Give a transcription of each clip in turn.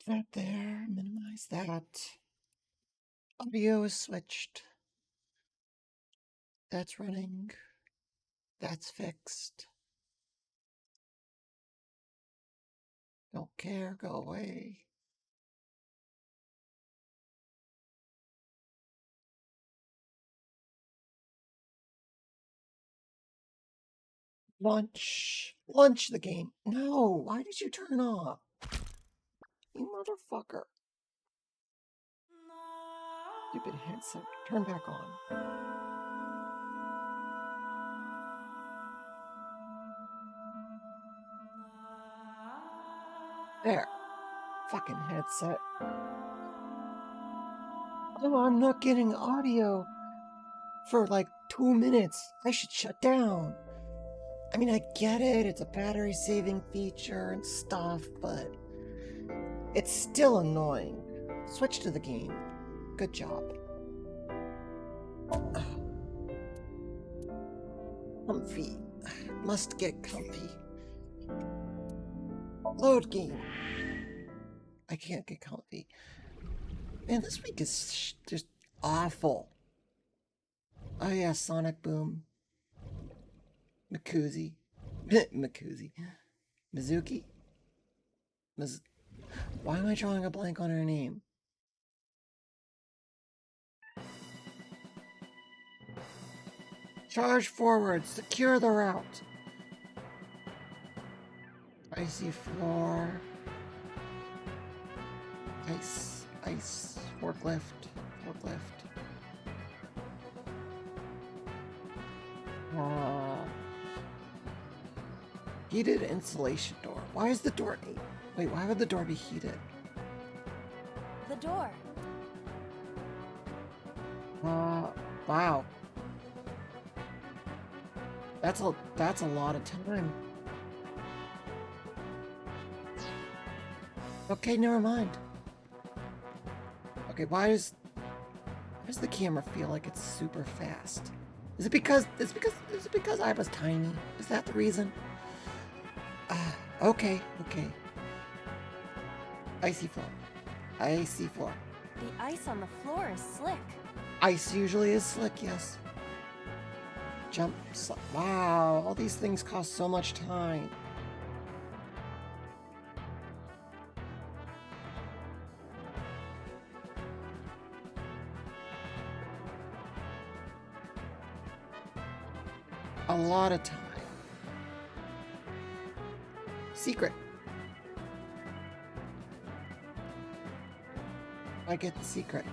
that there, minimize that. Audio is switched. That's running. That's fixed. Don't care, go away. Launch the game. No, why did you turn off? You motherfucker. Stupid headset. Turn back on. There. Fucking headset. Oh, I'm not getting audio for like 2 minutes. I should shut down. I mean, I get it. It's a battery saving feature and stuff, but it's still annoying. Switch to the game. Good job. Comfy. Must get comfy. Load game. I can't get comfy. Man, this week is just awful. Oh yeah, Sonic Boom. Mizuki. Mizuki? Why am I drawing a blank on her name? Charge forward. Secure the route. Icy floor. Ice. Forklift. Heated insulation door. Why is the door... Wait, why would the door be heated? The door. Wow. That's a lot of time. Okay, never mind. Okay, why does the camera feel like it's super fast? Is it because I was tiny? Is that the reason? Okay. Icy floor. The ice on the floor is slick. Ice usually is slick, yes. Jump. Wow, all these things cost so much time. A lot of time. Secret. I get the secret.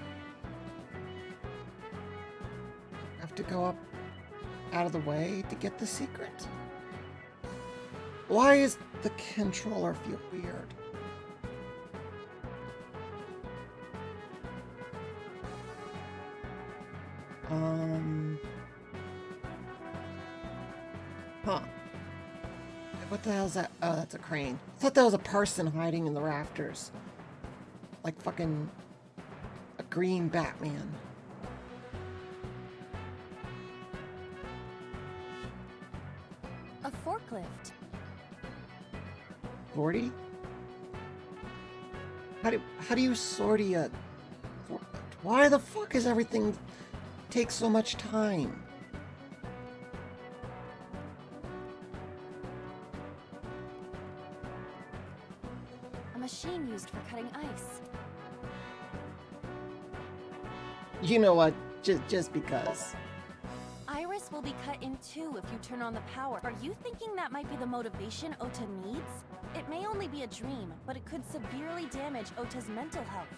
Have to go up out of the way to get the secret. Why is the controller feel weird? Huh. What the hell is that? Oh, that's a crane. I thought that was a person hiding in the rafters. Like fucking a green Batman. A forklift. 40? How do you sortie a forklift? Why the fuck is everything take so much time? A machine used for cutting ice. You know what? Just because. Iris will be cut in two if you turn on the power. Are you thinking that might be the motivation Ota needs? It may only be a dream, but it could severely damage Ota's mental health.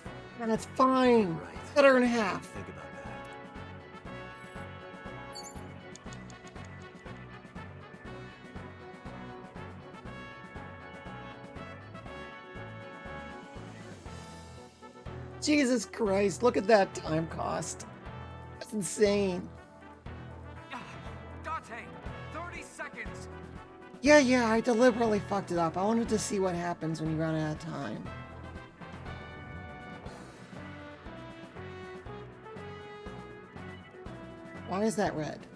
And it's fine. Right. Cut her in half. Think about that. Jesus Christ, look at that time cost. That's insane. Dante, 30 seconds. Yeah, I deliberately fucked it up. I wanted to see what happens when you run out of time. Why is that red?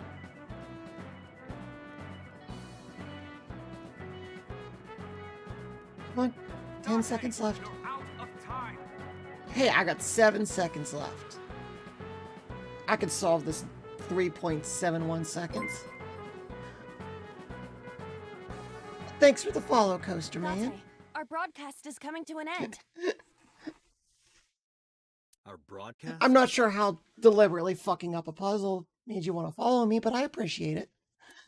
Come on, 10 seconds left. You're out of time. Hey, I got 7 seconds left. I could solve this in 3.71 seconds. Thanks for the follow, Coaster Man. Date, our broadcast is coming to an end. Our broadcast? I'm not sure how deliberately fucking up a puzzle made you want to follow me, but I appreciate it.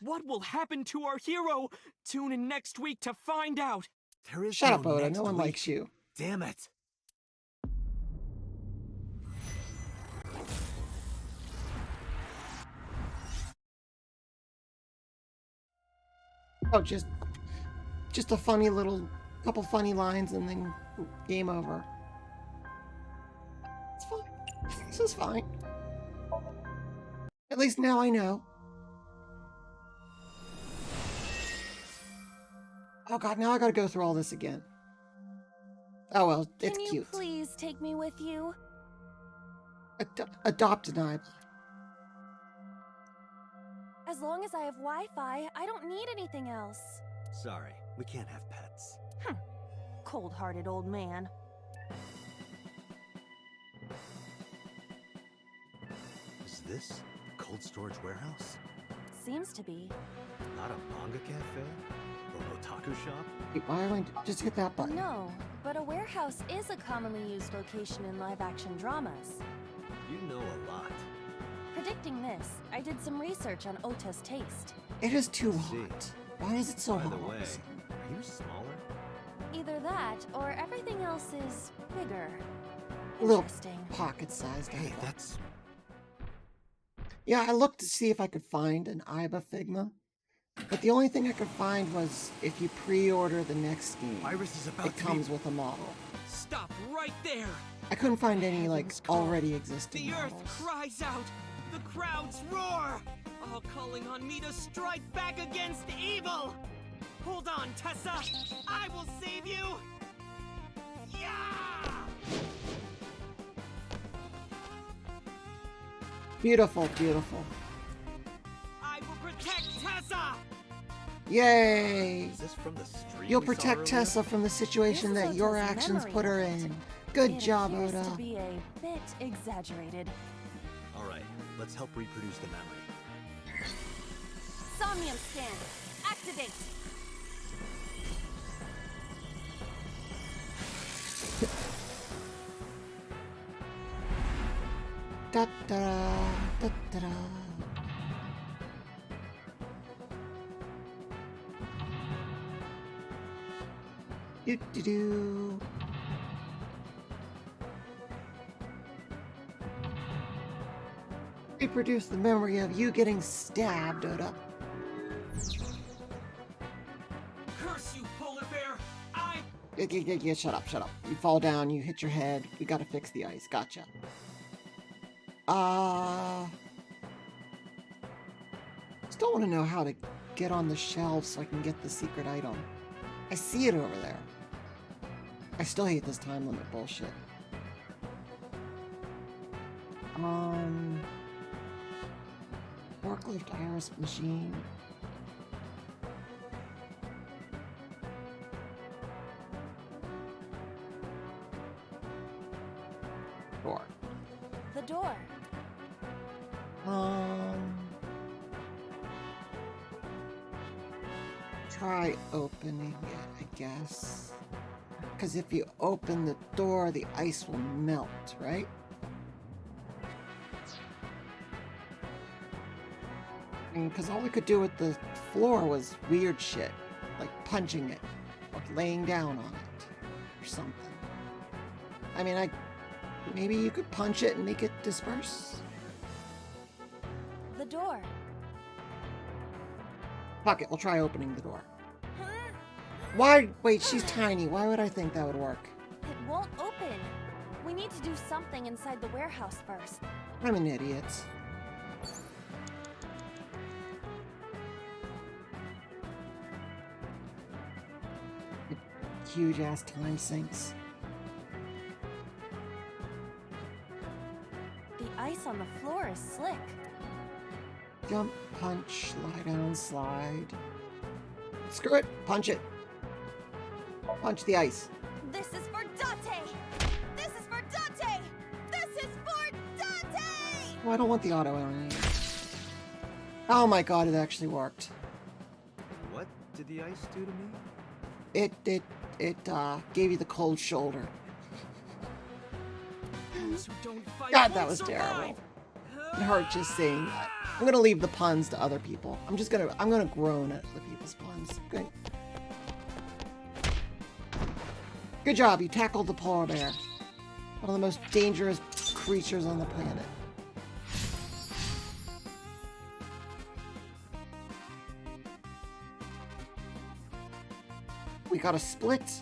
What will happen to our hero? Tune in next week to find out. There is Shut no up, Oda. next No one week. likes you. Damn it. Oh, just a funny little couple funny lines and then game over. It's fine. This is fine. At least now I know. Oh god, now I gotta go through all this again. Oh well, it's Can you cute. please take me with you? Adopt an eye. As long as I have Wi-Fi, I don't need anything else. Sorry, we can't have pets. Cold-hearted old man. Is this a cold storage warehouse? Seems to be. Not a manga cafe? Or an otaku shop? Wait, why am I just hit that button? No, but a warehouse is a commonly used location in live-action dramas. You know a lot. Predicting this, I did some research on Ota's taste. It is too See. hot. Why is it so By hot? the all of a way, sudden? are you smaller? Either that, or everything else is bigger. Little Interesting. pocket-sized. Hey, eyeball. that's... Yeah, I looked to see if I could find an Iba Figma, but the only thing I could find was if you pre-order the next game, Iris is about it to comes with a model. Stop right there. I couldn't find any like Heaven's call. already existing The earth models. cries out. The crowds roar. All calling on me to strike back against evil. Hold on, Tessa. I will save you. Yeah! Beautiful, beautiful. I will protect Tessa. Yay! Is this from the street You'll we saw protect earlier? Tessa from the situation This is that your Ota's actions memory put her effect. in. Good It job, appears Oda. to be a bit exaggerated. All right, let's help reproduce the memory. Somnium scan. Activate. Da da da da da. Do do do. Reproduce the memory of you getting stabbed, Oda. Curse you, polar bear. Yeah, shut up, shut up. You fall down, you hit your head. We gotta fix the ice. Gotcha. Still want to know how to get on the shelf so I can get the secret item. I see it over there. I still hate this time limit bullshit. Forklift iris machine. Door. The door. Try opening it, I guess. Because if you open the door, the ice will melt, right? Because all we could do with the floor was weird shit, like punching it or laying down on it or something. I mean, maybe you could punch it and make it disperse. The door. Fuck it, we'll try opening the door. Why? Wait, she's tiny. Why would I think that would work? It won't open. We need to do something inside the warehouse first. I'm an idiot. Huge ass time sinks. The ice on the floor is slick. Jump, punch, lie down, slide. Screw it, punch it. Punch the ice. This is for Date! This is for Date! Oh, I don't want the auto aiming. Oh my god, it actually worked. What did the ice do to me? It gave you the cold shoulder. Those who don't fight God, that won't was survive. terrible. It hurt just saying that. I'm gonna leave the puns to other people. I'm gonna groan at other people's puns. Good. Good job, you tackled the polar bear. One of the most dangerous creatures on the planet. We got a split.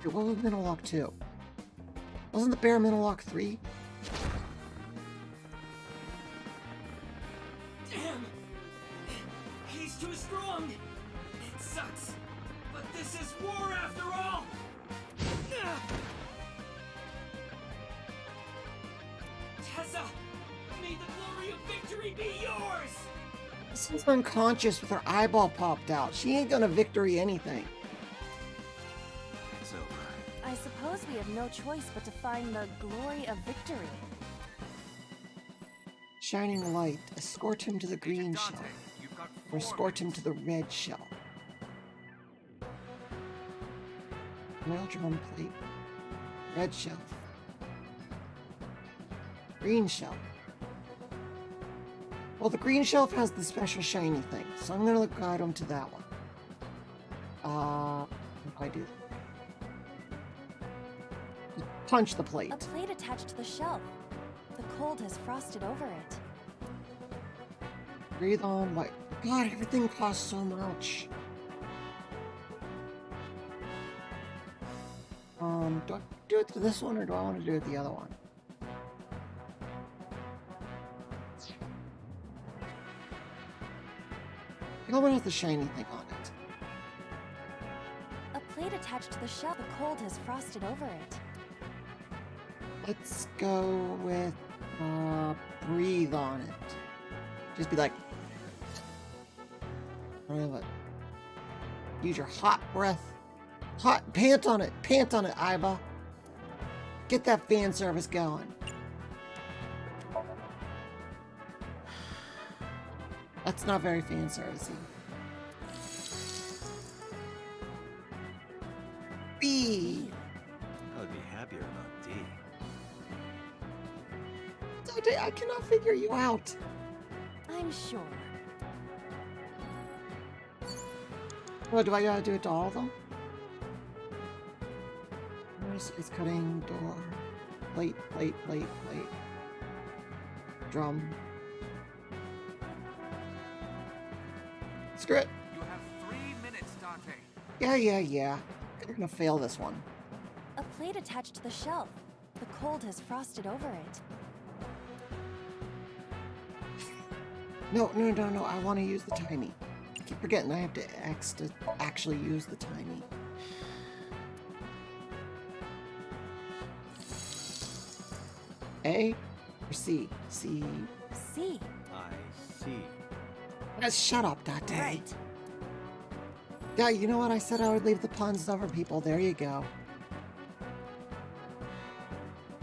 Wait, what was Middle Lock 2? Wasn't the bear Middle Lock 3? Damn! He's too strong! It sucks, but this is war after all! Tessa, may the glory of victory be yours! She's unconscious with her eyeball popped out. She ain't gonna victory anything. It's over. I suppose we have no choice but to find the glory of victory. Shining light. Escort him to the green shell. Or escort him to the red shell. Mail drum plate. Red shelf. Green shelf. Well, the green shelf has the special shiny thing, so I'm gonna guide him to that one. What do I do? Punch the plate. A plate attached to the shelf. The cold has frosted over it. Breathe on light. God, everything costs so much. Do I do it to this one or do I want to do it to the other one? The other one has the shiny thing on it. A plate attached to the shelf. The cold has frosted over it. Let's go with breathe on it. Just be like, use your hot breath. Hot, pant on it, Iba. Get that fan service going. That's not very fan servicey. B. I would be happier about D. I cannot figure you out. I'm sure. What, do I gotta do it to all of them? It's cutting, door, plate. Drum. Screw it. You have 3 minutes, Dante. Yeah. I'm gonna fail this one. A plate attached to the shelf. The cold has frosted over it. No. I want to use the tiny. I keep forgetting I have to X to actually use the tiny. A or C? C. C. I see. Shut up, Dante. Right. Yeah, you know what? I said I would leave the puns to other people. There you go.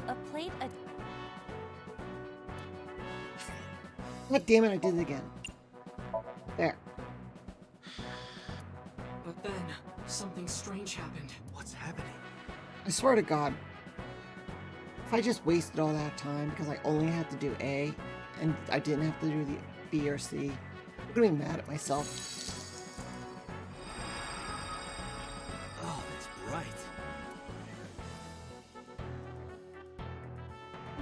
A plate. God damn it, I did it again. There. But then, something strange happened. What's happening? I swear to God. If I just wasted all that time because I only had to do A and I didn't have to do the B or C, I'm gonna be mad at myself. Oh, that's bright.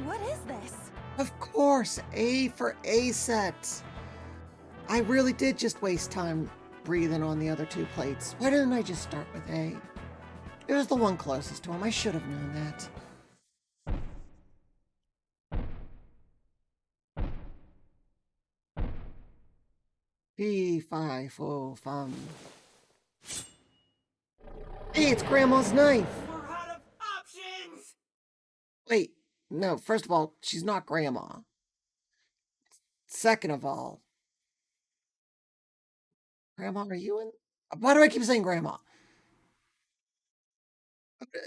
What is this? Of course, A for A set. I really did just waste time breathing on the other two plates. Why didn't I just start with A? It was the one closest to him. I should have known that. Fee-fi-fo-fum. Hey, it's Grandma's knife! We're out of options! Wait, no, first of all, she's not Grandma. Second of all, Grandma, are you in? Why do I keep saying Grandma?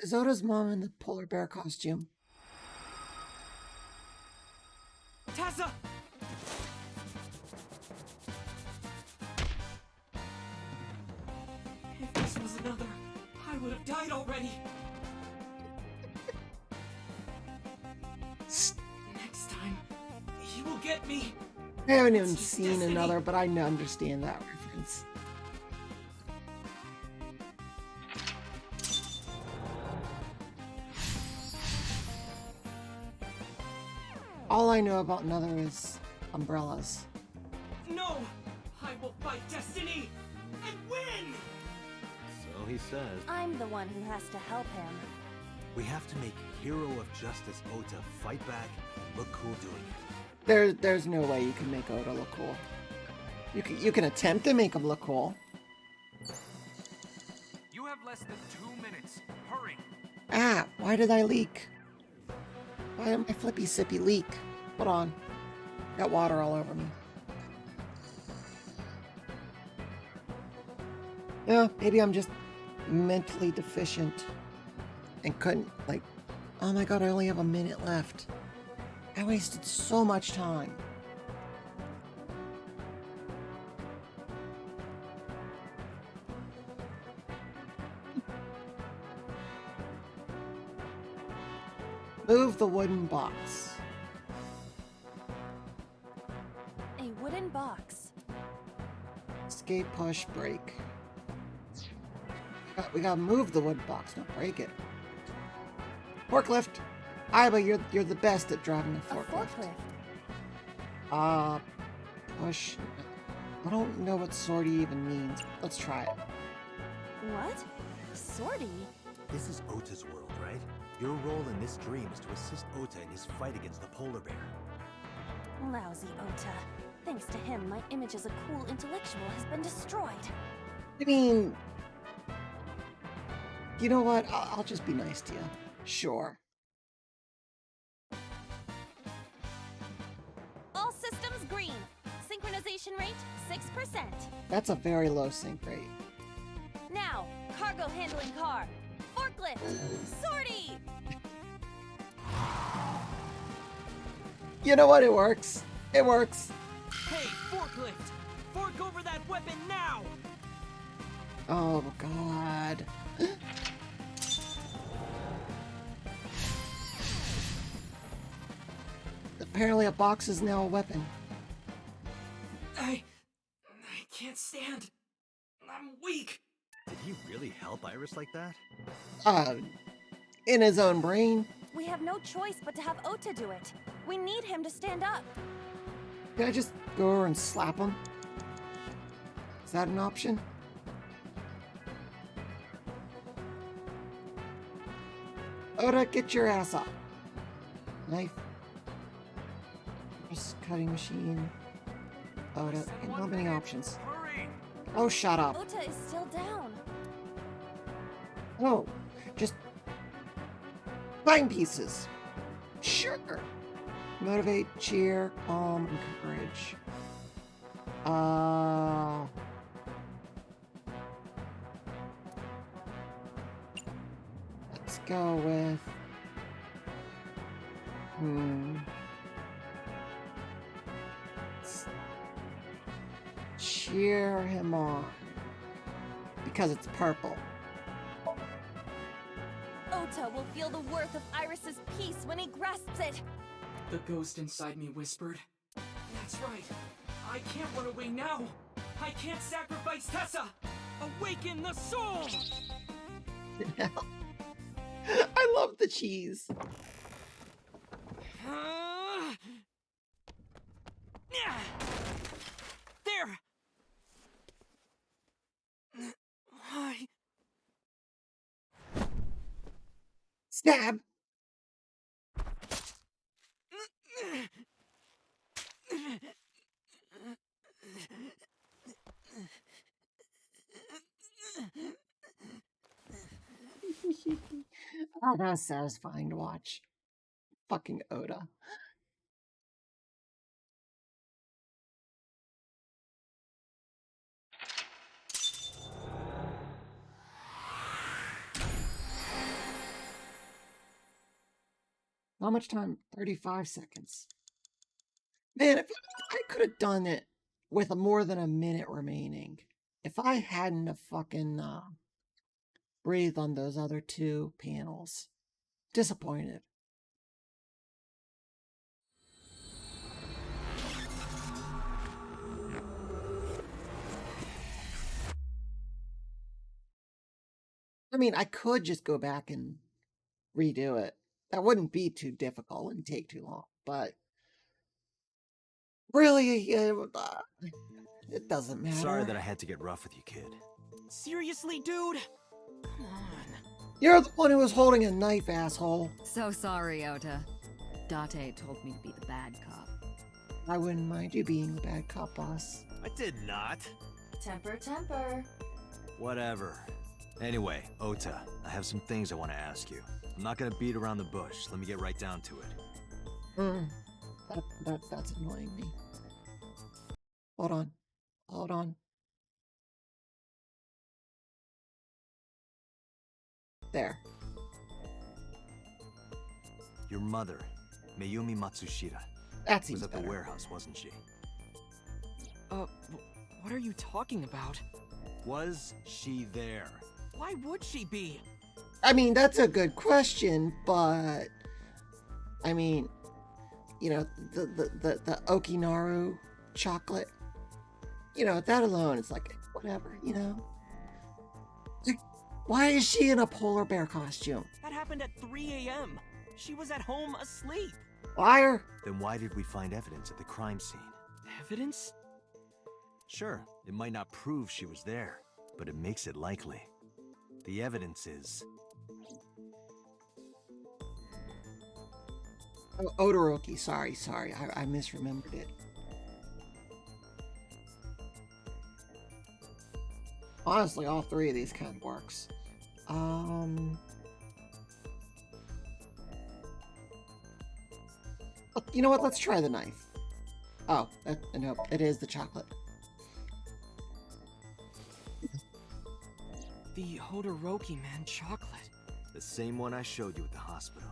Is Oda's mom in the polar bear costume? Tessa! If this was another, I would have died already. Next time, he will get me. I haven't even It's just seen destiny. another, but I understand that reference. All I know about another is umbrellas. No! I will fight destiny and win! So he says. I'm the one who has to help him. We have to make Hero of Justice Ota fight back and look cool doing it. There's no way you can make Oda look cool. You can attempt to make him look cool. You have less than 2 minutes. Hurry. Ah, why did I leak? Why did my flippy sippy leak? Hold on. Got water all over me. Yeah, maybe I'm just mentally deficient and couldn't, like, oh my god, I only have a minute left. I wasted so much time. Move the wooden box. A wooden box. Escape, push, break. We gotta move the wooden box, not break it. Forklift. But you're the best at driving a A forklift. forklift. Push. I don't know what sortie even means. Let's try it. What? Sortie? This is Ota's world, right? Your role in this dream is to assist Ota in his fight against the polar bear. Lousy Ota. Thanks to him, my image as a cool intellectual has been destroyed. I mean, you know what? I'll just be nice to you. Sure. All systems green. Synchronization rate 6%. That's a very low sync rate. Now, cargo handling car. Forklift. Sortie. You know what? It works. It works. Hey, forklift! Fork over that weapon now! Oh, God. Apparently a box is now a weapon. I can't stand. I'm weak. Did he really help Iris like that? In his own brain. We have no choice but to have Ota do it. We need him to stand up. Can I just go over and slap him? Is that an option? Oda, get your ass up. Knife. Just cutting machine. Oda, how many options? Hurry. Oh, shut up. Ota is still down. No, just find pieces. Sure. Motivate, cheer, calm, encourage. Let's go with. Let's cheer him on because it's purple. Ota will feel the worth of Iris's peace when he grasps it. The ghost inside me whispered. That's right. I can't run away now. I can't sacrifice Tessa. Awaken the soul! I love the cheese. There! Why? Stab. Oh, that was satisfying to watch. Fucking Oda. How much time? 35 seconds. Man, if I could have done it with more than a minute remaining, if I hadn't have fucking breathed on those other two panels. Disappointed. I mean, I could just go back and redo it. That wouldn't be too difficult and take too long, but really, it doesn't matter. Sorry that I had to get rough with you, kid. Seriously, dude? Come on. You're the one who was holding a knife, asshole. So sorry, Ota. Date told me to be the bad cop. I wouldn't mind you being the bad cop, boss. I did not. Temper, temper. Whatever. Anyway, Ota, I have some things I want to ask you. I'm not gonna beat around the bush. Let me get right down to it. That's annoying me. Hold on. Hold on. There. Your mother, Mayumi Matsushita, That was seems at better. the warehouse, wasn't she? What are you talking about? Was she there? Why would she be? I mean, that's a good question, but I mean, you know, the Okinaru chocolate, you know, that alone is like whatever, you know. Like, why is she in a polar bear costume? That happened at 3 a.m. She was at home asleep. Liar! Then why did we find evidence at the crime scene? Evidence? Sure, it might not prove she was there, but it makes it likely. The evidence is... Oh, Odoroki, sorry, I misremembered it. Honestly, all three of these kind of works. You know what? Let's try the knife. Oh, no, it is the chocolate. The Hodoroki man chocolate. the same one I showed you at the hospital.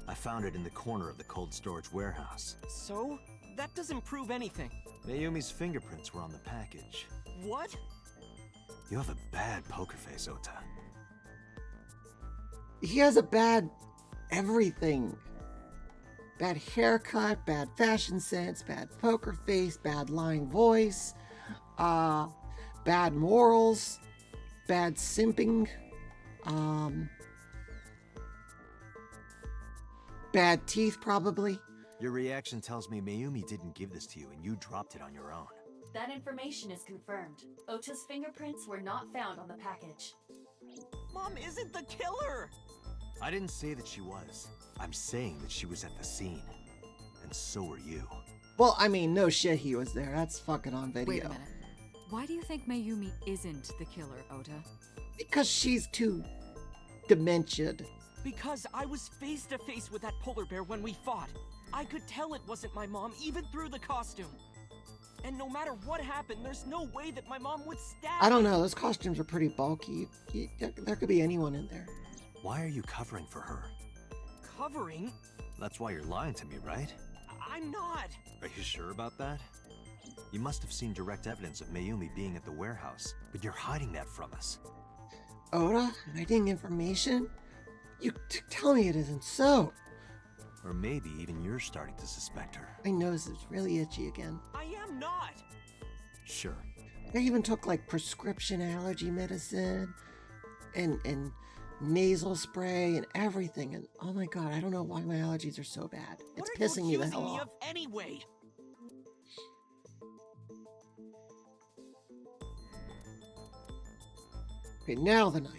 I found it in the corner of the cold storage warehouse. So? That doesn't prove anything. Mayumi's fingerprints were on the package. What? You have a bad poker face, Ota. He has a bad everything. Bad haircut, bad fashion sense, bad poker face, bad lying voice, bad morals, bad simping, bad teeth probably. Your reaction tells me Mayumi didn't give this to you and you dropped it on your own. That information is confirmed. Ota's fingerprints were not found on the package. Mom isn't the killer! I didn't say that she was. I'm saying that she was at the scene. And so were you. Well, I mean, no shit he was there. That's fucking on video. Wait a minute. Why do you think Mayumi isn't the killer, Ota? Because she's too dementiaed. Because I was face to face with that polar bear when we fought. I could tell it wasn't my mom, even through the costume. And no matter what happened, there's no way that my mom would stab I don't me. know, those costumes are pretty bulky. There could be anyone in there. Why are you covering for her? Covering? That's why you're lying to me, right? I'm not. Are you sure about that? You must have seen direct evidence of Mayumi being at the warehouse, but you're hiding that from us. Oda, hiding information? You tell me it isn't so. Or maybe even you're starting to suspect her. My nose is really itchy again. I am not. Sure. I even took like prescription allergy medicine and nasal spray and everything. And oh my god, I don't know why my allergies are so bad. It's What are pissing you me the accusing hell me off. of anyway? Okay, now the knife.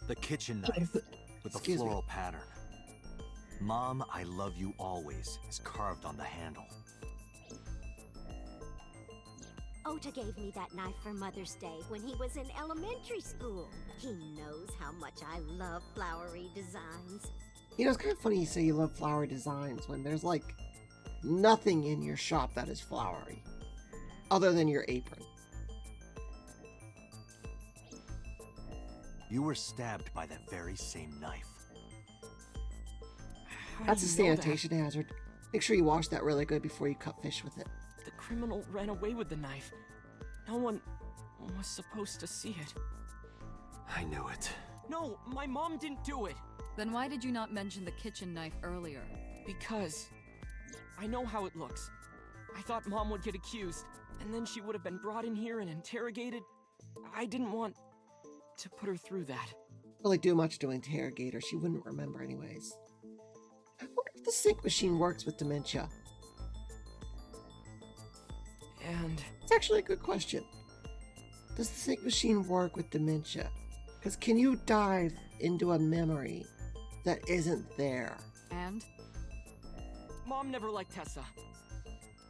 The kitchen knife with the Excuse me. floral pattern. Mom, I love you always is carved on the handle. Ota gave me that knife for Mother's Day when he was in elementary school. He knows how much I love flowery designs. You know, it's kind of funny you say you love flowery designs when there's like nothing in your shop that is flowery other than your apron. You were stabbed by that very same knife. How That's do a you know that? sanitation hazard. Make sure you wash that really good before you cut fish with it. The criminal ran away with the knife. No one was supposed to see it. I knew it. No, my mom didn't do it. Then why did you not mention the kitchen knife earlier? Because I know how it looks. I thought Mom would get accused, and then she would have been brought in here and interrogated. I didn't want to put her through that. Really do much to interrogate her. She wouldn't remember anyways. I wonder if the sync machine works with dementia. And It's actually a good question. Does the sync machine work with dementia? Because can you dive into a memory that isn't there? And? Mom never liked Tessa.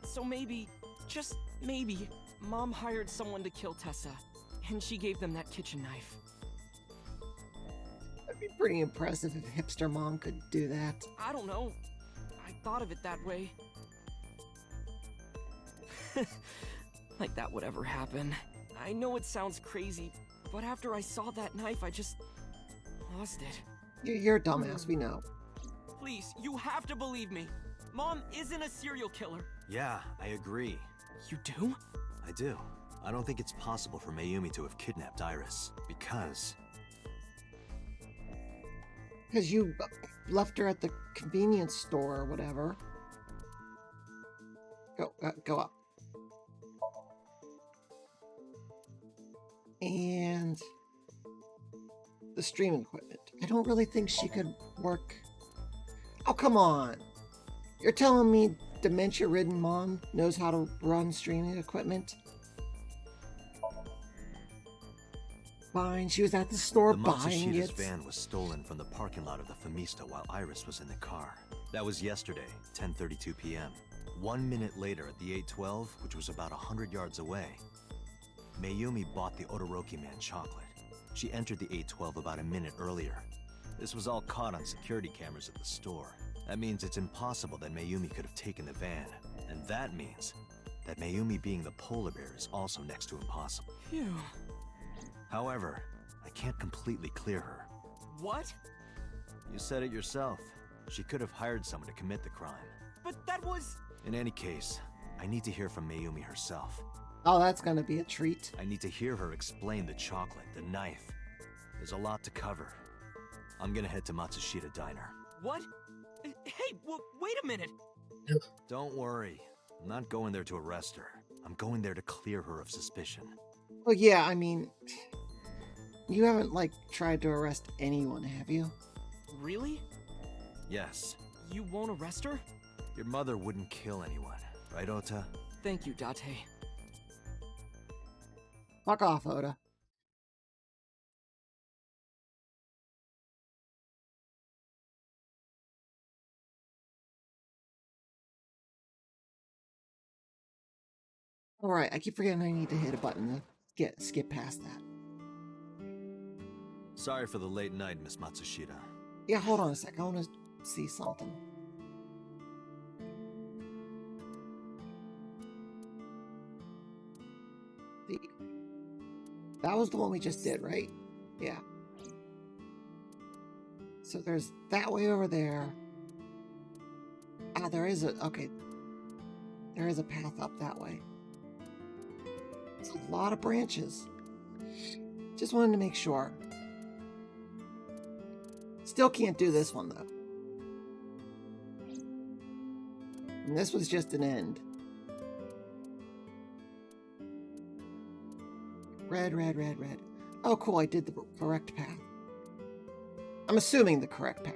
So maybe, just maybe, Mom hired someone to kill Tessa, and she gave them that kitchen knife. That'd be pretty impressive if hipster mom could do that. I don't know. I thought of it that way. Like that would ever happen. I know it sounds crazy, but after I saw that knife, I just lost it. You're a dumbass, we know. Please, you have to believe me. Mom isn't a serial killer. Yeah, I agree. You do? I do. I don't think it's possible for Mayumi to have kidnapped Iris, because... Because you left her at the convenience store or whatever. Go up. And the streaming equipment. I don't really think she could work. Oh, come on. You're telling me dementia-ridden mom knows how to run streaming equipment? Fine, she was at the store The buying Matsushida's it. van was stolen from the parking lot of the Famista while Iris was in the car. That was yesterday, 10:32 p.m. 1 minute later at the 812, which was about 100 yards away, Mayumi bought the Odoroki Man chocolate. She entered the 812 about a minute earlier. This was all caught on security cameras at the store. That means it's impossible that Mayumi could have taken the van. And that means that Mayumi being the polar bear is also next to impossible. Phew. However, I can't completely clear her. What? You said it yourself. She could have hired someone to commit the crime. But that was... In any case, I need to hear from Mayumi herself. Oh, that's gonna be a treat. I need to hear her explain the chocolate, the knife. There's a lot to cover. I'm gonna head to Matsushita Diner. What? Hey, wait a minute. Don't worry. I'm not going there to arrest her. I'm going there to clear her of suspicion. Well, yeah, I mean, you haven't, like, tried to arrest anyone, have you? Really? Yes. You won't arrest her? Your mother wouldn't kill anyone, right, Ota? Thank you, Date. Fuck off, Oda. Alright, I keep forgetting I need to hit a button to skip past that. Sorry for the late night, Miss Matsushita. Yeah, hold on a sec. I want to see something. That was the one we just did, right? Yeah. So there's that way over there. Ah, there is a... Okay. There is a path up that way. It's a lot of branches. Just wanted to make sure. Still can't do this one, though. And this was just an end. Red, red, red, red. Oh, cool, I did the correct path. I'm assuming the correct path.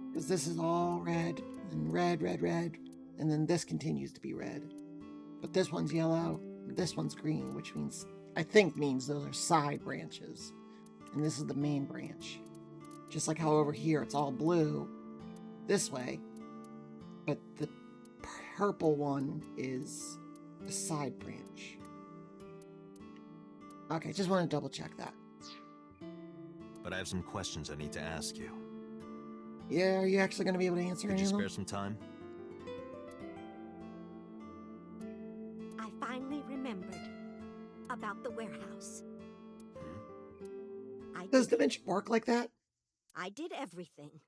Because this is all red, and red, red, red, and then this continues to be red. But this one's yellow, this one's green, which means, I think means those are side branches. And this is the main branch. Just like how over here it's all blue this way, but the purple one is the side branch. Okay, just want to double check that. But I have some questions I need to ask you. Yeah, are you actually going to be able to answer Could any you of them? spare some time? I finally remembered about the warehouse. I Does did- dementia work like that? I did everything.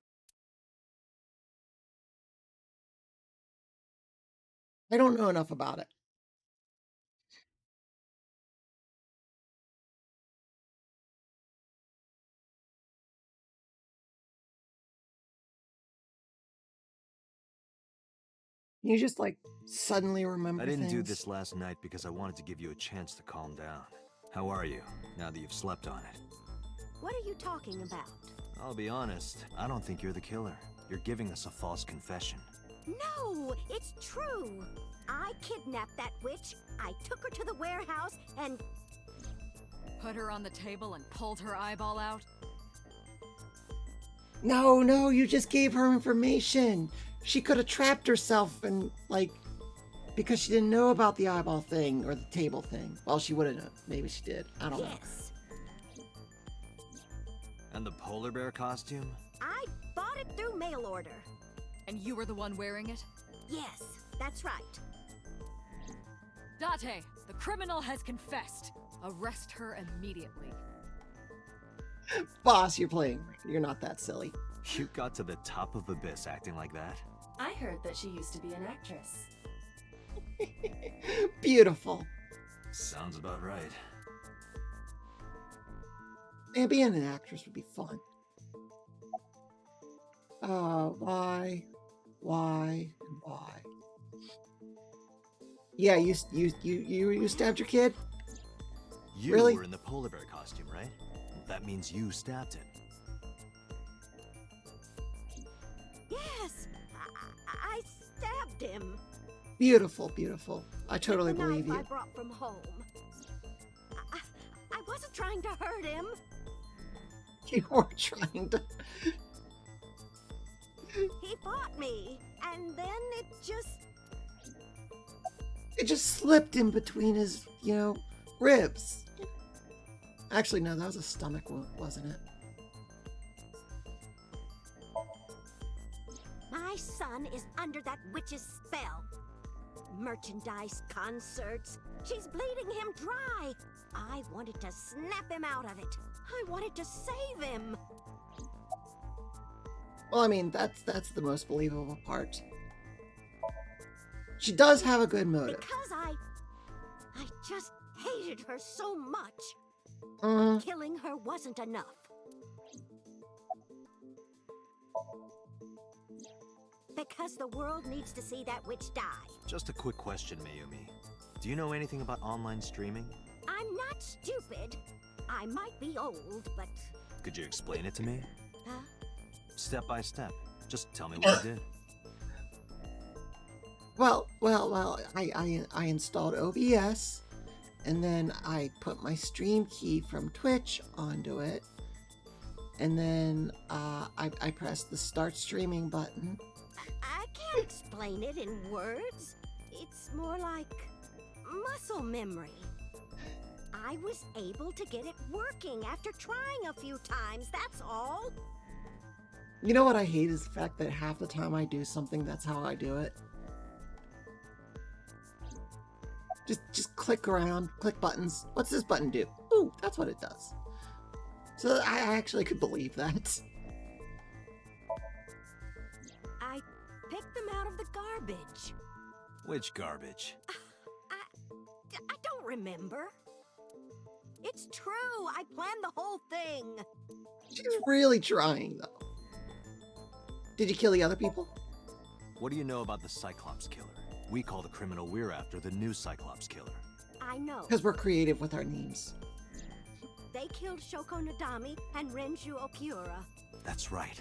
I don't know enough about it. You just like suddenly remember I didn't do things. this last night because I wanted to give you a chance to calm down. How are you, now that you've slept on it? What are you talking about? I'll be honest, I don't think you're the killer. You're giving us a false confession. No, it's true. I kidnapped that witch. I took her to the warehouse and... Put her on the table and pulled her eyeball out? No, you just gave her information. She could have trapped herself and, like, because she didn't know about the eyeball thing or the table thing. Well, she would have known. Maybe she did. I don't know. Yes, And the polar bear costume? I bought it through mail order. And you were the one wearing it? Yes, that's right. Date, the criminal has confessed. Arrest her immediately. Boss, you're playing. You're not that silly. You got to the top of Abyss acting like that? I heard that she used to be an actress. Beautiful. Sounds about right. And being an actress would be fun. Why, and why? Yeah, you stabbed your kid? You Really? were in the polar bear costume, right? That means you stabbed him. Yes, I stabbed him. Beautiful, beautiful. I totally With the believe knife you. I brought from home. I wasn't trying to hurt him. You were trying to. He fought me, and then It just slipped in between his, ribs. Actually, no, that was a stomach wound, wasn't it? My son is under that witch's spell. Merchandise, concerts. She's bleeding him dry. I wanted to snap him out of it. I wanted to save him. Well, I mean, that's the most believable part. She does have a good motive. Because I just hated her so much. Uh, Killing her wasn't enough. Because the world needs to see that witch die. Just a quick question, Mayumi. Do you know anything about online streaming? I'm not stupid. I might be old, but... Could you explain it to me? Huh? Step by step. Just tell me what you did. well, I installed OBS, and then I put my stream key from Twitch onto it, and then I pressed the start streaming button. I can't explain it in words. It's more like muscle memory. I was able to get it working after trying a few times, that's all. You know what I hate is the fact that half the time I do something, that's how I do it. Just click around, click buttons. What's this button do? Ooh, that's what it does. So I actually could believe that. I picked them out of the garbage. Which garbage? I don't remember. It's true, I planned the whole thing. She's really trying, though. Did you kill the other people? What do you know about the Cyclops killer? We call the criminal we're after the new Cyclops killer. I know. Because we're creative with our names. They killed Shoko Nadami and Renju Okiura. That's right.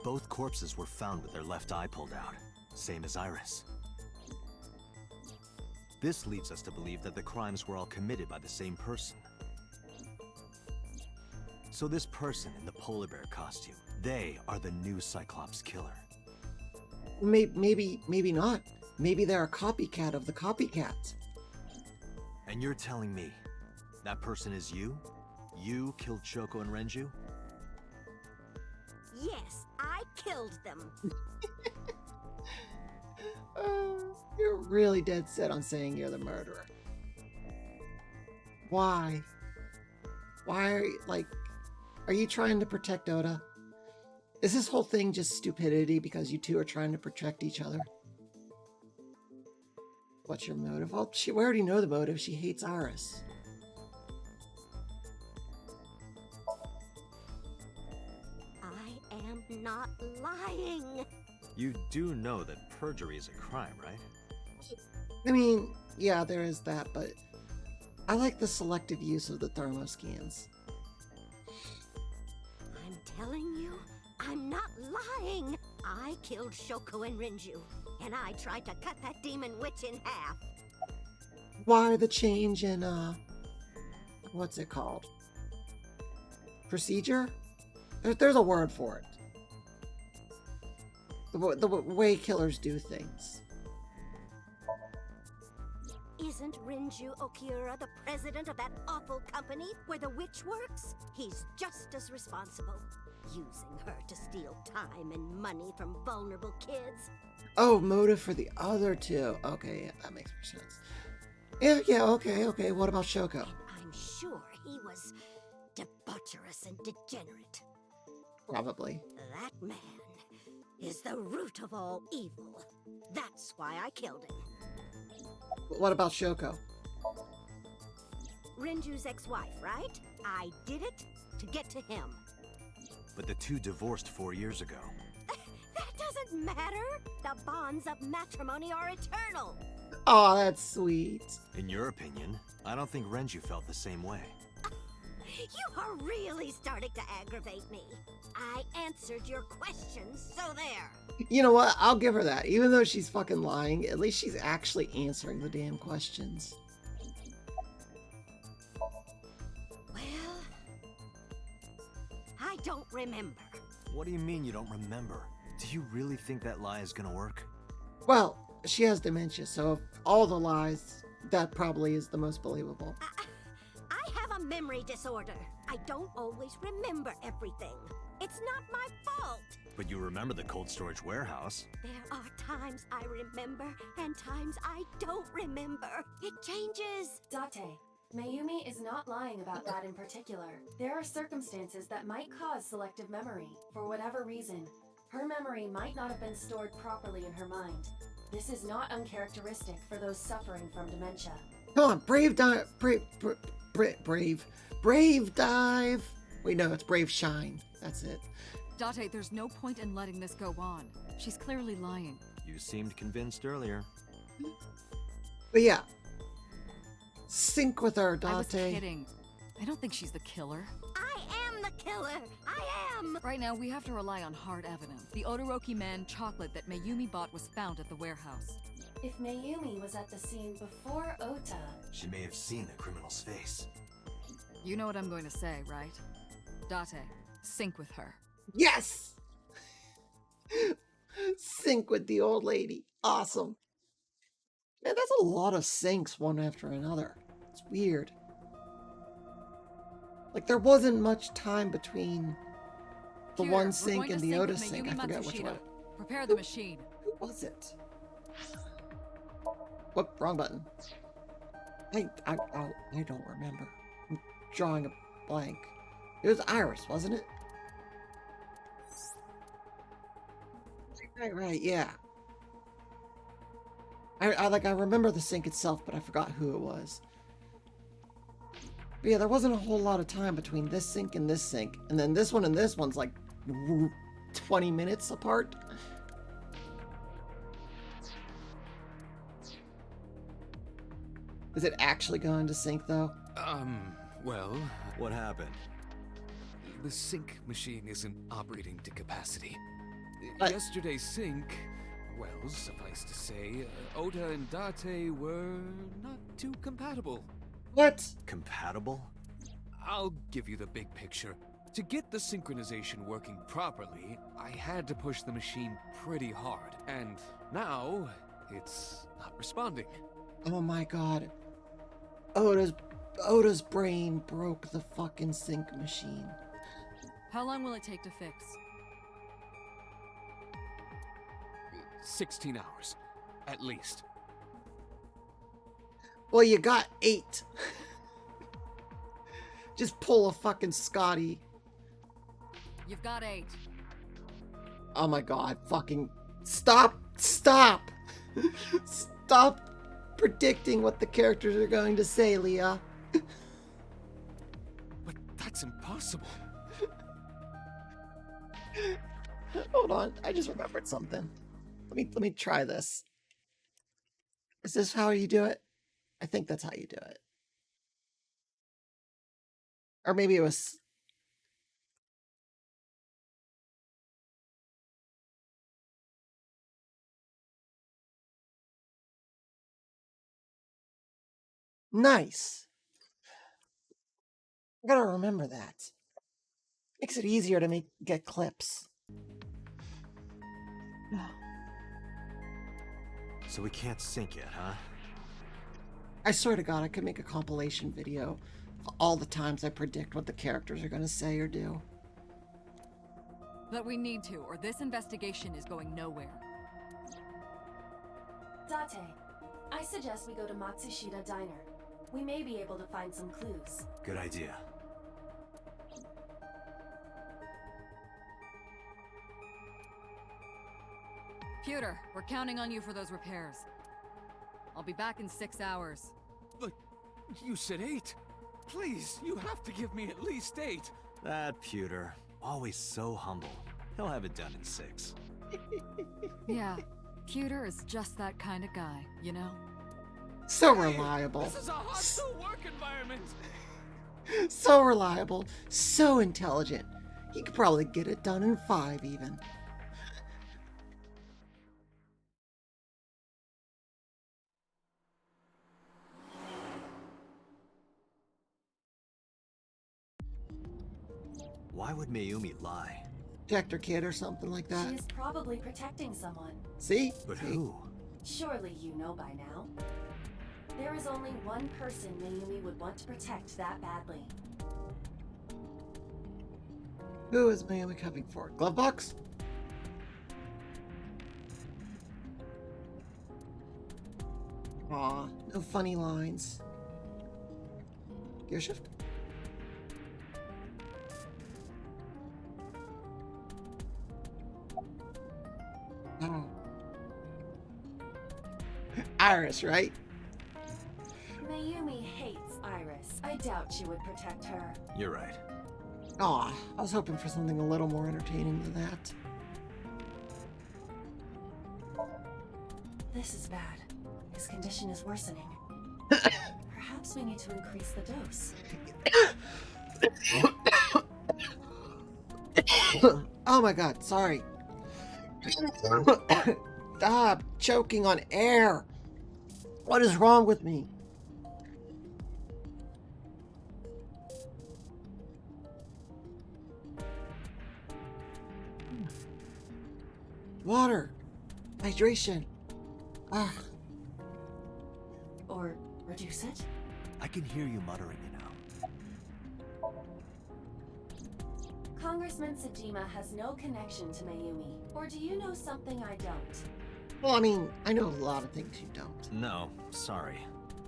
Both corpses were found with their left eye pulled out, same as Iris. This leads us to believe that the crimes were all committed by the same person. So this person in the polar bear costume, they are the new Cyclops killer. Maybe not. Maybe they're a copycat of the copycats. And you're telling me that person is you? You killed Shoko and Renju? Yes, I killed them. You're really dead set on saying you're the murderer. Why? Why are you, like, are you trying to protect Oda? Is this whole thing just stupidity because you two are trying to protect each other? What's your motive? Well, we already know the motive. She hates Iris. I am not lying. You do know that perjury is a crime, right? I mean, yeah, there is that, but I like the selective use of the thermoscans. I'm telling you, I'm not lying. I killed Shoko and Rinju, and I tried to cut that demon witch in half. Why the change in, what's it called? Procedure? There's a word for it. The way killers do things. Isn't Rinju Okiura the president of that awful company where the witch works? He's just as responsible, using her to steal time and money from vulnerable kids. Oh, motive for the other two. Okay, yeah, that makes more sense. Yeah, okay. What about Shoko? I'm sure he was debaucherous and degenerate. Probably. That man is the root of all evil. That's why I killed him. What about Shoko? Rinju's ex-wife, right? I did it to get to him. But the two divorced 4 years ago. That doesn't matter. The bonds of matrimony are eternal. Oh, that's sweet. In your opinion, I don't think Renju felt the same way. You are really starting to aggravate me. I answered your questions, so there. You know what? I'll give her that. Even though she's fucking lying, at least she's actually answering the damn questions. Well, I don't remember. What do you mean you don't remember? Do you really think that lie is gonna work? Well, she has dementia, so of all the lies, that probably is the most believable. I have a memory disorder. I don't always remember everything. It's not my fault. But you remember the cold storage warehouse. There are times I remember and times I don't remember. It changes. Date, Mayumi is not lying about that in particular. There are circumstances that might cause selective memory, for whatever reason. Her memory might not have been stored properly in her mind. This is not uncharacteristic for those suffering from dementia. Come on, brave dive. Brave dive. Wait, no, it's brave shine. That's it. Date, there's no point in letting this go on. She's clearly lying. You seemed convinced earlier. But yeah. Sync with her, Date. I was kidding. I don't think she's the killer. I am the killer. I am. Right now, we have to rely on hard evidence. The Odoroki Man chocolate that Mayumi bought was found at the warehouse. If Mayumi was at the scene before Ota... She may have seen the criminal's face. You know what I'm going to say, right? Date, sync with her. Yes! Sync with the old lady. Awesome. Man, that's a lot of syncs one after another. It's weird. Like, there wasn't much time between the Here, one we're sync going and to the sync Oda with sync. I Mayumi forget which Matsushita. one. Prepare the machine. Who was it? Whoop, wrong button. I don't remember. I'm drawing a blank. It was Iris, wasn't it? Right, yeah. I remember the sync itself, but I forgot who it was. But yeah, there wasn't a whole lot of time between this sync and then this one and this one's like 20 minutes apart. Is it actually going to sync though? Well, What happened? the sync machine isn't operating to capacity. But- Yesterday's sync, well, suffice to say, Ota and Date were not too compatible. What? Compatible? I'll give you the big picture. To get the synchronization working properly, I had to push the machine pretty hard, and now it's not responding. Oh my god. Oda's brain broke the fucking sync machine. How long will it take to fix? 16 hours, at least. Well, you got 8. Just pull a fucking Scotty. You've got 8. Oh my god, fucking stop! Stop! Stop predicting what the characters are going to say, Leah. But that's impossible. Hold on, I just remembered something. Let me try this. Is this how you do it? I think that's how you do it. Or maybe it was... Nice. I gotta remember that. Makes it easier to get clips. So we can't sync yet, huh? I swear to God, I could make a compilation video of all the times I predict what the characters are gonna say or do. But we need to, or this investigation is going nowhere. Date, I suggest we go to Matsushita Diner. We may be able to find some clues. Good idea. Pewter, we're counting on you for those repairs. I'll be back in 6 hours. But you said 8. Please, you have to give me at least 8. That Pewter, always so humble. He'll have it done in 6. Yeah, Pewter is just that kind of guy, you know? So reliable. This is a hostile work environment. So reliable. So intelligent. He could probably get it done in 5 even. Why would Mayumi lie? Protector kid or something like that. She is probably protecting someone. See? But See? who? Surely you know by now. There is only one person Mayumi would want to protect that badly. Who is Mayumi coming for? Glove box? Aw, no funny lines. Gear shift? Oh. Iris, right? Mayumi hates Iris. I doubt she would protect her. You're right. Aw, I was hoping for something a little more entertaining than that. This is bad. His condition is worsening. Perhaps we need to increase the dose. Oh my god, sorry. Stop choking on air. What is wrong with me? Water. Hydration. Ah. Or reduce it? I can hear you muttering, you know. Congressman Sajima has no connection to Mayumi. Or do you know something I don't? Well, I mean, I know a lot of things you don't. No, sorry.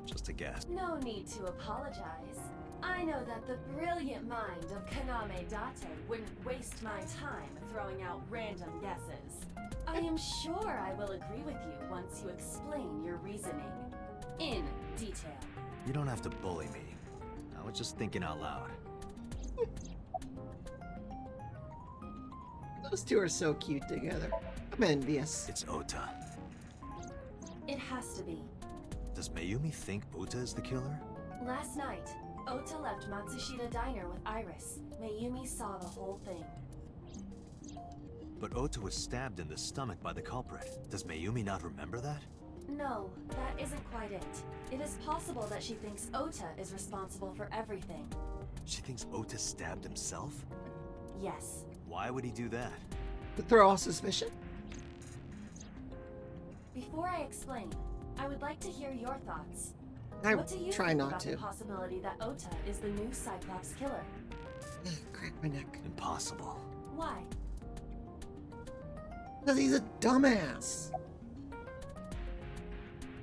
Just a guess. No need to apologize. I know that the brilliant mind of Kaname Date wouldn't waste my time throwing out random guesses. I am sure I will agree with you once you explain your reasoning. In detail. You don't have to bully me. I was just thinking out loud. Those two are so cute together. I'm envious. It's Ota. It has to be. Does Mayumi think Ota is the killer? Last night, Ota left Matsushita Diner with Iris. Mayumi saw the whole thing. But Ota was stabbed in the stomach by the culprit. Does Mayumi not remember that? No, that isn't quite it. It is possible that she thinks Ota is responsible for everything. She thinks Ota stabbed himself? Yes. Why would he do that? To throw off suspicion? Before I explain, I would like to hear your thoughts. I What do you try think not about to. the possibility that Ota is the new Cyclops killer? Crack my neck. Impossible. Why? Because he's a dumbass.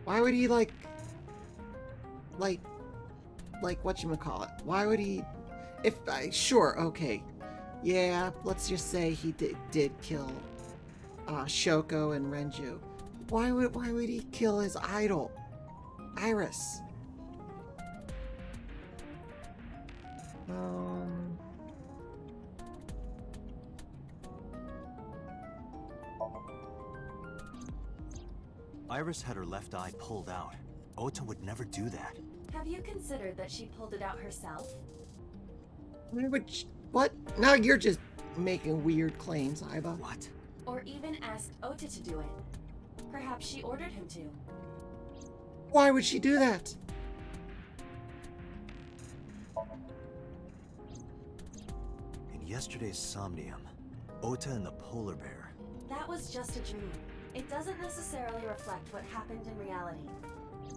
Why would he like whatchamacallit? Why would he Sure, okay. Yeah, let's just say he did kill Shoko and Renju. Why would he kill his idol, Iris? Iris had her left eye pulled out. Ota would never do that. Have you considered that she pulled it out herself? What? Now you're just making weird claims, Iva. What? Or even asked Ota to do it? Perhaps she ordered him to. Why would she do that? In yesterday's Somnium, Ota and the polar bear. That was just a dream. It doesn't necessarily reflect what happened in reality.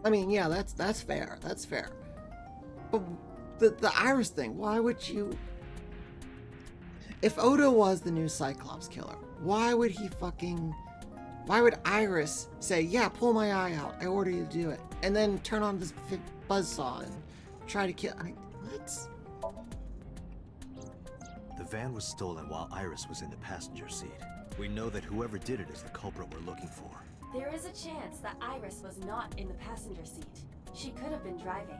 I mean, yeah, that's fair. That's fair. But the Iris thing, why would you... If Ota was the new Cyclops killer, why would Iris say, yeah, pull my eye out, I order you to do it, and then turn on this buzzsaw and try to kill... what? The van was stolen while Iris was in the passenger seat. We know that whoever did it is the culprit we're looking for. There is a chance that Iris was not in the passenger seat. She could have been driving.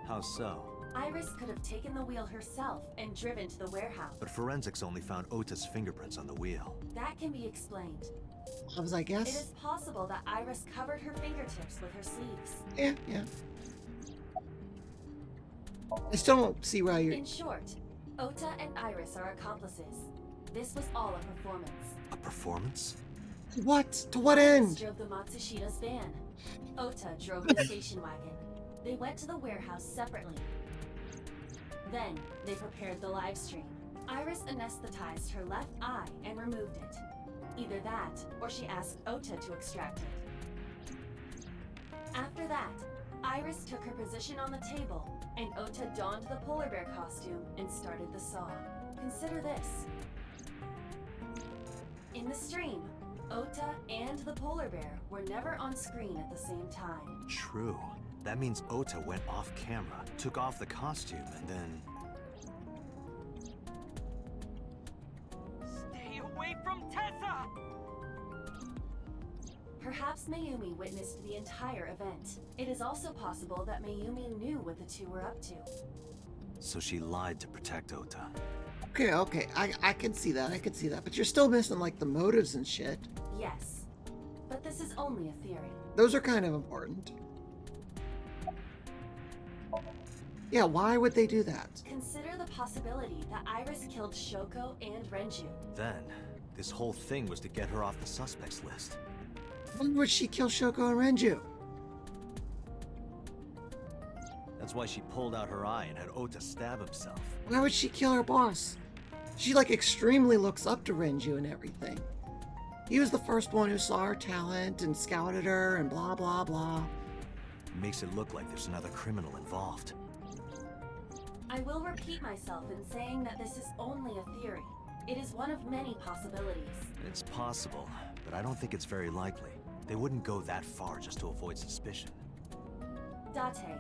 How so? Iris could have taken the wheel herself and driven to the warehouse. But forensics only found Ota's fingerprints on the wheel. That can be explained. I It guess. is possible that Iris covered her fingertips with her sleeves. Yeah. I still don't see why you're... In short, Ota and Iris are accomplices. This was all a performance. A performance? What? To what Iris end? drove the Matsushida's van. Ota drove the station wagon. They went to the warehouse separately. Then, they prepared the live stream. Iris anesthetized her left eye and removed it. Either that, or she asked Ota to extract it. After that, Iris took her position on the table, and Ota donned the polar bear costume and started the saw. Consider this. In the stream, Ota and the polar bear were never on screen at the same time. True. That means Ota went off camera, took off the costume, and then... Stay away from Tessa! Perhaps Mayumi witnessed the entire event. It is also possible that Mayumi knew what the two were up to. So she lied to protect Ota. Okay, I can see that, but you're still missing, like, the motives and shit. Yes, but this is only a theory. Those are kind of important. Yeah, why would they do that? Consider the possibility that Iris killed Shoko and Renju. Then, this whole thing was to get her off the suspects list. Why would she kill Shoko and Renju? That's why she pulled out her eye and had Ota stab himself. Why would she kill her boss? She, like, extremely looks up to Renju and everything. He was the first one who saw her talent and scouted her and blah, blah, blah. Makes it look like there's another criminal involved. I will repeat myself in saying that this is only a theory. It is one of many possibilities. It's possible, but I don't think it's very likely. They wouldn't go that far just to avoid suspicion. Date,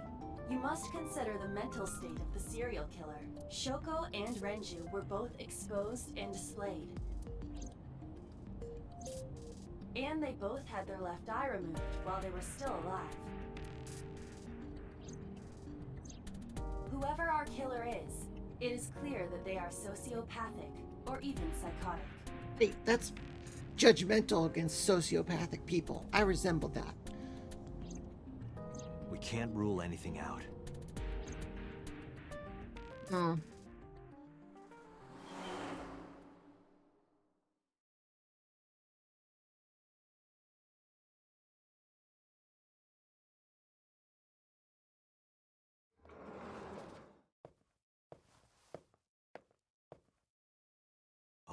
you must consider the mental state of the serial killer. Shoko and Renju were both exposed and displayed. And they both had their left eye removed while they were still alive. Whoever our killer is, it is clear that they are sociopathic or even psychotic. Hey, that's judgmental against sociopathic people. I resemble that. We can't rule anything out.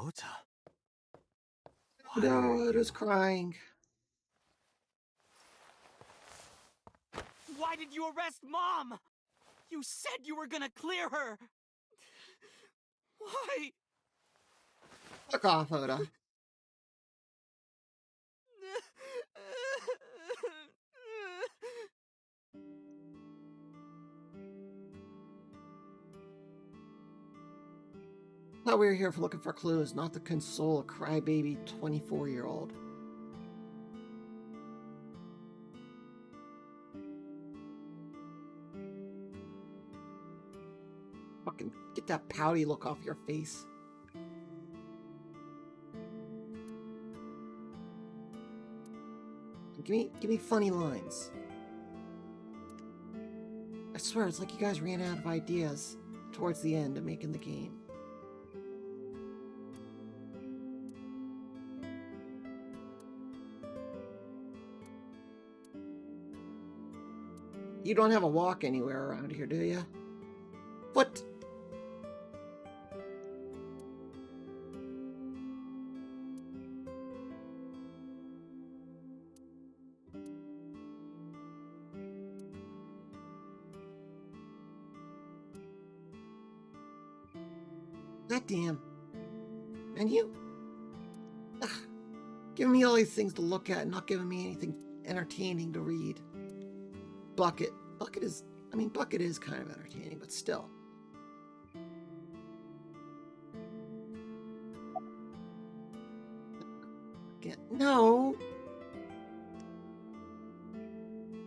Ota. No, it is crying. Why did you arrest Mom? You said you were gonna clear her! Why? Fuck off, Oda. Thought we were here for looking for clues, not to console a crybaby 24-year-old. Fucking get that pouty look off your face. Give me funny lines. I swear, it's like you guys ran out of ideas towards the end of making the game. You don't have a walk anywhere around here, do you? What? God damn. And you? Ugh. Giving me all these things to look at and not giving me anything entertaining to read. Bucket. Bucket is kind of entertaining, but still. No.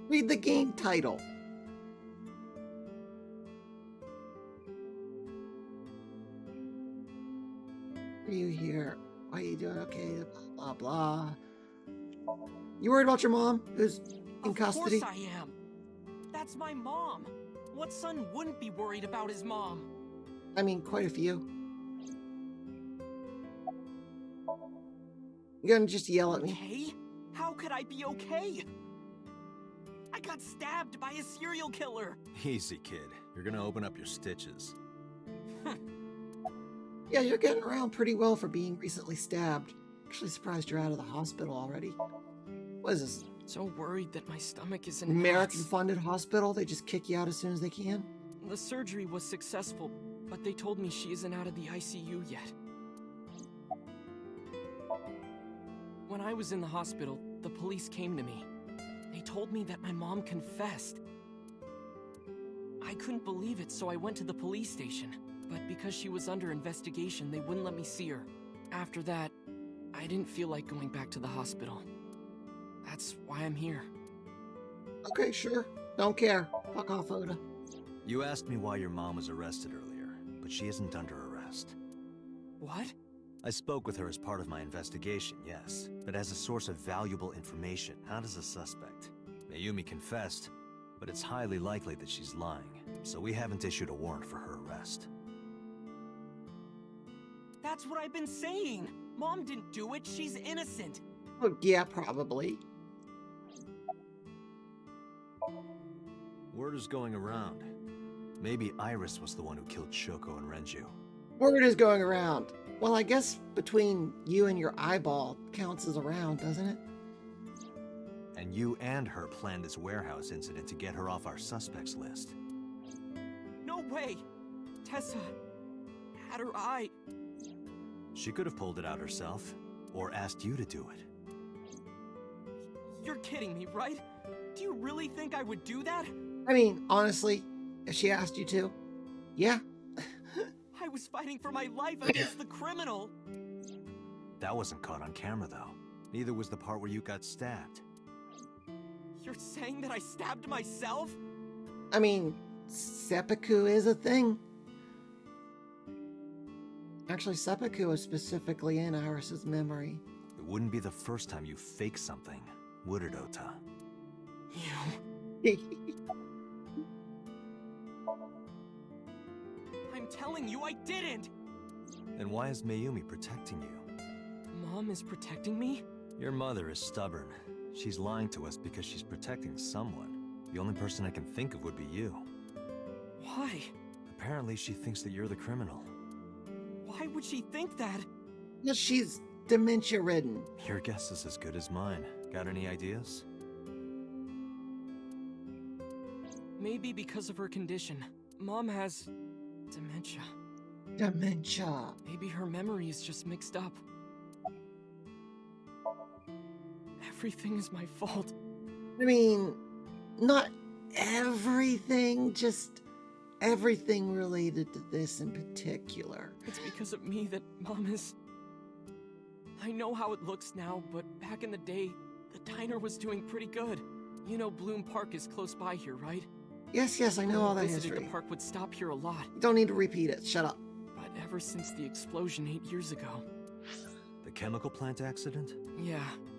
Read the game title. Are you here? Why are you doing okay? Blah, blah, blah. You worried about your mom who's in custody? Of course I am. That's my mom. What son wouldn't be worried about his mom? I mean, quite a few. You're gonna just yell at me? Okay? How could I be okay? I got stabbed by a serial killer. Easy, kid. You're gonna open up your stitches. Yeah, you're getting around pretty well for being recently stabbed. Actually surprised you're out of the hospital already. What is this? So worried that my stomach is in American-funded hospital? They just kick you out as soon as they can? The surgery was successful, but they told me she isn't out of the ICU yet. When I was in the hospital, the police came to me. They told me that my mom confessed. I couldn't believe it, so I went to the police station. But because she was under investigation, they wouldn't let me see her. After that, I didn't feel like going back to the hospital. That's why I'm here. Okay, sure. Don't care. Fuck off, Oda. You asked me why your mom was arrested earlier, but she isn't under arrest. What? I spoke with her as part of my investigation, yes, but as a source of valuable information, not as a suspect. Mayumi confessed, but it's highly likely that she's lying, so we haven't issued a warrant for her arrest. That's what I've been saying! Mom didn't do it, she's innocent! Oh, yeah, probably. Word is going around. Maybe Iris was the one who killed Shoko and Renju. Word is going around. Well, I guess between you and your eyeball counts as around, doesn't it? And you and her planned this warehouse incident to get her off our suspects list. No way! Tessa had her eye. She could have pulled it out herself, or asked you to do it. You're kidding me, right? Do you really think I would do that? I mean, honestly, if she asked you to, yeah. I was fighting for my life against the criminal. That wasn't caught on camera, though. Neither was the part where you got stabbed. You're saying that I stabbed myself? I mean, seppuku is a thing. Actually, seppuku is specifically in Iris's memory. It wouldn't be the first time you faked something, would it, Ota? You... I'm telling you, I didn't! Then why is Mayumi protecting you? Mom is protecting me? Your mother is stubborn. She's lying to us because she's protecting someone. The only person I can think of would be you. Why? Apparently she thinks that you're the criminal. Why would she think that? Well, she's dementia-ridden. Your guess is as good as mine. Got any ideas? Maybe because of her condition. Mom has... dementia. Dementia. Maybe her memory is just mixed up. Everything is my fault. I mean, not everything, just everything related to this in particular. It's because of me that Mom is... I know how it looks now, but back in the day, the diner was doing pretty good. You know Bloom Park is close by here, right? Yes, I know all that history. The park would stop here a lot. You don't need to repeat it. Shut up. But ever since the explosion 8 years ago... The chemical plant accident? Yeah,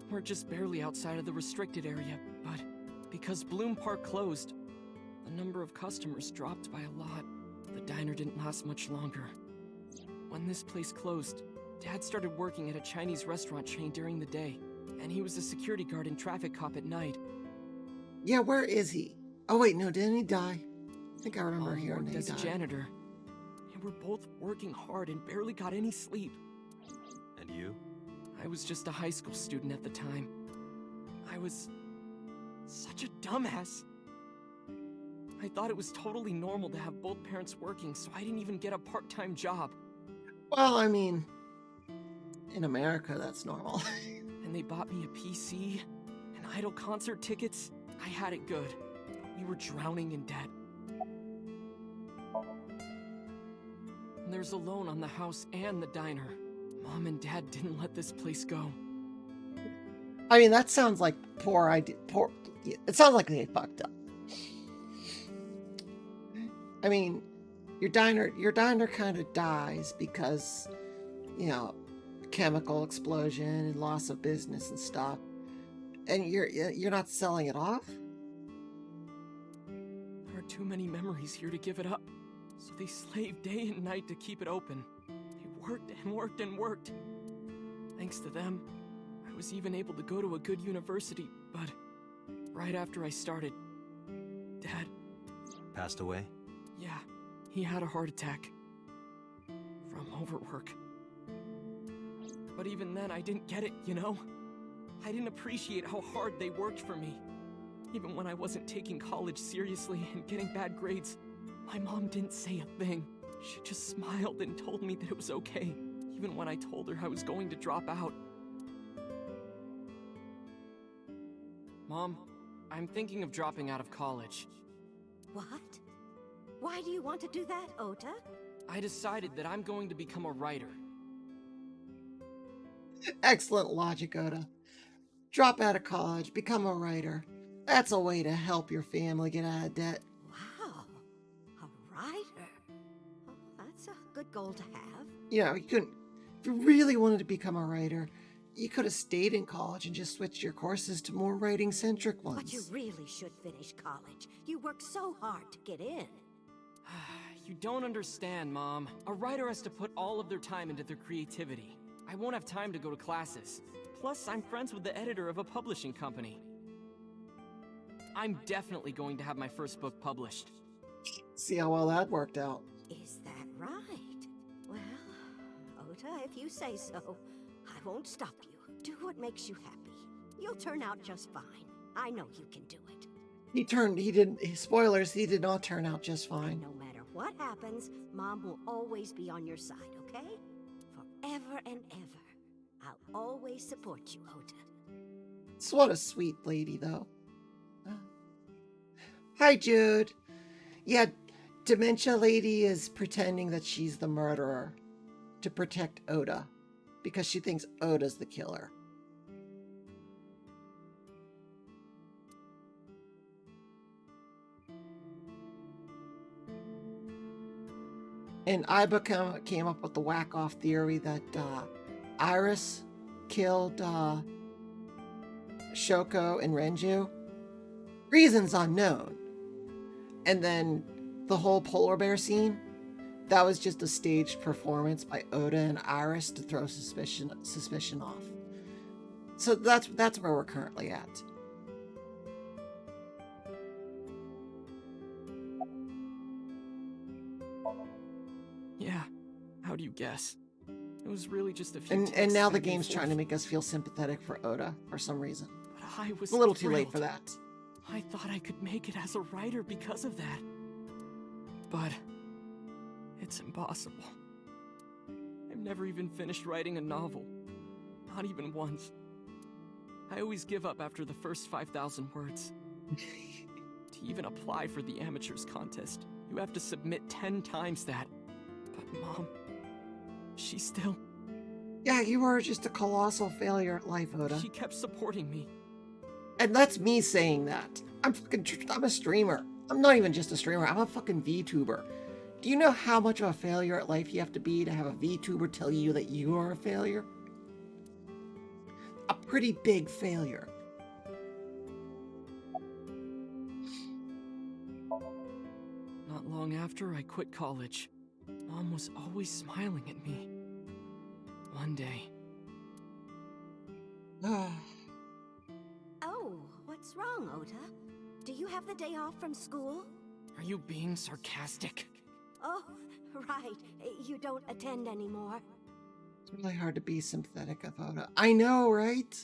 we're just barely outside of the restricted area, but because Bloom Park closed, the number of customers dropped by a lot. The diner didn't last much longer. When this place closed, Dad started working at a Chinese restaurant chain during the day, and he was a security guard and traffic cop at night. Yeah, where is he? Oh wait, no, didn't he die? I think I remember hearing that he as a died. janitor. And we're both working hard and barely got any sleep. And you? I was just a high school student at the time. I was such a dumbass. I thought it was totally normal to have both parents working, so I didn't even get a part-time job. Well, I mean, in America, that's normal. And they bought me a PC and idol concert tickets. I had it good. But we were drowning in debt. And there's a loan on the house and the diner. Mom and Dad didn't let this place go. I mean, that sounds like poor idea. It sounds like they fucked up. I mean, your diner kind of dies because, you know, chemical explosion and loss of business and stuff, and you're not selling it off. There are too many memories here to give it up, so they slaved day and night to keep it open. They worked and worked and worked. Thanks to them, I was even able to go to a good university, but right after I started, Dad... Passed away? Yeah, he had a heart attack. From overwork. But even then, I didn't get it, you know? I didn't appreciate how hard they worked for me. Even when I wasn't taking college seriously and getting bad grades, my mom didn't say a thing. She just smiled and told me that it was okay, even when I told her I was going to drop out. Mom, I'm thinking of dropping out of college. What? Why do you want to do that, Ota? I decided that I'm going to become a writer. Excellent logic, Oda. Drop out of college, become a writer. That's a way to help your family get out of debt. Wow, a writer. Oh, that's a good goal to have. You know, you couldn't. If you really wanted to become a writer, you could have stayed in college and just switched your courses to more writing-centric ones. But you really should finish college. You worked so hard to get in. You don't understand, Mom. A writer has to put all of their time into their creativity. I won't have time to go to classes. Plus, I'm friends with the editor of a publishing company. I'm definitely going to have my first book published. See how well that worked out. Is that right? Well, Ota, if you say so, I won't stop you. Do what makes you happy. You'll turn out just fine. I know you can do it. Spoilers, he did not turn out just fine. And no matter what happens, Mom will always be on your side, okay? Forever and ever. I'll always support you, Ota. So what a sweet lady, though. Hi, Jude. Yeah, Dementia Lady is pretending that she's the murderer to protect Oda because she thinks Oda's the killer. And Iba came up with the whack-off theory that Iris killed Shoko and Renju. Reasons unknown. And then the whole polar bear scene, that was just a staged performance by Oda and Iris to throw suspicion off. So that's where we're currently at. Yeah, how do you guess? It was really just a few And now the back game's forth. trying to make us feel sympathetic for Oda for some reason. But I was It's a little too late thrilled. for that. I thought I could make it as a writer because of that. But it's impossible. I've never even finished writing a novel. Not even once. I always give up after the first 5,000 words. To even apply for the amateurs contest, it You have to submit 10 times that. But Mom, she still... Yeah, you are just a colossal failure at life, Oda. She kept supporting me. And that's me saying that. I'm a streamer. I'm not even just a streamer. I'm a fucking VTuber. Do you know how much of a failure at life you have to be to have a VTuber tell you that you are a failure? A pretty big failure. Not long after I quit college, Mom was always smiling at me. One day... Oh, what's wrong, Ota? Do you have the day off from school? Are you being sarcastic? Oh, right. You don't attend anymore. It's really hard to be sympathetic of Oda. I know, right?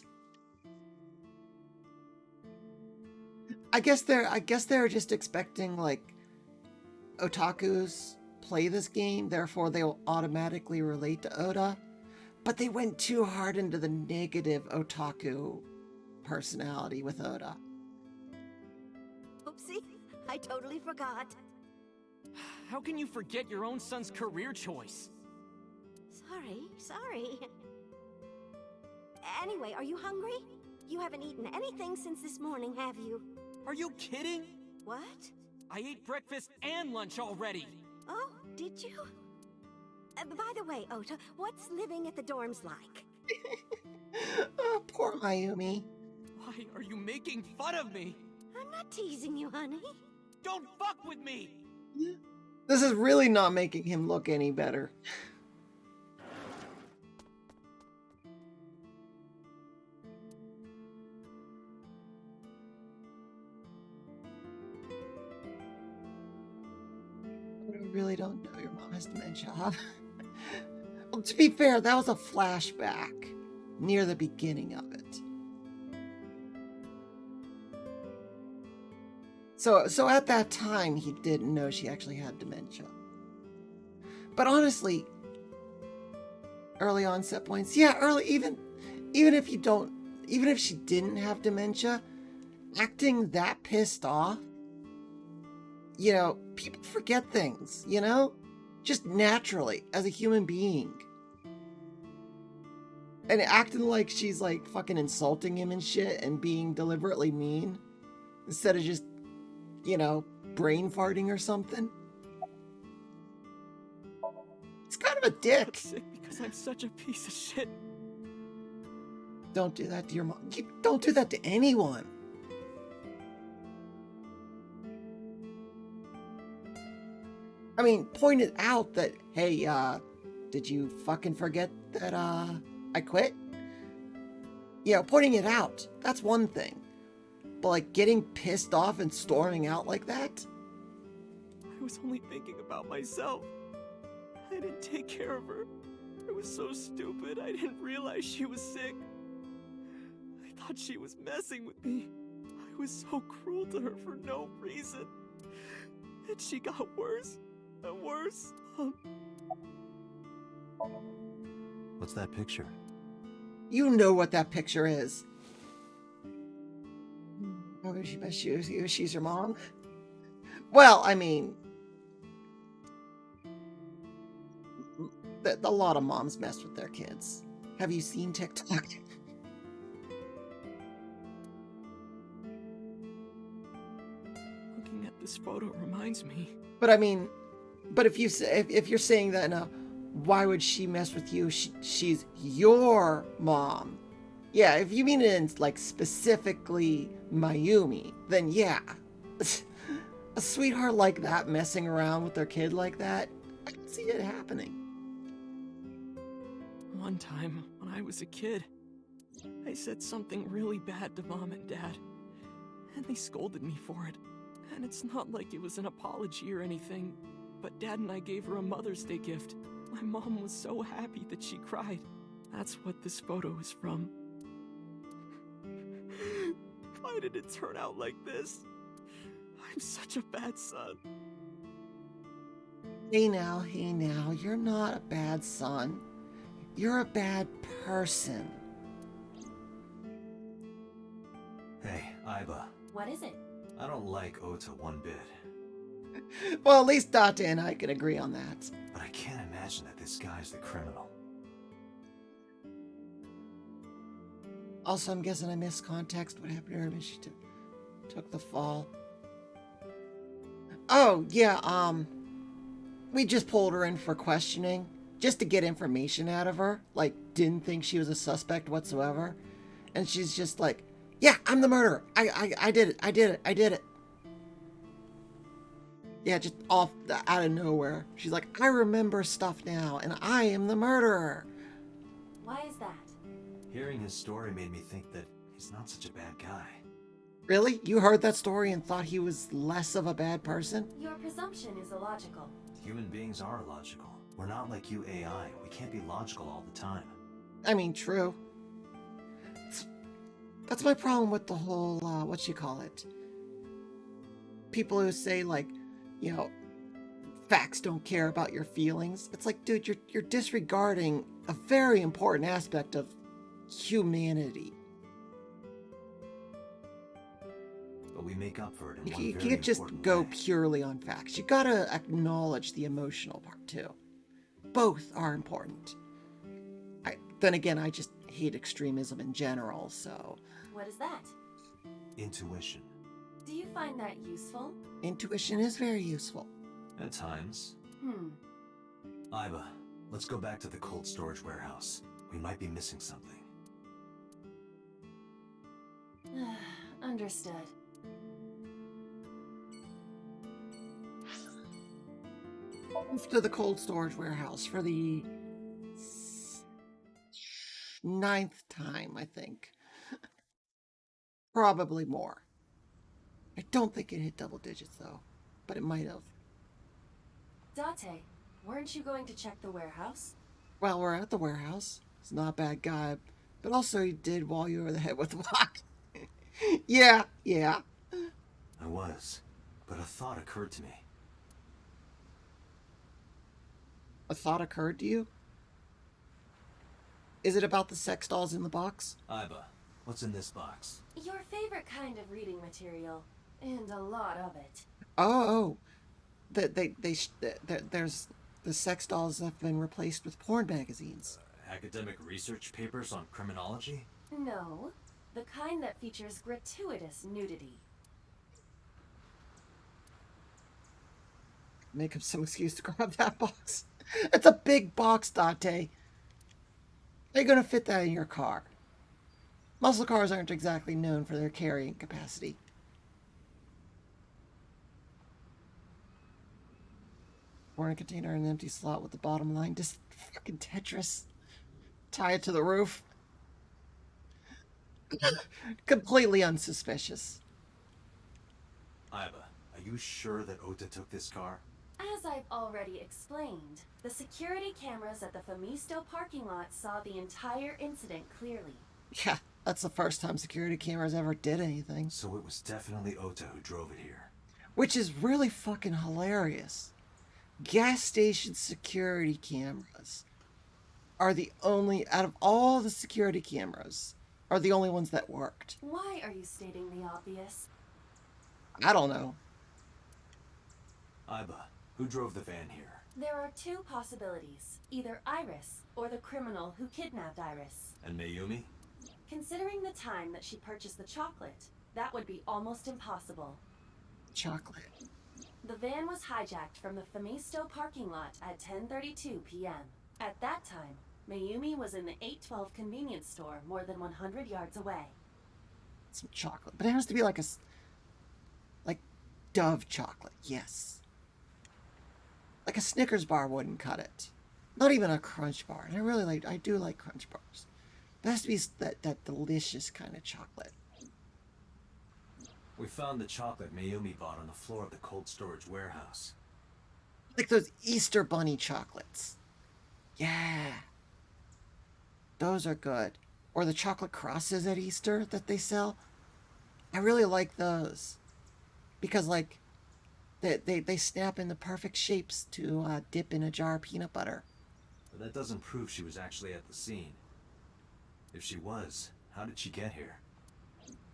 I guess they're just expecting, like, otakus play this game, therefore they'll automatically relate to Oda. But they went too hard into the negative otaku personality with Oda. Oopsie, I totally forgot. How can you forget your own son's career choice? Sorry. Anyway, are you hungry? You haven't eaten anything since this morning, have you? Are you kidding? What? I ate breakfast and lunch already. Oh, did you? By the way, Ota, what's living at the dorms like? Oh, poor Mayumi. Why are you making fun of me? I'm not teasing you, honey. Don't fuck with me! This is really not making him look any better. I really don't know your mom has dementia, huh? Well, to be fair, that was a flashback near the beginning of it. So at that time, he didn't know she actually had dementia. But honestly, early onset points, yeah, even if she didn't have dementia, acting that pissed off, you know, people forget things, you know? Just naturally, as a human being. And acting like she's like fucking insulting him and shit and being deliberately mean instead of just, you know, brain farting or something. It's kind of a dick. I'm sick because I'm such a piece of shit. Don't do that to your mom. Don't do that to anyone. I mean, point it out that, hey, did you fucking forget that, I quit? Yeah, pointing it out, that's one thing. But, like, getting pissed off and storming out like that? I was only thinking about myself. I didn't take care of her. I was so stupid, I didn't realize she was sick. I thought she was messing with me. I was so cruel to her for no reason. And she got worse and worse. What's that picture? You know what that picture is. Oh, she's your mom? Well, I mean, a lot of moms mess with their kids. Have you seen TikTok? Looking at this photo reminds me. But I mean, but if you're saying that now, why would she mess with you? She's your mom. Yeah, if you mean it in, like, specifically Mayumi, then yeah. A sweetheart like that messing around with their kid like that, I can see it happening. One time, when I was a kid, I said something really bad to Mom and Dad, and they scolded me for it. And it's not like it was an apology or anything, but Dad and I gave her a Mother's Day gift. My mom was so happy that she cried. That's what this photo is from. Why did it turn out like this? I'm such a bad son. Hey now, you're not a bad son. You're a bad person. Hey, Aiba. What is it? I don't like Ota one bit. Well, at least Dante and I can agree on that. But I can't imagine that this guy's the criminal. Also, I'm guessing I missed context. What happened to her when she took the fall? Oh, yeah, we just pulled her in for questioning just to get information out of her. Like, didn't think she was a suspect whatsoever. And she's just like, yeah, I'm the murderer. I did it. I did it. Yeah, just off out of nowhere. She's like, I remember stuff now, and I am the murderer. Why is that? Hearing his story made me think that he's not such a bad guy. Really? You heard that story and thought he was less of a bad person? Your presumption is illogical. Human beings are illogical. We're not like you AI. We can't be logical all the time. I mean, true. That's my problem with the whole, what you call it? People who say, like, you know, facts don't care about your feelings. It's like, dude, you're disregarding a very important aspect of humanity. But we make up for it in You one very can't just important go way. purely on facts. You gotta acknowledge the emotional part too. Both are important. Then again, I just hate extremism in general, so... What is that? Intuition. Do you find that useful? Intuition is very useful. At times. Hmm. Iva, let's go back to the cold storage warehouse. We might be missing something. Understood. Off to the cold storage warehouse for the 9th time, I think. Probably more. I don't think it hit double digits, though. But it might have. Date, weren't you going to check the warehouse? Well, we're at the warehouse. He's not a bad guy. But also he did wall you over the head with a rock. Yeah. I was. But a thought occurred to me. A thought occurred to you? Is it about the sex dolls in the box? Iva, what's in this box? Your favorite kind of reading material. And a lot of it. Oh. There's... The sex dolls have been replaced with porn magazines. Academic research papers on criminology? No. The kind that features gratuitous nudity. Make up some excuse to grab that box. It's a big box, Dante. How are you going to fit that in your car? Muscle cars aren't exactly known for their carrying capacity. Pour in a container in an empty slot with the bottom line. Just fucking Tetris. Tie it to the roof. Completely unsuspicious. Iva, are you sure that Ota took this car? As I've already explained, the security cameras at the Famisto parking lot saw the entire incident clearly. Yeah, that's the first time security cameras ever did anything. So it was definitely Ota who drove it here. Which is really fucking hilarious. Gas station security cameras are the only, out of all the security cameras, are the only ones that worked. Why are you stating the obvious? I don't know. Iva, who drove the van here? There are two possibilities. Either Iris, or the criminal who kidnapped Iris. And Mayumi? Considering the time that she purchased the chocolate, that would be almost impossible. Chocolate. The van was hijacked from the Famisto parking lot at 10:32 p.m. At that time, Mayumi was in the 812 convenience store more than 100 yards away. Some chocolate. But it has to be like like Dove chocolate, yes. Like a Snickers bar wouldn't cut it. Not even a Crunch bar. And I do like Crunch bars. It has to be that delicious kind of chocolate. We found the chocolate Mayumi bought on the floor of the cold storage warehouse. Like those Easter Bunny chocolates. Yeah. Those are good. Or the chocolate crosses at Easter that they sell. I really like those. Because, like, they snap in the perfect shapes to dip in a jar of peanut butter. But that doesn't prove she was actually at the scene. If she was, how did she get here?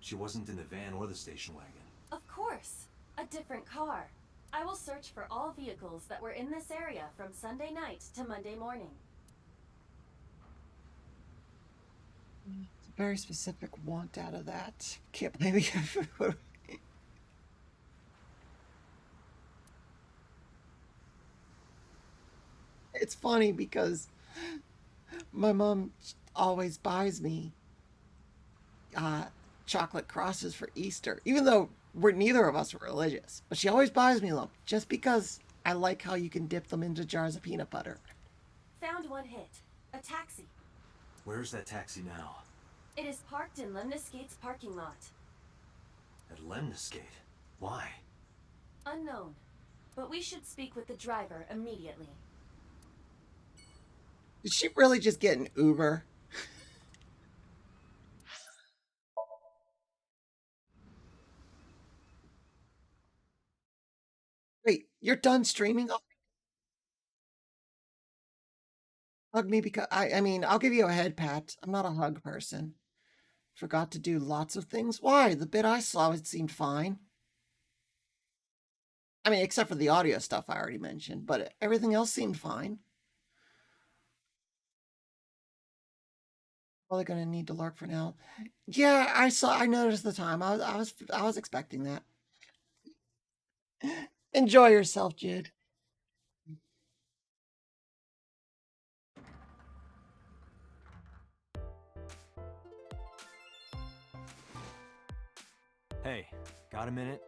She wasn't in the van or the station wagon. Of course, a different car. I will search for all vehicles that were in this area from Sunday night to Monday morning. It's a very specific want out of that. Can't blame you. It's funny because my mom always buys me uh, chocolate crosses for Easter, even though neither of us are religious. But she always buys me them just because I like how you can dip them into jars of peanut butter. Found one hit. A taxi. Where's that taxi now? It is parked in Lemniscate's parking lot. At Lemniscate? Why? Unknown. But we should speak with the driver immediately. Did she really just get an Uber? Wait, you're done streaming? Hug me because I mean, I'll give you a head pat. I'm not a hug person. Forgot to do lots of things. Why? The bit I saw, it seemed fine. I mean, except for the audio stuff I already mentioned, but everything else seemed fine. Probably gonna need to lurk for now. Yeah, I noticed the time. I was expecting that. Enjoy yourself, Jude. Hey, got a minute?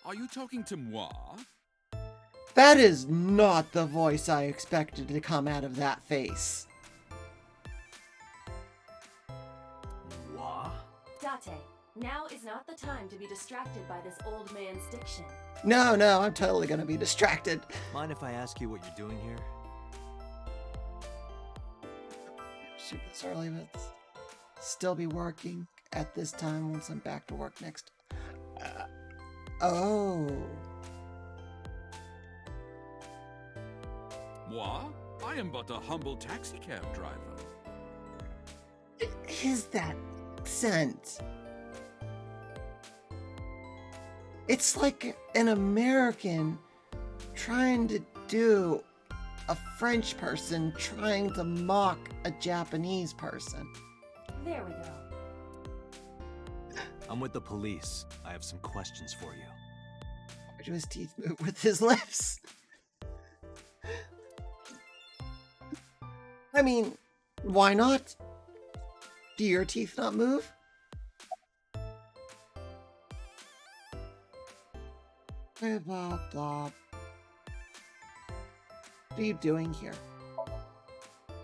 Are you talking to moi? That is not the voice I expected to come out of that face. What? Date, now is not the time to be distracted by this old man's diction. No, I'm totally gonna be distracted. Mind if I ask you what you're doing here? Shoot this early, but still be working at this time once I'm back to work next. Oh. Moi? I am but a humble taxicab driver. It is that accent. It's like an American trying to do a French person trying to mock a Japanese person. There we go. I'm with the police. I have some questions for you. Why do his teeth move with his lips? I mean, why not? Do your teeth not move? Blah, blah, blah. What are you doing here?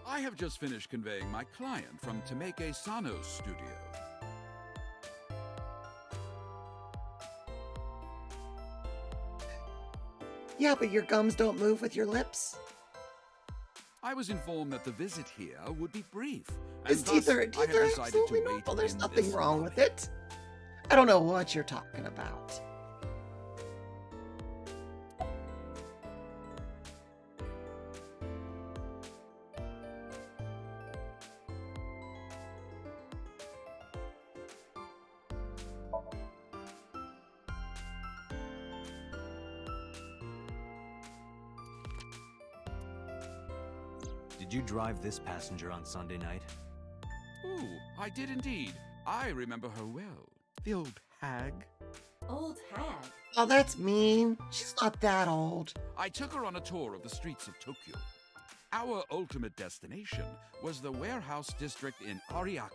I have just finished conveying my client from Temeke Sano's studio. Yeah, but your gums don't move with your lips. I was informed that the visit here would be brief. His and teeth thus are I have decided absolutely to wait normal. There's in nothing this wrong with lobby. it. I don't know what you're talking about. Did you drive this passenger on Sunday night? Ooh, I did indeed. I remember her well. The old hag. Old hag? Oh, that's mean. She's not that old. I took her on a tour of the streets of Tokyo. Our ultimate destination was the warehouse district in Ariake.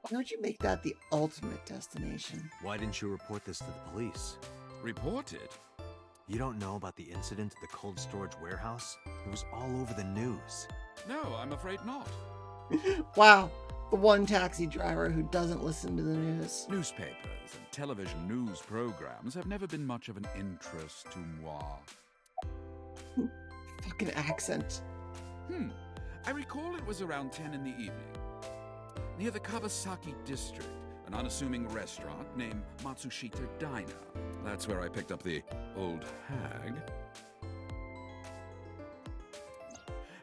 Why would you make that the ultimate destination? Why didn't you report this to the police? Reported? You don't know about the incident at the cold storage warehouse? It was all over the news. No, I'm afraid not. Wow, the one taxi driver who doesn't listen to the news. Newspapers and television news programs have never been much of an interest to moi. Fucking accent. I recall it was around 10 in the evening. Near the Kawasaki district, an unassuming restaurant named Matsushita Diner. That's where I picked up the old hag.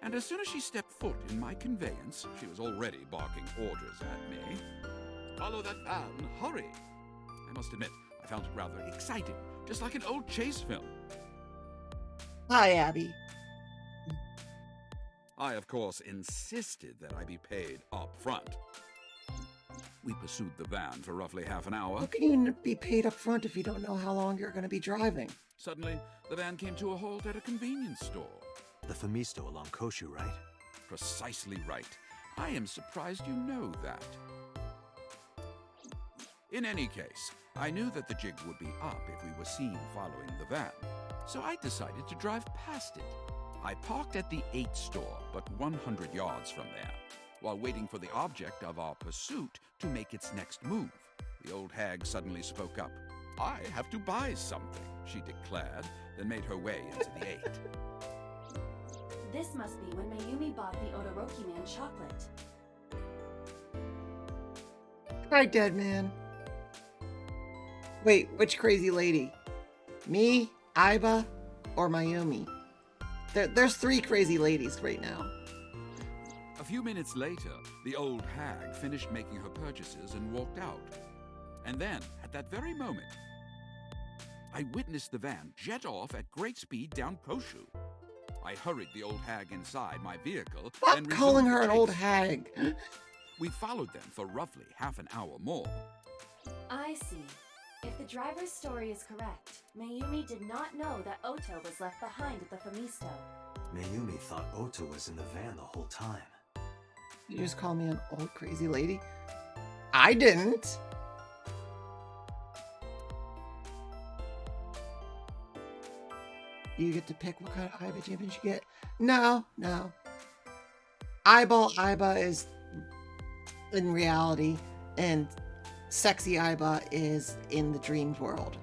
And as soon as she stepped foot in my conveyance, she was already barking orders at me. Follow that van, hurry! I must admit, I found it rather exciting just like an old chase film. Hi, Abby. I, of course, insisted that I be paid up front. We pursued the van for roughly half an hour. How can you be paid up front if you don't know how long you're going to be driving? Suddenly, the van came to a halt at a convenience store. The Femisto along Koshu, right? Precisely right. I am surprised you know that. In any case, I knew that the jig would be up if we were seen following the van, so I decided to drive past it. I parked at the 8 store, but 100 yards from there, while waiting for the object of our pursuit to make its next move. The old hag suddenly spoke up. "I have to buy something," she declared, then made her way into the 8. This must be when Mayumi bought the Odoroki Man chocolate. Hi, dead man. Wait, which crazy lady? Me, Aiba, or Mayumi? There's 3 crazy ladies right now. A few minutes later, the old hag finished making her purchases and walked out. And then, at that very moment, I witnessed the van jet off at great speed down Koshu. I hurried the old hag inside my vehicle Stop and calling resumed her the an old chase. hag. We followed them for roughly half an hour more. I see. If the driver's story is correct, Mayumi did not know that Oto was left behind at the Femisto. Mayumi thought Ota was in the van the whole time. You just call me an old crazy lady? I didn't. You get to pick what kind of Aiba champions you get. No. Eyeball Aiba is in reality, and sexy Aiba is in the dream world.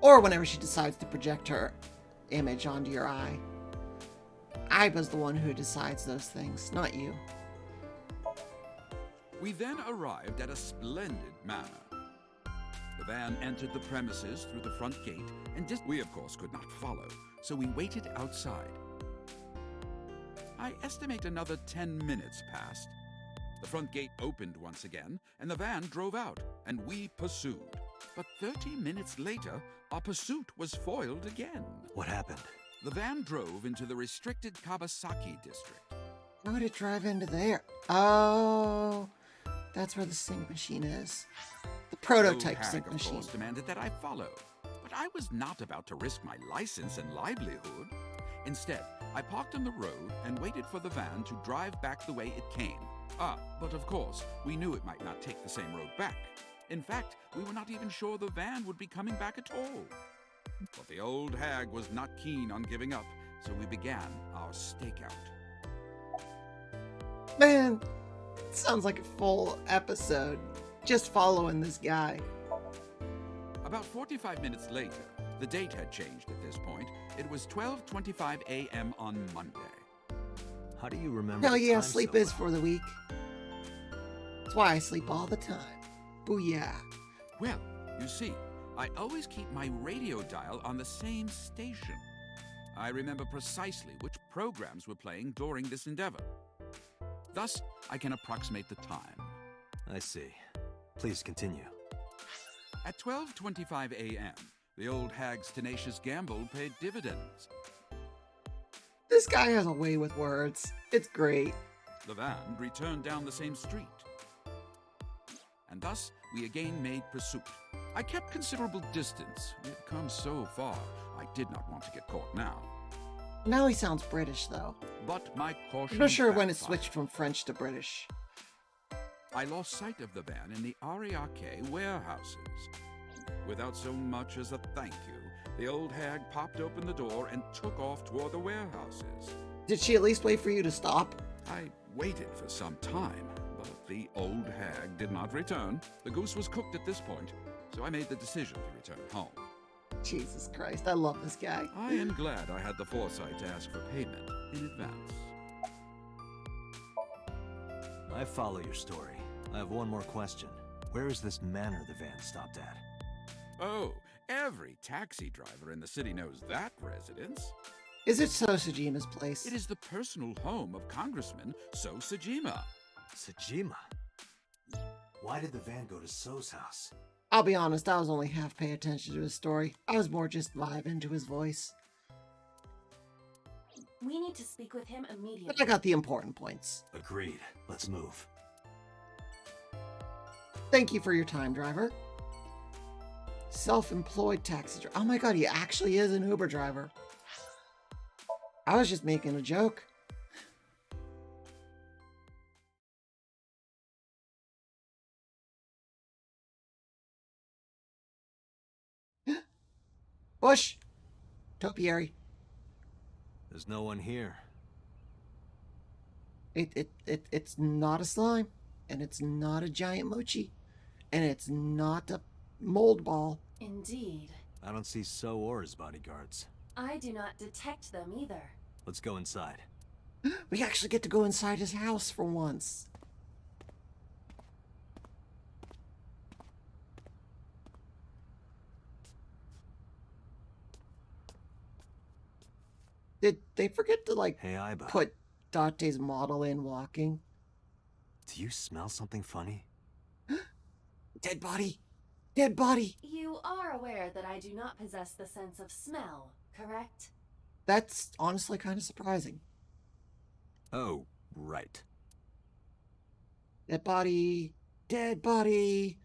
Or whenever she decides to project her image onto your eye. Aiba's the one who decides those things, not you. We then arrived at a splendid manor. The van entered the premises through the front gate, and we, of course, could not follow, so we waited outside. I estimate another 10 minutes passed. The front gate opened once again, and the van drove out, and we pursued. But 30 minutes later, our pursuit was foiled again. What happened? The van drove into the restricted Kabasaki district. Why would it drive into there? Oh, that's where the sync machine is. The prototype Old hag, sync of machine. course, demanded that I follow, but I was not about to risk my license and livelihood. Instead, I parked on the road and waited for the van to drive back the way it came. But of course, we knew it might not take the same road back. In fact, we were not even sure the van would be coming back at all. But the old hag was not keen on giving up, so we began our stakeout. Man, it sounds like a full episode. Just following this guy. About 45 minutes later, the date had changed at this point. It was 12:25 a.m. on Monday. How do you remember Hell the yeah, time sleep so is well? for the weak. That's why I sleep all the time. Booyah. Well, you see, I always keep my radio dial on the same station. I remember precisely which programs were playing during this endeavor. Thus, I can approximate the time. I see. Please continue. At 12:25 a.m., the old hag's tenacious gamble paid dividends. This guy has a way with words. It's great. The van returned down the same street. And thus, we again made pursuit. I kept considerable distance. We had come so far, I did not want to get caught now. Now he sounds British, though. But my caution I'm not sure when it backfired. switched from French to British. I lost sight of the van in the Ariake warehouses. Without so much as a thank you, the old hag popped open the door and took off toward the warehouses. Did she at least wait for you to stop? I waited for some time, but the old hag did not return. The goose was cooked at this point, so I made the decision to return home. Jesus Christ, I love this guy. I am glad I had the foresight to ask for payment in advance. I follow your story. I have one more question. Where is this manor the van stopped at? Oh, every taxi driver in the city knows that residence. Is it Sosujima's place? It is the personal home of Congressman So Sajima. Sajima? Why did the van go to So's house? I'll be honest, I was only half paying attention to his story. I was more just vibing to his voice. We need to speak with him immediately. But I got the important points. Agreed. Let's move. Thank you for your time, driver. Self-employed taxi driver. Oh my god, he actually is an Uber driver. I was just making a joke. Bush! Topiary. There's no one here. It's not a slime. And it's not a giant mochi. And it's not a mold ball. Indeed. I don't see So or his bodyguards. I do not detect them either. Let's go inside. We actually get to go inside his house for once. Did they forget to, like, Hey, Iba. put Dante's model in walking? Do you smell something funny? Dead body! Dead body! You are aware that I do not possess the sense of smell, correct? That's honestly kind of surprising. Oh, right. Dead body! Dead body!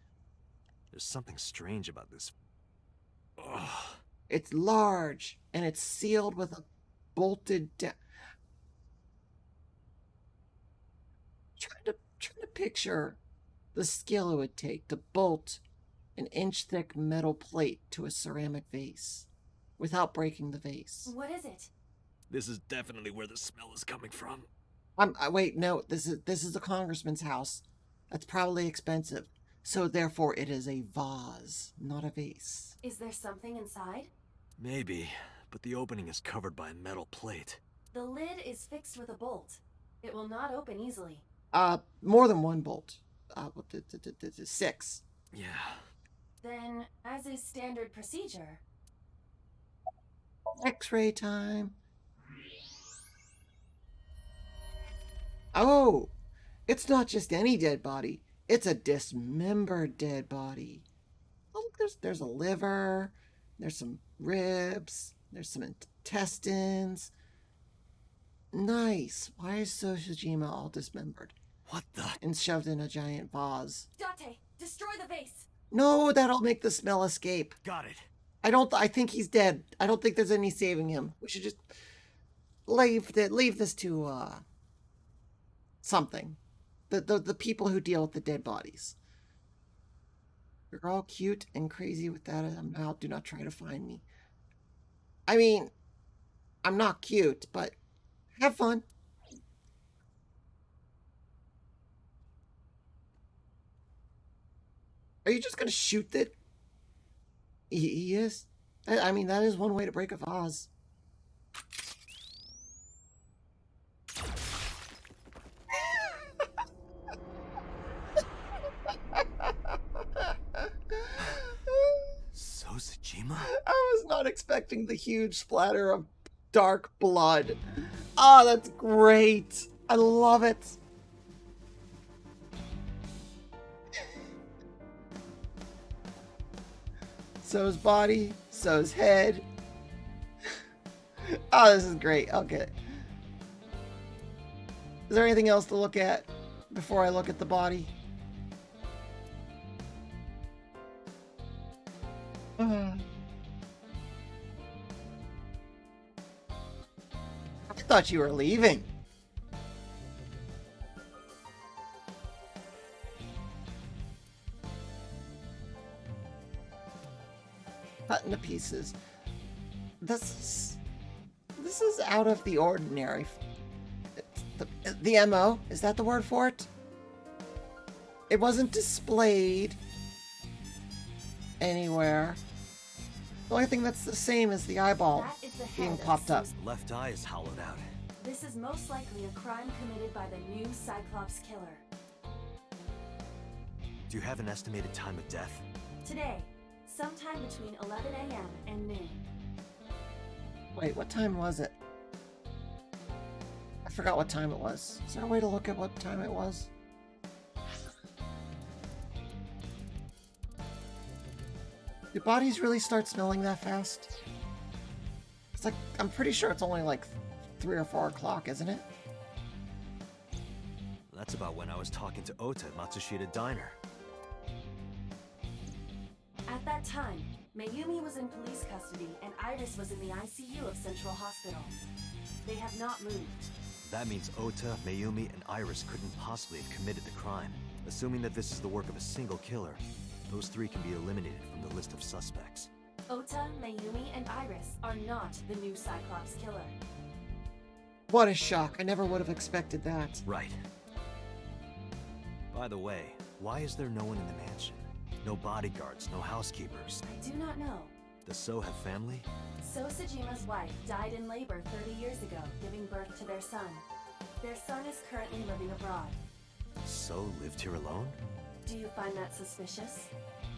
There's something strange about this. Ugh. It's large, and it's sealed with a bolted down. Trying to picture the skill it would take to bolt an inch-thick metal plate to a ceramic vase without breaking the vase. What is it? This is definitely where the smell is coming from. Wait, no, this is the congressman's house. That's probably expensive. So therefore it is a vase, not a vase. Is there something inside? Maybe, but the opening is covered by a metal plate. The lid is fixed with a bolt. It will not open easily. More than one bolt. 6. Yeah. Then, as is standard procedure... X-ray time. Oh, it's not just any dead body. It's a dismembered dead body. Oh, look, there's a liver. There's some ribs. There's some intestines. Nice. Why is Soshijima all dismembered? What the? And shoved in a giant vase. Date, destroy the vase! No, that'll make the smell escape. Got it. I think he's dead. I don't think there's any saving him. We should just leave this to, something. The people who deal with the dead bodies. You're all cute and crazy with that mouth. Do not try to find me. I mean, I'm not cute, but have fun. Are you just gonna shoot it? He is. I mean, that is one way to break a vase. Soshijima? I was not expecting the huge splatter of dark blood. Oh, that's great. I love it. So's body, So's head. Oh, this is great. Okay. Is there anything else to look at before I look at the body? I thought you were leaving. Cut into pieces. This is out of the ordinary. The MO, is that the word for it? It wasn't displayed anywhere. The only thing that's the same is the eyeball That is the head being of popped up. The left eye is hollowed out. This is most likely a crime committed by the new Cyclops killer. Do you have an estimated time of death? Today, sometime between 11 a.m. and noon. Wait, what time was it? I forgot what time it was. Is there a way to look at what time it was? Do bodies really start smelling that fast? It's like, I'm pretty sure it's only like 3 or 4 o'clock, isn't it? That's about when I was talking to Ota at Matsushita Diner. At that time, Mayumi was in police custody and Iris was in the ICU of Central Hospital. They have not moved. That means Ota, Mayumi, and Iris couldn't possibly have committed the crime. Assuming that this is the work of a single killer, those 3 can be eliminated from the list of suspects. Ota, Mayumi, and Iris are not the new Cyclops killer. What a shock. I never would have expected that. Right. By the way, why is there no one in the mansion? No bodyguards, no housekeepers. I do not know. Does So have family? So Sajima's wife died in labor 30 years ago, giving birth to their son. Their son is currently living abroad. So lived here alone? Do you find that suspicious?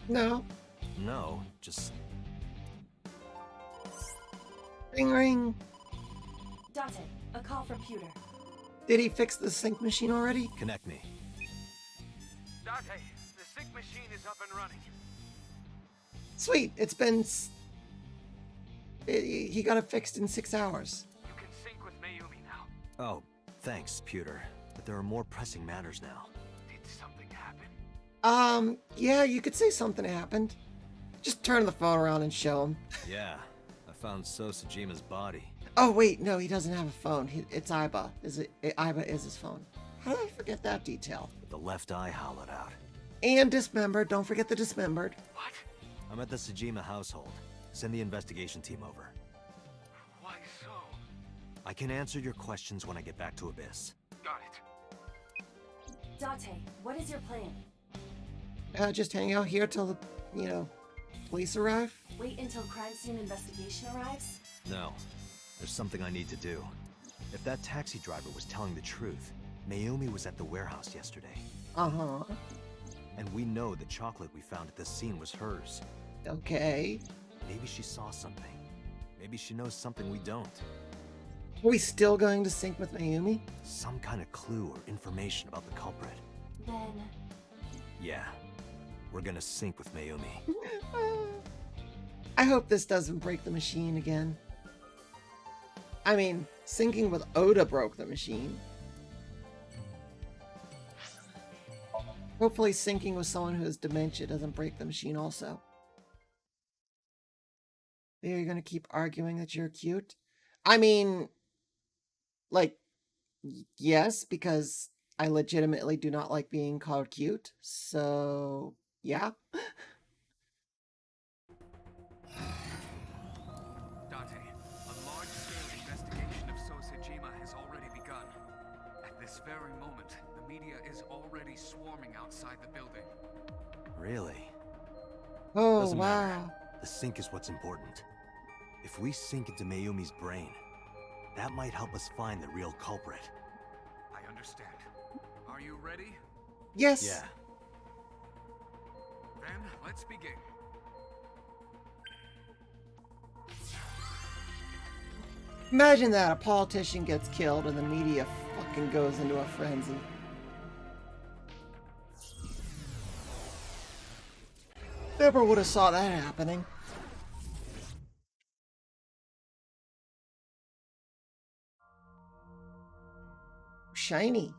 No. No, just... Ring ring. Date, a call from Pewter. Did he fix the sync machine already? connect me. Date, the sync machine is up and running. Sweet. It's been... He got it fixed in 6 hours. You can sync with Mayumi now. Oh, thanks, Pewter. But there are more pressing matters now. Did something happen? Yeah, you could say something happened. Just turn the phone around and show him. Yeah, I found So Sajima's body. Oh, wait, no, he doesn't have a phone. It's Iba. Iba is his phone. How did I forget that detail? With the left eye hollowed out. And dismembered. Don't forget the dismembered. What? I'm at the Sajima household. Send the investigation team over. Why so? I can answer your questions when I get back to Abyss. Got it. Date, what is your plan? Just hang out here till the, police arrive? Wait until crime scene investigation arrives? No, there's something I need to do. If that taxi driver was telling the truth, Mayumi was at the warehouse yesterday. Uh-huh. And we know the chocolate we found at the scene was hers. Okay. Maybe she saw something. Maybe she knows something we don't. Are we still going to sync with Mayumi? Some kind of clue or information about the culprit. Then, Yeah, we're gonna sync with Mayumi. I hope this doesn't break the machine again. I mean, syncing with Oda broke the machine. Hopefully syncing with someone who has dementia doesn't break the machine also. You're gonna keep arguing that you're cute? I mean, yes, because I legitimately do not like being called cute. So, yeah. Date, a large-scale investigation of So Sajima has already begun. At this very moment, the media is already swarming outside the building. Really? Oh, Doesn't matter. wow. The sync is what's important. If we sink into Mayumi's brain, that might help us find the real culprit. I understand. Are you ready? Yes. Yeah. Then, let's begin. Imagine that, a politician gets killed and the media fucking goes into a frenzy. Never would have saw that happening. Shiny.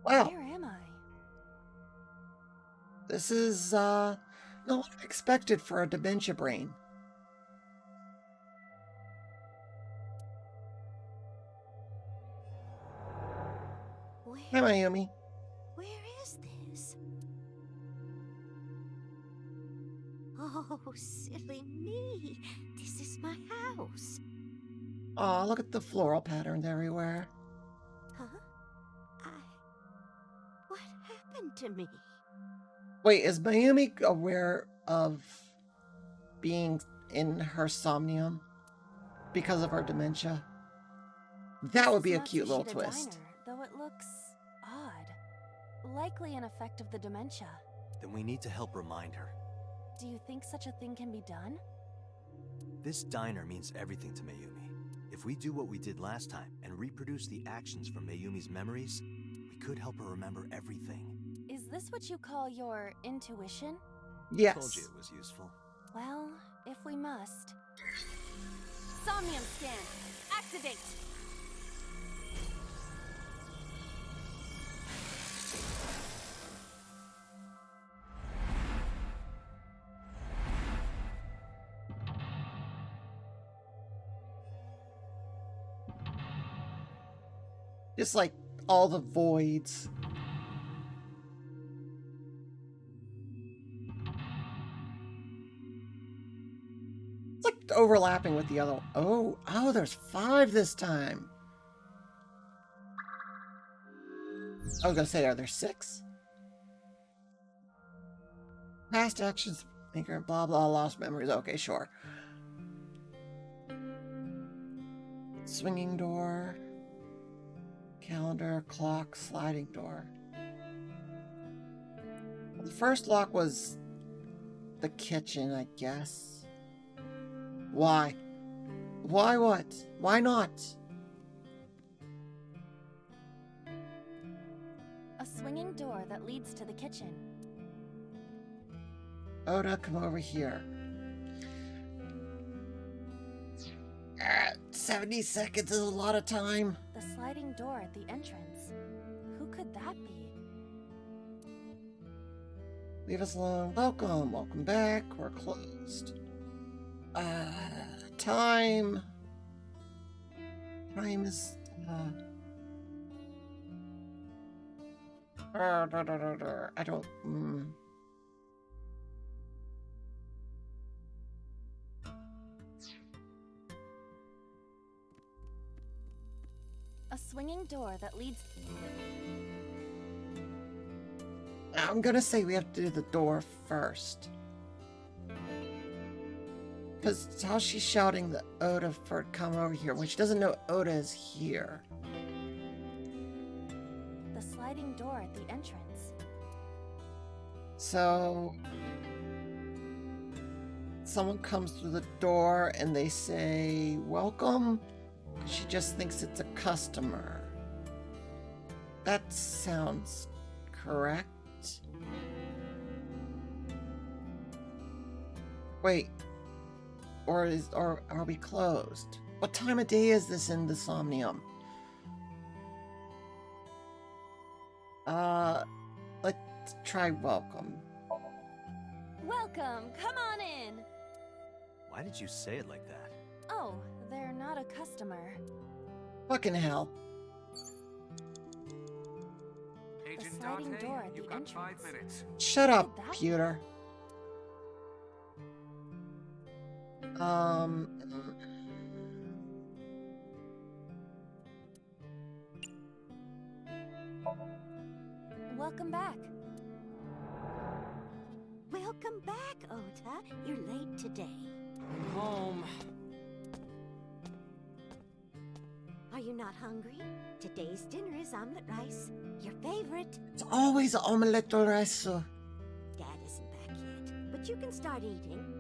Wow, where am I? this is not what I expected for a dementia brain. Hi, Mayumi. Where is this? Oh, silly me. This is my house. Aw, look at the floral patterns everywhere. Huh? What happened to me? Wait, is Mayumi aware of being in her Somnium because of her dementia? That would be a cute little twist. Diner, though it looks odd. Likely an effect of the dementia. Then we need to help remind her. Do you think such a thing can be done? This diner means everything to Mayumi. If we do what we did last time and reproduce the actions from Mayumi's memories, we could help her remember everything. Is this what you call your intuition? Yes. Told you it was useful. Well, if we must. Somnium scan! Activate! Just like all the voids. It's like overlapping with the other. Oh, there's 5 this time. I was gonna say, are there 6? Past actions, maker, blah blah, lost memories. Okay, sure. Swinging door, calendar, clock, sliding door. The first lock was the kitchen, I guess. Why? Why what? Why not? A swinging door that leads to the kitchen. Oda, come over here. 70 seconds is a lot of time. The sliding door at the entrance. Who could that be? Leave us alone. Welcome. Welcome back. We're closed. Time. Time is, I don't, A swinging door that leads... I'm gonna say we have to do the door first. Because it's how she's shouting the Oda for come over here when she doesn't know Oda is here. The sliding door at the entrance. So someone comes through the door and they say, welcome. She just thinks it's a customer. That sounds correct. Wait. Or are we closed? What time of day is this in the Somnium? Let's try welcome. Welcome! Come on in! Why did you say it like that? Oh, they're not a customer. Fucking hell. Agent sliding Dante, door at you've the got entrance. 5 minutes. Shut up, What did that computer. Welcome back. Welcome back, Ota. You're late today. I'm home. Are you not hungry? Today's dinner is omelet rice. Your favorite. It's always omelette rice. Dad isn't back yet, but you can start eating.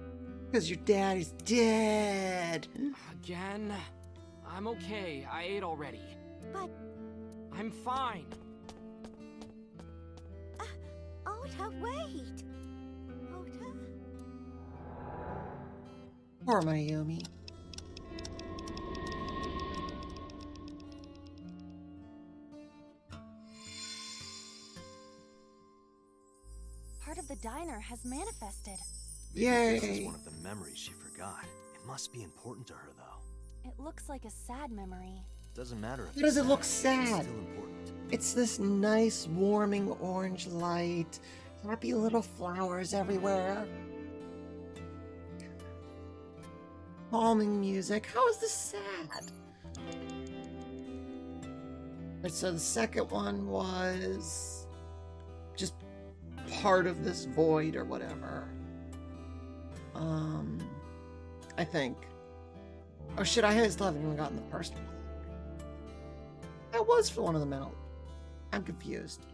Because your dad is dead. Again? I'm okay. I ate already. But, I'm fine. Ota, wait! Ota? Poor Mayumi. Part of the diner has manifested. Yay! This is one of the memories she forgot. It must be important to her, though. It looks like a sad memory. Doesn't matter if Why does it's it look It's sad? still important. It's this nice, warming orange light. Happy little flowers everywhere. Calming music. How is this sad? Right, so the second one was just part of this void or whatever. I think. Oh shit, I still haven't even gotten the first one. That was for one of the metal. I'm confused.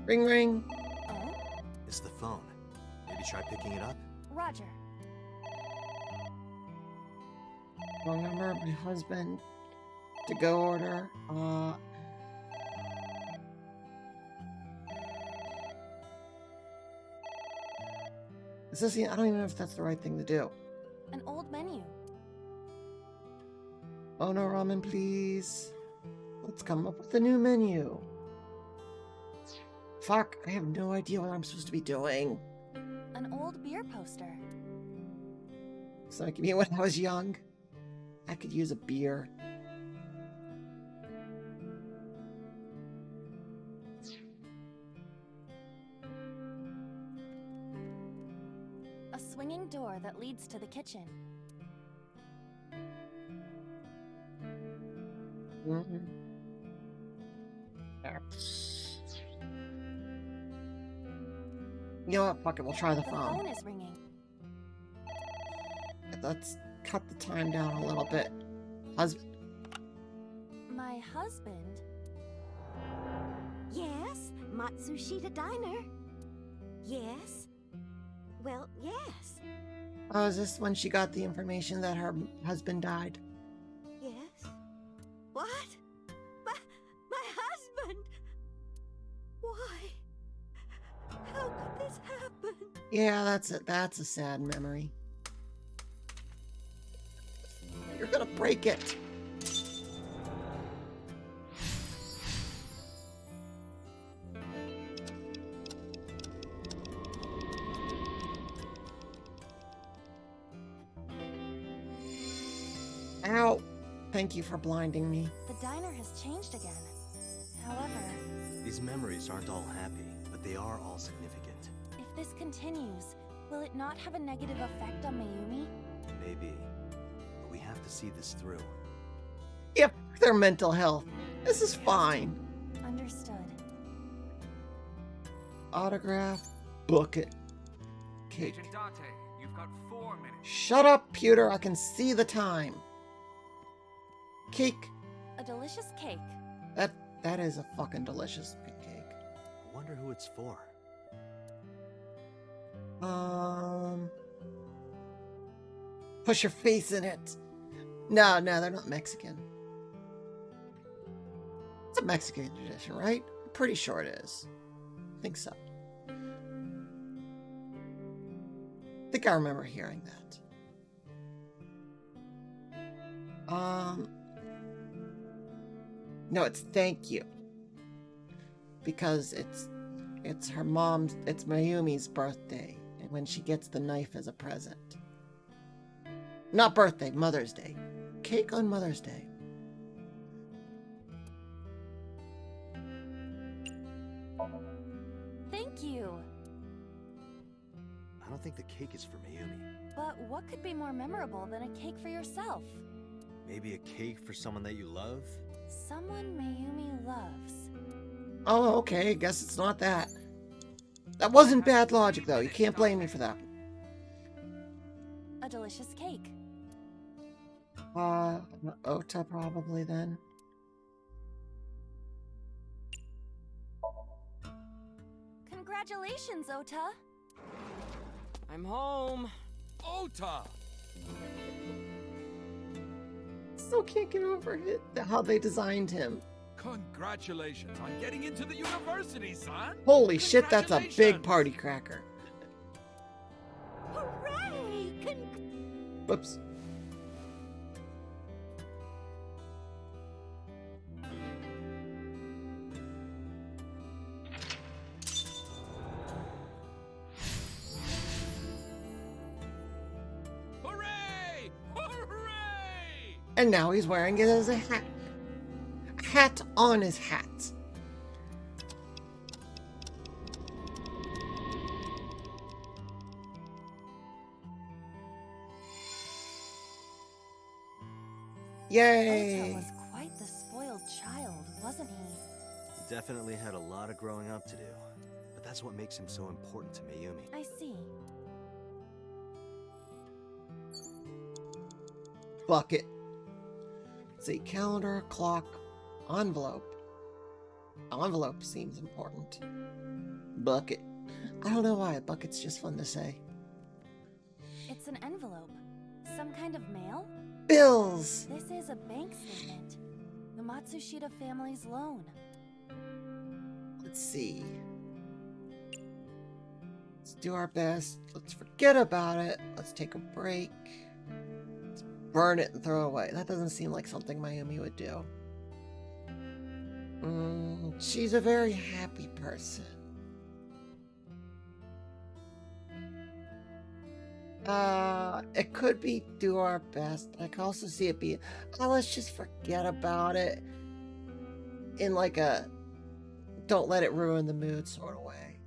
Ring ring. Oh? It's the phone. Maybe try picking it up? Roger. Phone number, my husband. To go order. Is this the, I don't even know if that's the right thing to do. An old menu. Oh no, ramen, please. Let's come up with a new menu. Fuck, I have no idea what I'm supposed to be doing. An old beer poster. So like me when I was young, I could use a beer. A swinging door that leads to the kitchen. Mm-hmm. You know what? Fuck it, we'll try the The phone. phone is ringing. Let's cut the time down a little bit. Husband. My husband? Yes, Matsushita Diner. Yes. Well, yes. Oh, is this when she got the information that her husband died? Yes. What? My husband? Why? How could this happen? Yeah, that's a sad memory. You're gonna break it. Ow! Thank you for blinding me. The diner has changed again. However, These memories aren't all happy, but they are all significant. if this continues, will it not have a negative effect on Mayumi? Maybe. But we have to see this through. Yep, their mental health. This is fine. Understood. Autograph, book it. Cake. Agent Date, you've got 4 minutes. Shut up, Pewter. I can see the time. Cake. A delicious cake. That is a fucking delicious cake. I wonder who it's for. Push your face in it. No, they're not Mexican. It's a Mexican tradition, right? I'm pretty sure it is. I think so. I think I remember hearing that. No, it's thank you. Because it's her mom's, it's Mayumi's birthday, and when she gets the knife as a present. Not birthday, Mother's Day. Cake on Mother's Day. Thank you. I don't think the cake is for Mayumi. But what could be more memorable than a cake for yourself? Maybe a cake for someone that you love? Someone Mayumi loves. Oh, okay, I guess it's not that. That wasn't bad logic, though. You can't blame me for that. A delicious cake. Ota probably then. Congratulations, Ota. I'm home. Ota! Still can't get over it, how they designed him. Congratulations on getting into the university, son! Holy shit, that's a big Congratulations. party cracker. Hooray! Whoops. Hooray! Hooray! And now he's wearing it as a hat. A hat on his hat. Yay! Ota was quite the spoiled child, wasn't he? He definitely had a lot of growing up to do. But that's what makes him so important to Mayumi. I see. Bucket. Let's see, calendar, clock, envelope. Envelope seems important. Bucket. I don't know why, bucket's just fun to say. It's an envelope. Some kind of mail? Bills! This is a bank statement. The Matsushita family's loan. Let's see. It's do our best. Let's forget about it. Let's take a break. Let's burn it and throw it away. That doesn't seem like something Mayumi would do. She's a very happy person. It could be do our best, but I can also see it be, oh, let's just forget about it in like a don't let it ruin the mood sort of way.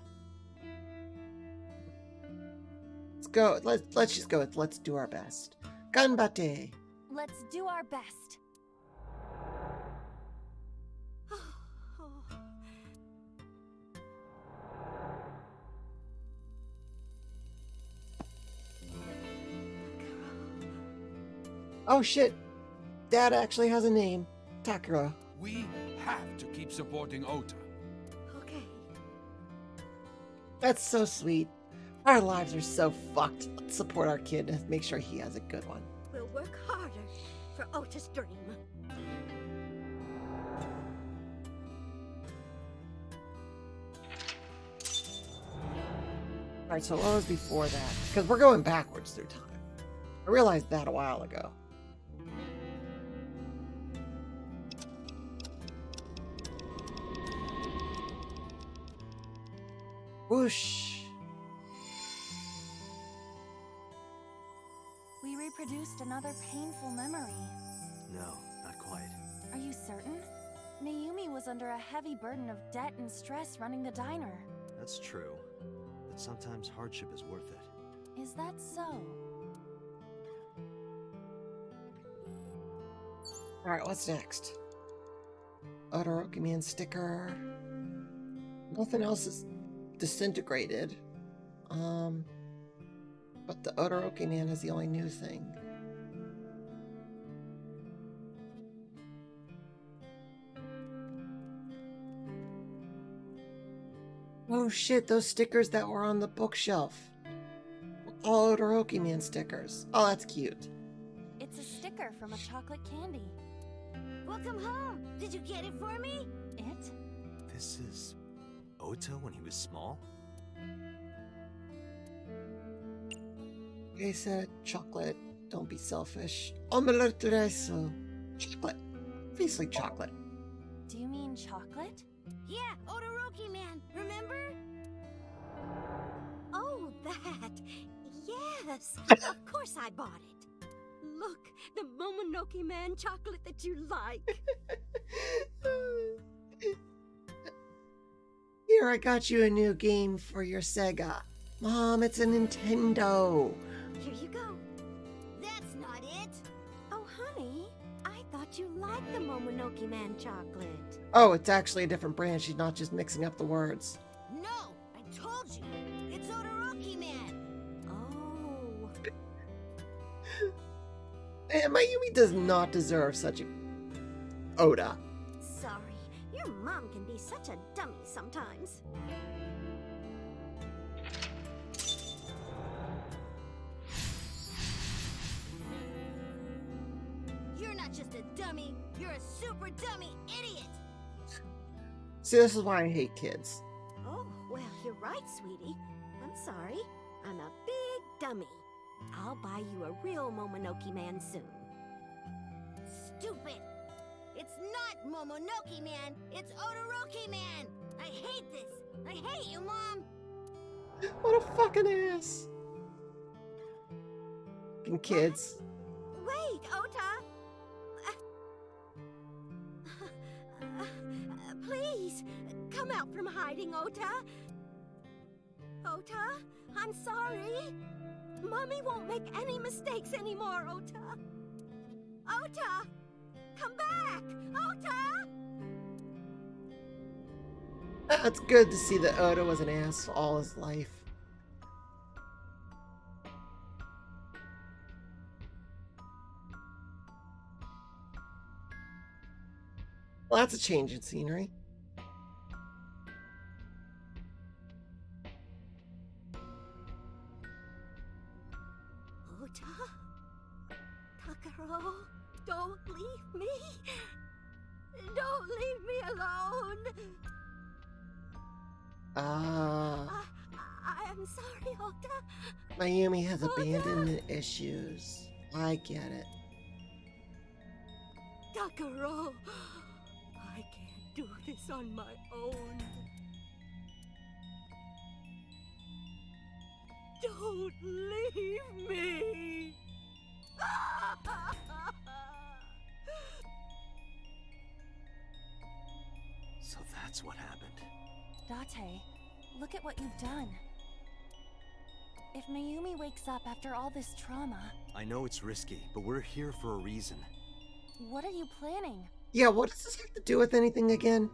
Let's go. Let's just go with let's do our best. Ganbate. Let's do our best. Oh shit. Dad actually has a name. Takara. We have to keep supporting Ota. Okay. That's so sweet. Our lives are so fucked. Let's support our kid and make sure he has a good one. We'll work harder for Ota's dream. Alright, so what was before that? Because we're going backwards through time. I realized that a while ago. Whoosh. We reproduced another painful memory. No, not quite. Are you certain? Mayumi was under a heavy burden of debt and stress running the diner. That's true. But sometimes hardship is worth it. Is that so? Alright, what's next? Todoroki Man sticker. Nothing else is disintegrated. But the Todoroki Man is the only new thing. Oh shit, those stickers that were on the bookshelf. All Todoroki Man stickers. Oh, that's cute. It's a sticker from a chocolate candy. Welcome home. Did you get it for me? It? This is Ota when he was small? They said chocolate. Don't be selfish. Omelette reso. Chocolate. Obviously chocolate. Do you mean chocolate? Yeah, Todoroki Man. Remember? Oh, that. Yes. Of course I bought it. Look, the Momonoke Man chocolate that you like. Here, I got you a new game for your Sega. Mom, it's a Nintendo. Here you go. That's not it. Oh, honey, I thought you liked the Momonoke Man chocolate. Oh, it's actually a different brand. She's not just mixing up the words. No, I told you. It's Todoroki Man. Oh. Man, Mayumi does not deserve such a Oda. Sorry, your mom can be such a dummy sometimes. You're not just a dummy, you're a super dummy idiot! See, this is why I hate kids. Oh, well, you're right, sweetie. I'm sorry. I'm a big dummy. I'll buy you a real Momonoke Man soon. Stupid! It's not Momonoke Man, it's Todoroki Man! I hate this! I hate you, Mom! What a fucking ass. Fucking kids. Wait, Ota! Please, come out from hiding, Ota! Ota, I'm sorry. Mommy won't make any mistakes anymore, Ota. Ota! Come back! Ota! It's good to see that Oda was an ass all his life. Well, that's a change in scenery. Ota? Takaro, don't leave me. Don't leave me alone. Ah. I'm sorry, Ota. Mayumi has abandonment issues. I get it. Takaro, I can't do this on my own. Don't leave me. So that's what happened. Date, look at what you've done. If Mayumi wakes up after all this trauma, I know it's risky, but we're here for a reason. what are you planning? Yeah, what does this have to do with anything again?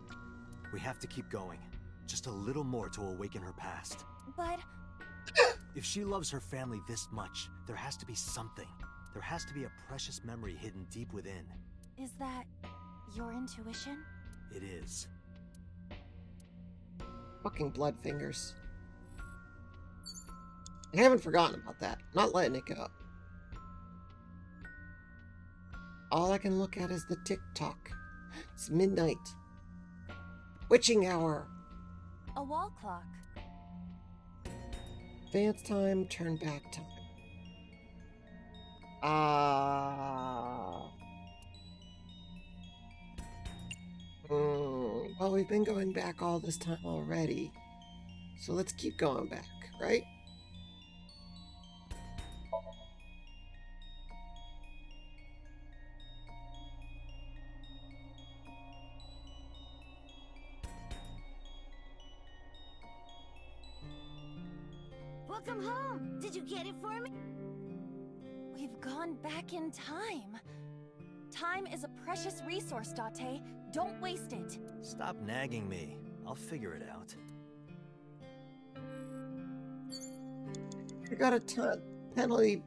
We have to keep going. Just a little more to awaken her past. But If she loves her family this much, there has to be something. There has to be a precious memory hidden deep within. is that your intuition? It is. Fucking blood fingers. I haven't forgotten about that. Not letting it go. All I can look at is the tick-tock. It's midnight. Witching hour. A wall clock. Advance time, turn back time. Well, we've been going back all this time already. So let's keep going back, right? Welcome home. Did you get it for me? We've gone back in time. Time is a precious resource, Date. Don't waste it. Stop nagging me. I'll figure it out. I got a penalty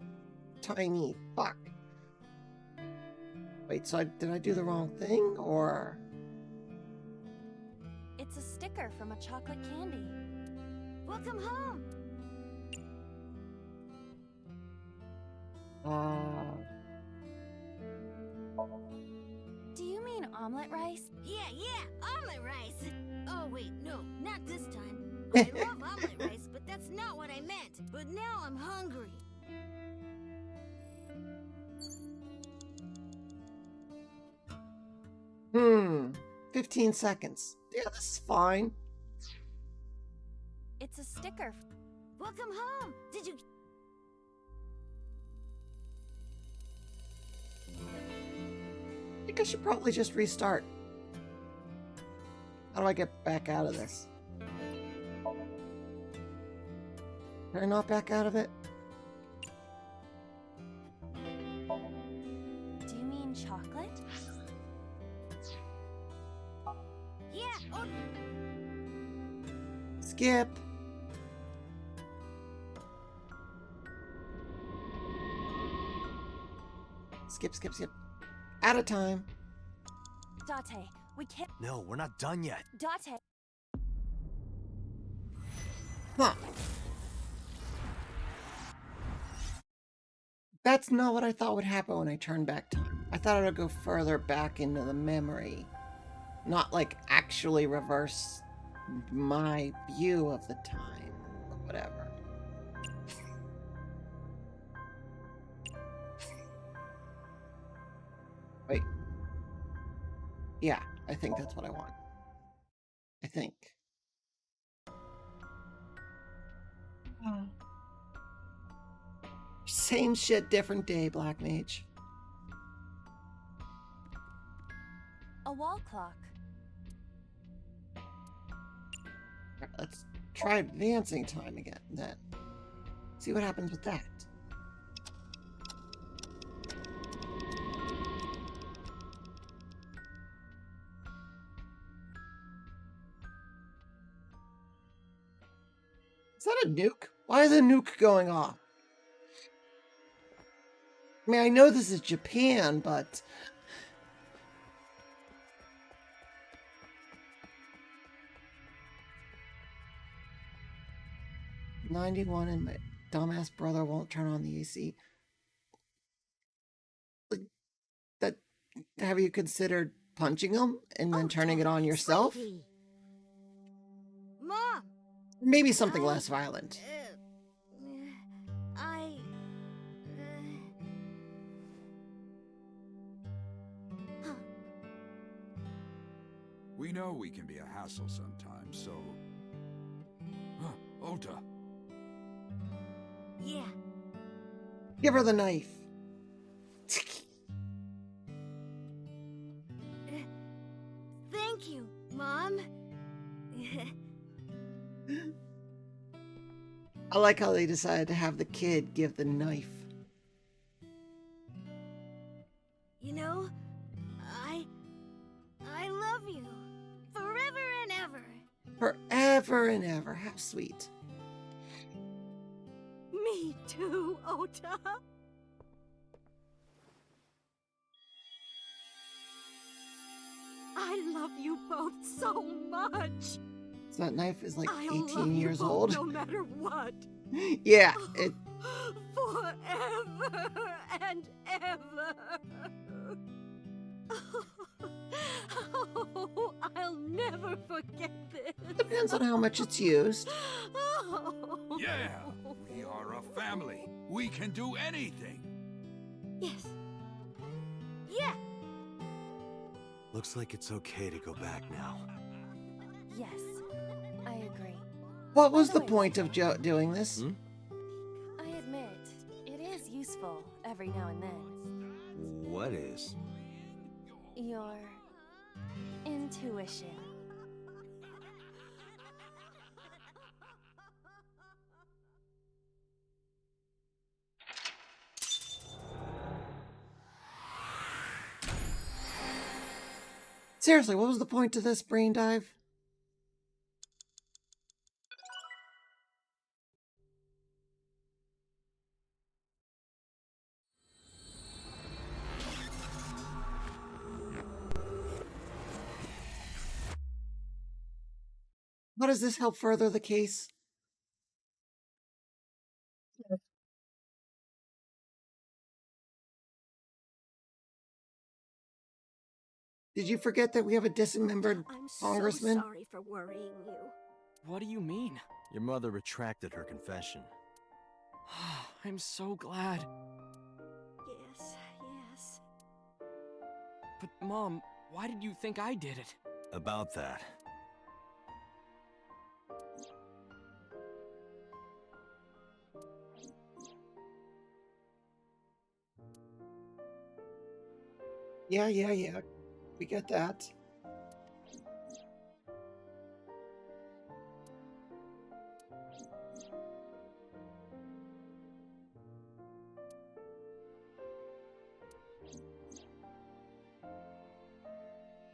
tiny. Fuck. Wait, so did I do the wrong thing, or? It's a sticker from a chocolate candy. Welcome home. Do you mean omelet rice? Yeah, omelet rice. Oh, wait, no, not this time. I love omelet rice, but that's not what I meant. But now I'm hungry. 15 seconds. Yeah, this is fine. It's a sticker. Welcome home. Did you... I think I should probably just restart. How do I get back out of this? Can I not back out of it? Do you mean chocolate? Yeah, oh... Skip. Skip. Out of time. Date, we can't. No, we're not done yet. Date. Huh. That's not what I thought would happen when I turned back time. I thought it would go further back into the memory. Not like actually reverse my view of the time or whatever. Wait. Yeah, I think that's what I want. I think. Same shit, different day, Black Mage. A wall clock. Let's try advancing time again, then. See what happens with that. Is that a nuke? Why is a nuke going off? I mean, I know this is Japan, but... '91 and my dumbass brother won't turn on the AC. Like, that, have you considered punching him and then turning it on yourself? Sweetie. Mom! Maybe something less violent. We know we can be a hassle sometimes, so... Ota. Yeah. Give her the knife. Thank you, Mom. I like how they decided to have the kid give the knife. You know, I love you. Forever and ever. Forever and ever. How sweet. Me too, Ota. I love you both so much. So that knife is like I'll love 18 you years both old. no matter what. Yeah, it. Forever and ever. Oh, I'll never forget this. Depends on how much it's used. Oh. Yeah! We are a family. We can do anything. Yes. Yeah. Looks like it's okay to go back now. Yes, I agree. What was the By way, point of doing this? I admit, it is useful every now and then. What is? Your intuition. Seriously, what was the point to this brain dive? How does this help further the case? Did you forget that we have a dismembered I'm congressman? so sorry for worrying you. What do you mean? Your mother retracted her confession. I'm so glad. Yes, yes. But Mom, why did you think I did it? About that. Yeah. We get that.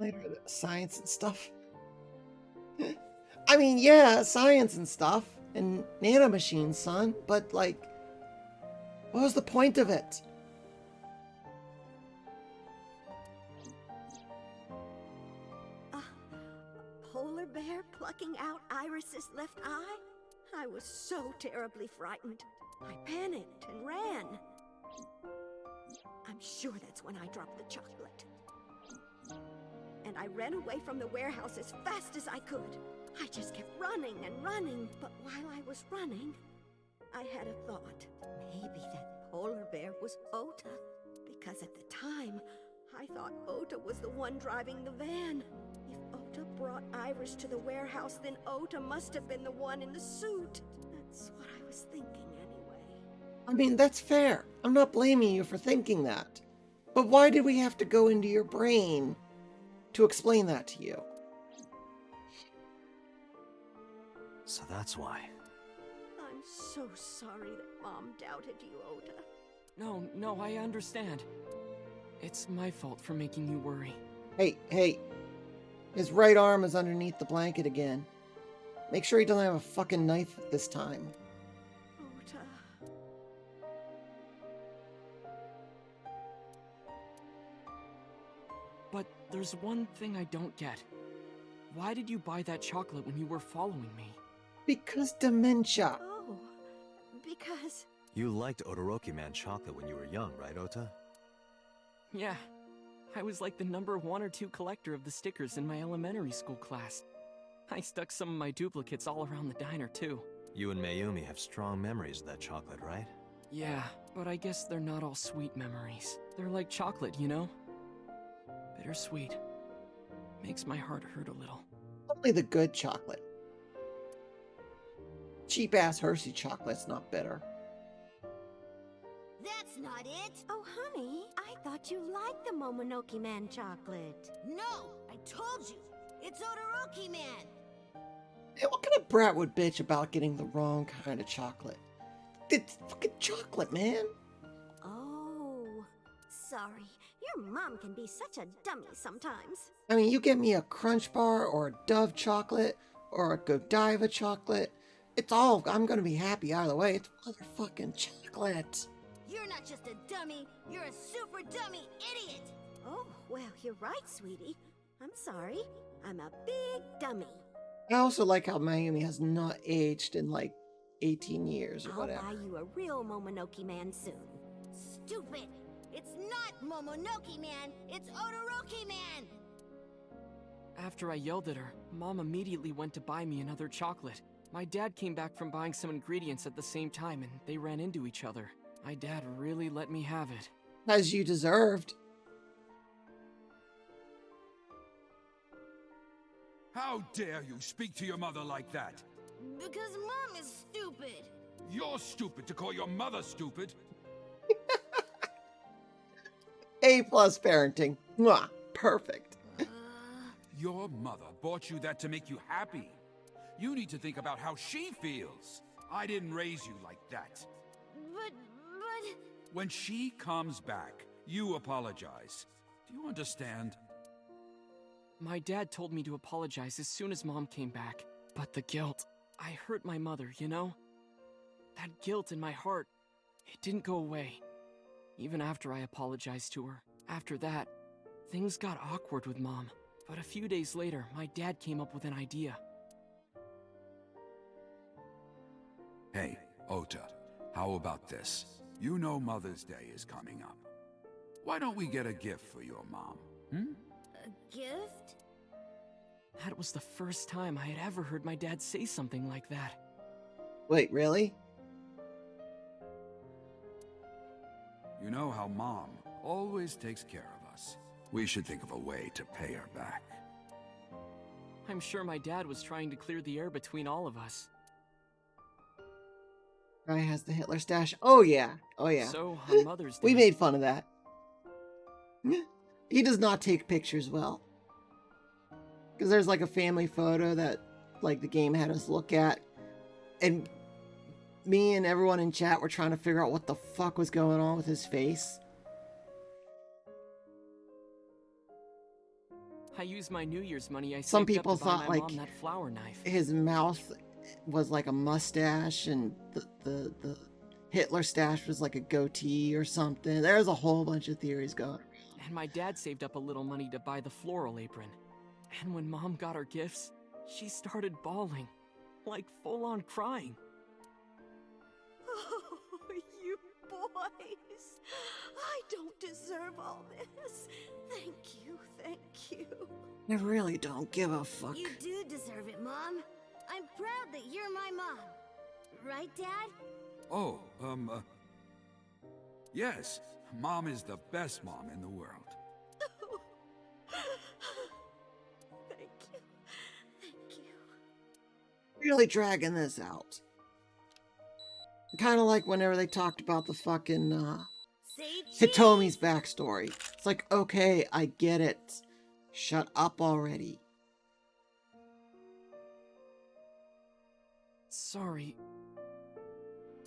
Later, the science and stuff. I mean, yeah, science and stuff, and nanomachines, son, but like, what was the point of it? Polar bear plucking out Iris's left eye? I was so terribly frightened. I panicked and ran. I'm sure that's when I dropped the chocolate. And I ran away from the warehouse as fast as I could. I just kept running and running, but while I was running, I had a thought. Maybe that polar bear was Ota, because at the time, I thought Ota was the one driving the van. If Ota brought Iris to the warehouse, then Ota must have been the one in the suit. That's what I was thinking anyway. I mean, that's fair. I'm not blaming you for thinking that. But why did we have to go into your brain to explain that to you? So that's why. I'm so sorry that Mom doubted you, Ota. No, I understand. It's my fault for making you worry. Hey. His right arm is underneath the blanket again. Make sure he doesn't have a fucking knife this time. Ota. But there's one thing I don't get. Why did you buy that chocolate when you were following me? Because dementia. Oh, because... You liked Odoroki Man chocolate when you were young, right, Ota? Yeah. I was like the number 1 or 2 collector of the stickers in my elementary school class. I stuck some of my duplicates all around the diner, too. You and Mayumi have strong memories of that chocolate, right? Yeah, but I guess they're not all sweet memories. They're like chocolate, you know? Bittersweet. makes my heart hurt a little. Only the good chocolate. Cheap-ass Hershey chocolate's not bitter. That's not it. Oh, honey, I thought you liked the Momonoke Man chocolate. No, I told you. It's Odoroki Man. Hey, what kind of brat would bitch about getting the wrong kind of chocolate? It's fucking chocolate, man. Oh, sorry. Your mom can be such a dummy sometimes. I mean, you get me a Crunch Bar or a Dove chocolate or a Godiva chocolate. It's all, I'm gonna be happy either way. It's motherfucking chocolate. You're not just a dummy, you're a super dummy idiot! Oh, well, you're right, sweetie. I'm sorry. I'm a big dummy. I also like how Mayumi has not aged in like 18 years or I'll whatever. buy you a real Momonoke Man soon. Stupid! It's not Momonoke Man, it's Odoroki Man! After I yelled at her, Mom immediately went to buy me another chocolate. My dad came back from buying some ingredients at the same time, and they ran into each other. My dad really let me have it. As you deserved. How dare you speak to your mother like that? Because Mom is stupid. You're stupid to call your mother stupid. A+ parenting. Mwah, perfect. Your mother bought you that to make you happy. You need to think about how she feels. I didn't raise you like that. But... When she comes back, you apologize. Do you understand? My dad told me to apologize as soon as Mom came back. But the guilt, I hurt my mother, you know? That guilt in my heart, it didn't go away. Even after I apologized to her. After that, things got awkward with Mom. But a few days later, my dad came up with an idea. Hey, Ota, how about this? You know Mother's Day is coming up. Why don't we get a gift for your mom, A gift? That was the first time I had ever heard my dad say something like that. Wait, really? You know how Mom always takes care of us. We should think of a way to pay her back. I'm sure my dad was trying to clear the air between all of us. Guy has the Hitler stash. Oh yeah. Oh yeah. So, on Mother's Day... We made fun of that. He does not take pictures well. Because there's like a family photo that like the game had us look at. And me and everyone in chat were trying to figure out what the fuck was going on with his face. I used my New Year's money I saved Some up people to buy thought my like mom that flower knife. his mouth was like a mustache and the Hitler stash was like a goatee or something. There's a whole bunch of theories going. And my dad saved up a little money to buy the floral apron. And when Mom got her gifts, she started bawling. Like full-on crying. Oh, you boys. I don't deserve all this. Thank you, thank you. I really don't give a fuck. You do deserve it, Mom. I'm proud that you're my mom. Right, Dad? Oh, yes. Mom is the best mom in the world. Thank you. Thank you. Really dragging this out. Kind of like whenever they talked about the fucking Say Hitomi's backstory. It's like, okay, I get it. Shut up already. Sorry.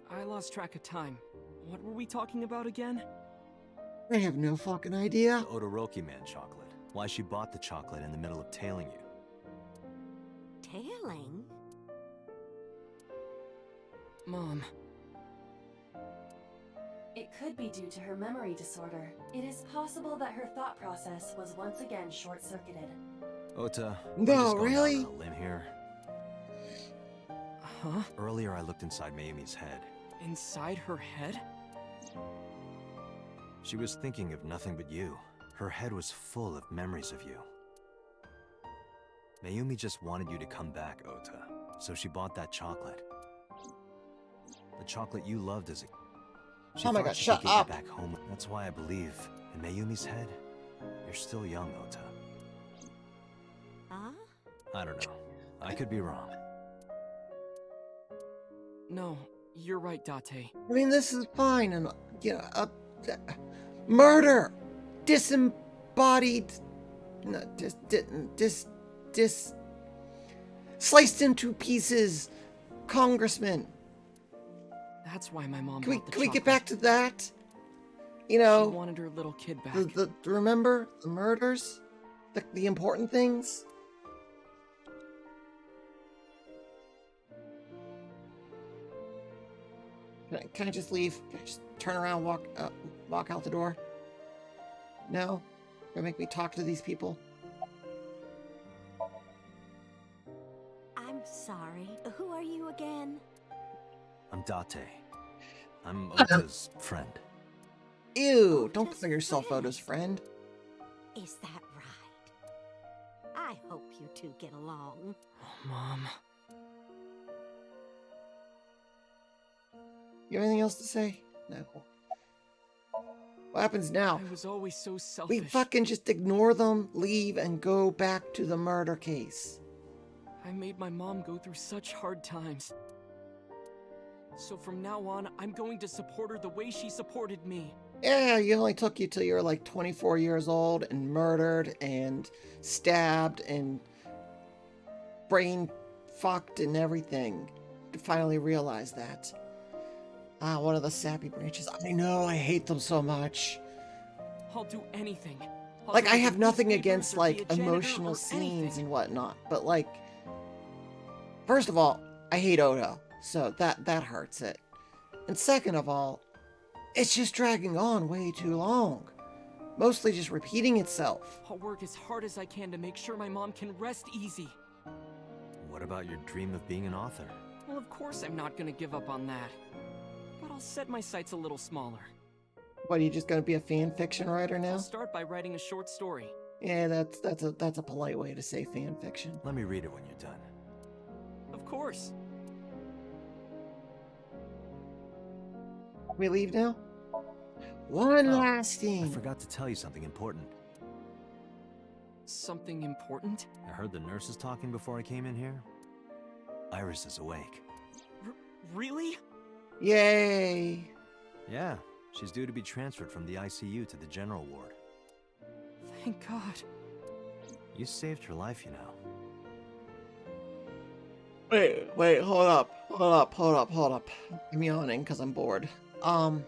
I lost track of time. What were we talking about again? I have no fucking idea. The Odoroki Man chocolate. Why she bought the chocolate in the middle of tailing you. Tailing? Mom. It could be due to her memory disorder. It is possible that her thought process was once again short-circuited. Ota, No, I'm just going really? out on a limb here. Huh? Earlier I looked inside Mayumi's head. Inside her head? She was thinking of nothing but you. Her head was full of memories of you. Mayumi just wanted you to come back, Ota. So she bought that chocolate. The chocolate you loved as a... She Oh my thought God, she shut could get up. you back home. That's why I believe, in Mayumi's head, you're still young, Ota. I don't know. I could be wrong. No, you're right, Date. I mean, this is fine, and murder, disembodied, no, sliced into pieces, Congressman. That's why my mom Can we bought the can we get chocolate. back to that? You She know, wanted her little kid back. remember the murders, the important things. Can I just leave? Can I just turn around, walk out the door? No? Gonna make me talk to these people? I'm sorry. Who are you again? I'm Date. I'm Ota's friend. Ew! Don't Ota's call yourself friend. Ota's friend. Is that right? I hope you two get along. Oh, Mom. You have anything else to say? No. What happens now? I was always so selfish. We fucking just ignore them, leave, and go back to the murder case. I made my mom go through such hard times. So from now on, I'm going to support her the way she supported me. Yeah, you only took you till you were like 24 years old and murdered and stabbed and brain fucked and everything to finally realize that. Ah, one of the sappy branches. I know, I hate them so much. I'll do anything. I'll Like, go I to have nothing newspapers against, or be like, a janitor emotional or scenes anything. and whatnot, but, like, first of all, I hate Oda, so that hurts it. And second of all, it's just dragging on way too long. Mostly just repeating itself. I'll work as hard as I can to make sure my mom can rest easy. What about your dream of being an author? Well, of course I'm not gonna give up on that. But I'll set my sights a little smaller. What, are you just gonna be a fan fiction writer now? I'll start by writing a short story. Yeah, that's a polite way to say fan fiction. Let me read it when you're done. Of course. We leave now? One Oh, last I thing. forgot to tell you something important. Something important? I heard the nurses talking before I came in here. Iris is awake. Really? Yay! Yeah, she's due to be transferred from the ICU to the general ward. Thank God. You saved her life, you know. Wait, hold up. I'm yawning because I'm bored. Why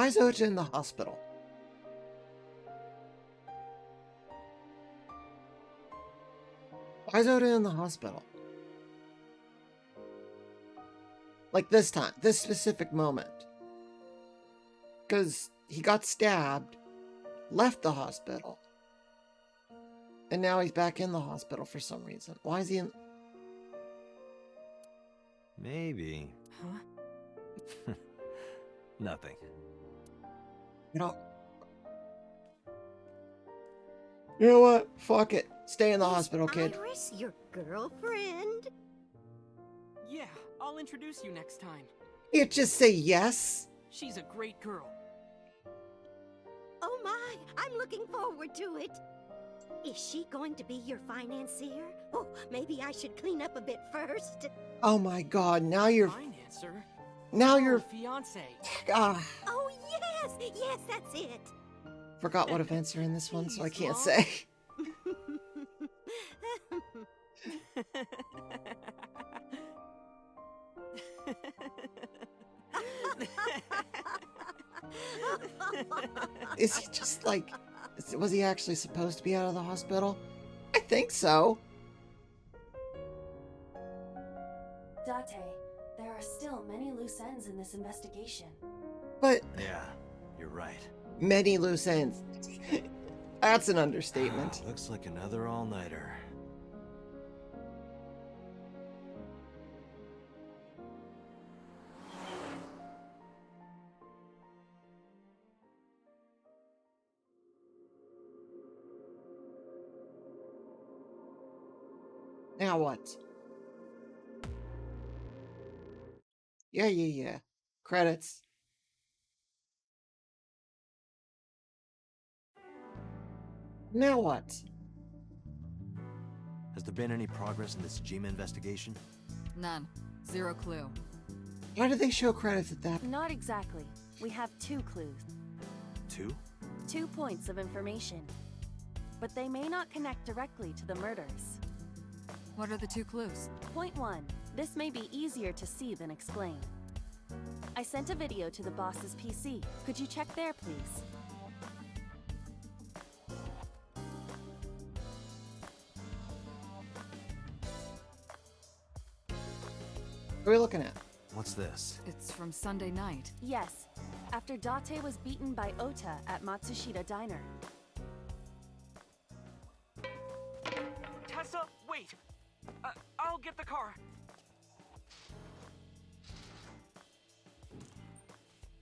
is Ocha in the hospital? Why is Oda in the hospital? Like this time, this specific moment. Because he got stabbed, left the hospital, and now he's back in the hospital for some reason. Why is he in... Maybe. Huh? Nothing. You know what? Fuck it. Stay in the hospital, kid. Iris, your girlfriend? Yeah, I'll introduce you next time. You just say yes? She's a great girl. Oh my, I'm looking forward to it. Is she going to be your financier? Oh, maybe I should clean up a bit first. Oh my god, now you're... Financer? Now Oh, you're... fiance. Ah, Oh yes, that's it. forgot what events are in this one, so I Jeez, can't Mom. say. Is he just like... Was he actually supposed to be out of the hospital? I think so. Date, there are still many loose ends in this investigation. But Yeah, you're right. many loose ends. That's an understatement. Looks like another all-nighter. Now what? Yeah. Credits. Now what? Has there been any progress in this Jima investigation? None. Zero clue. Why do they show credits at that? Not exactly. We have 2 clues. 2? 2 points of information. But they may not connect directly to the murders. What are the 2 clues? Point 1. This may be easier to see than explain. I sent a video to the boss's PC. Could you check there, please? What are we looking at? What's this? It's from Sunday night. Yes. After Date was beaten by Ota at Matsushita Diner. Tessa, wait! I'll get the car.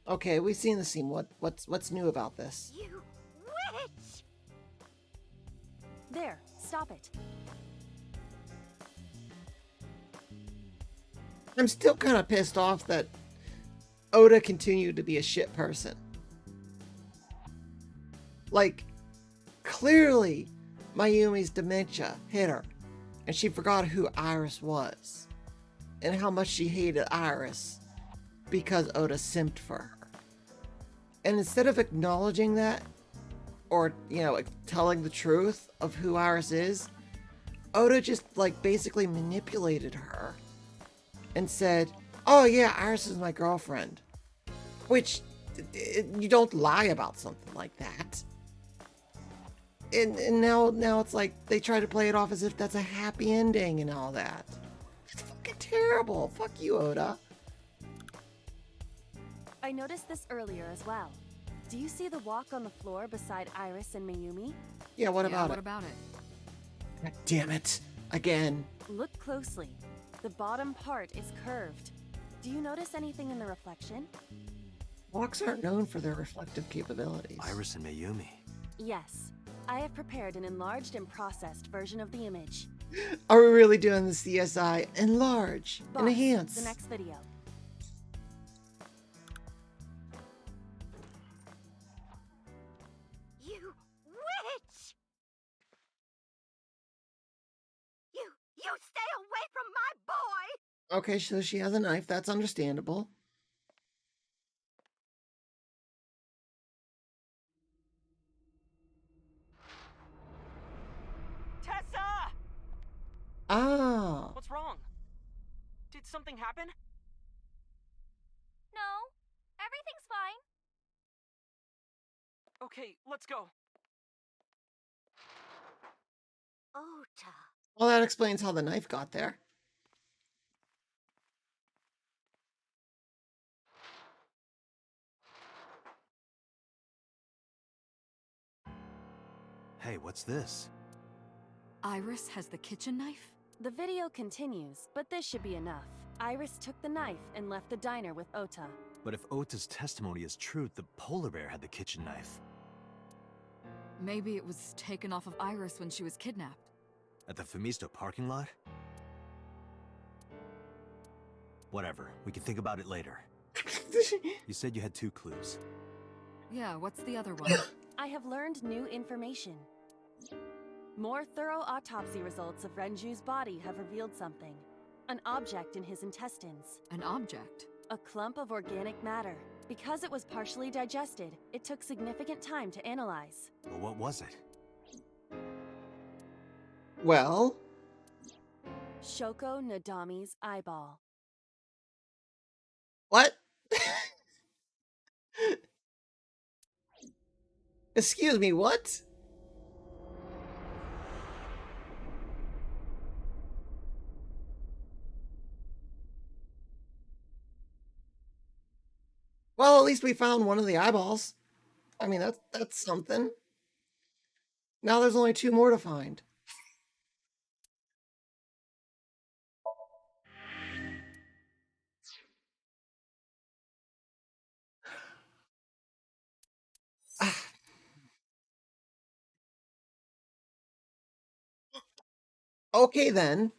Okay, we've seen the scene. What's new about this? You witch! There, stop it. I'm still kind of pissed off that Oda continued to be a shit person. Like, clearly, Mayumi's dementia hit her, and she forgot who Iris was, and how much she hated Iris because Oda simped for her. And instead of acknowledging that, or, you know, like, telling the truth of who Iris is, Oda just, like, basically manipulated her and said, oh yeah, Iris is my girlfriend. Which, you don't lie about something like that. And now it's like, they try to play it off as if that's a happy ending and all that. It's fucking terrible. Fuck you, Oda. I noticed this earlier as well. Do you see the walk on the floor beside Iris and Mayumi? Yeah, what Yeah, about what it? about it? God damn it. Again. Look closely. The bottom part is curved. Do you notice anything in the reflection? Walks aren't known for their reflective capabilities. Iris and Mayumi. Yes. I have prepared an enlarged and processed version of the image. Are we really doing the CSI? Enlarge. Boss, Enhance. the next video. You witch! You stay away from my boy! Okay, so she has a knife. That's understandable. Tessa! Ah. What's wrong? Did something happen? No, everything's fine. Okay, let's go. Ota. Well, that explains how the knife got there. Hey, what's this? Iris has the kitchen knife? The video continues, but this should be enough. Iris took the knife and left the diner with Ota. But if Ota's testimony is true, the polar bear had the kitchen knife. Maybe it was taken off of Iris when she was kidnapped. At the Femisto parking lot? Whatever, we can think about it later. You said you had 2 clues. Yeah, what's the other one? I have learned new information. More thorough autopsy results of Renju's body have revealed something. An object in his intestines. An object? A clump of organic matter. Because it was partially digested, it took significant time to analyze. Well, what was it? Well, Shoko Nadami's eyeball. what? Excuse me, what? Well, at least we found one of the eyeballs. I mean, that's something. Now there's only 2 more to find. Okay then.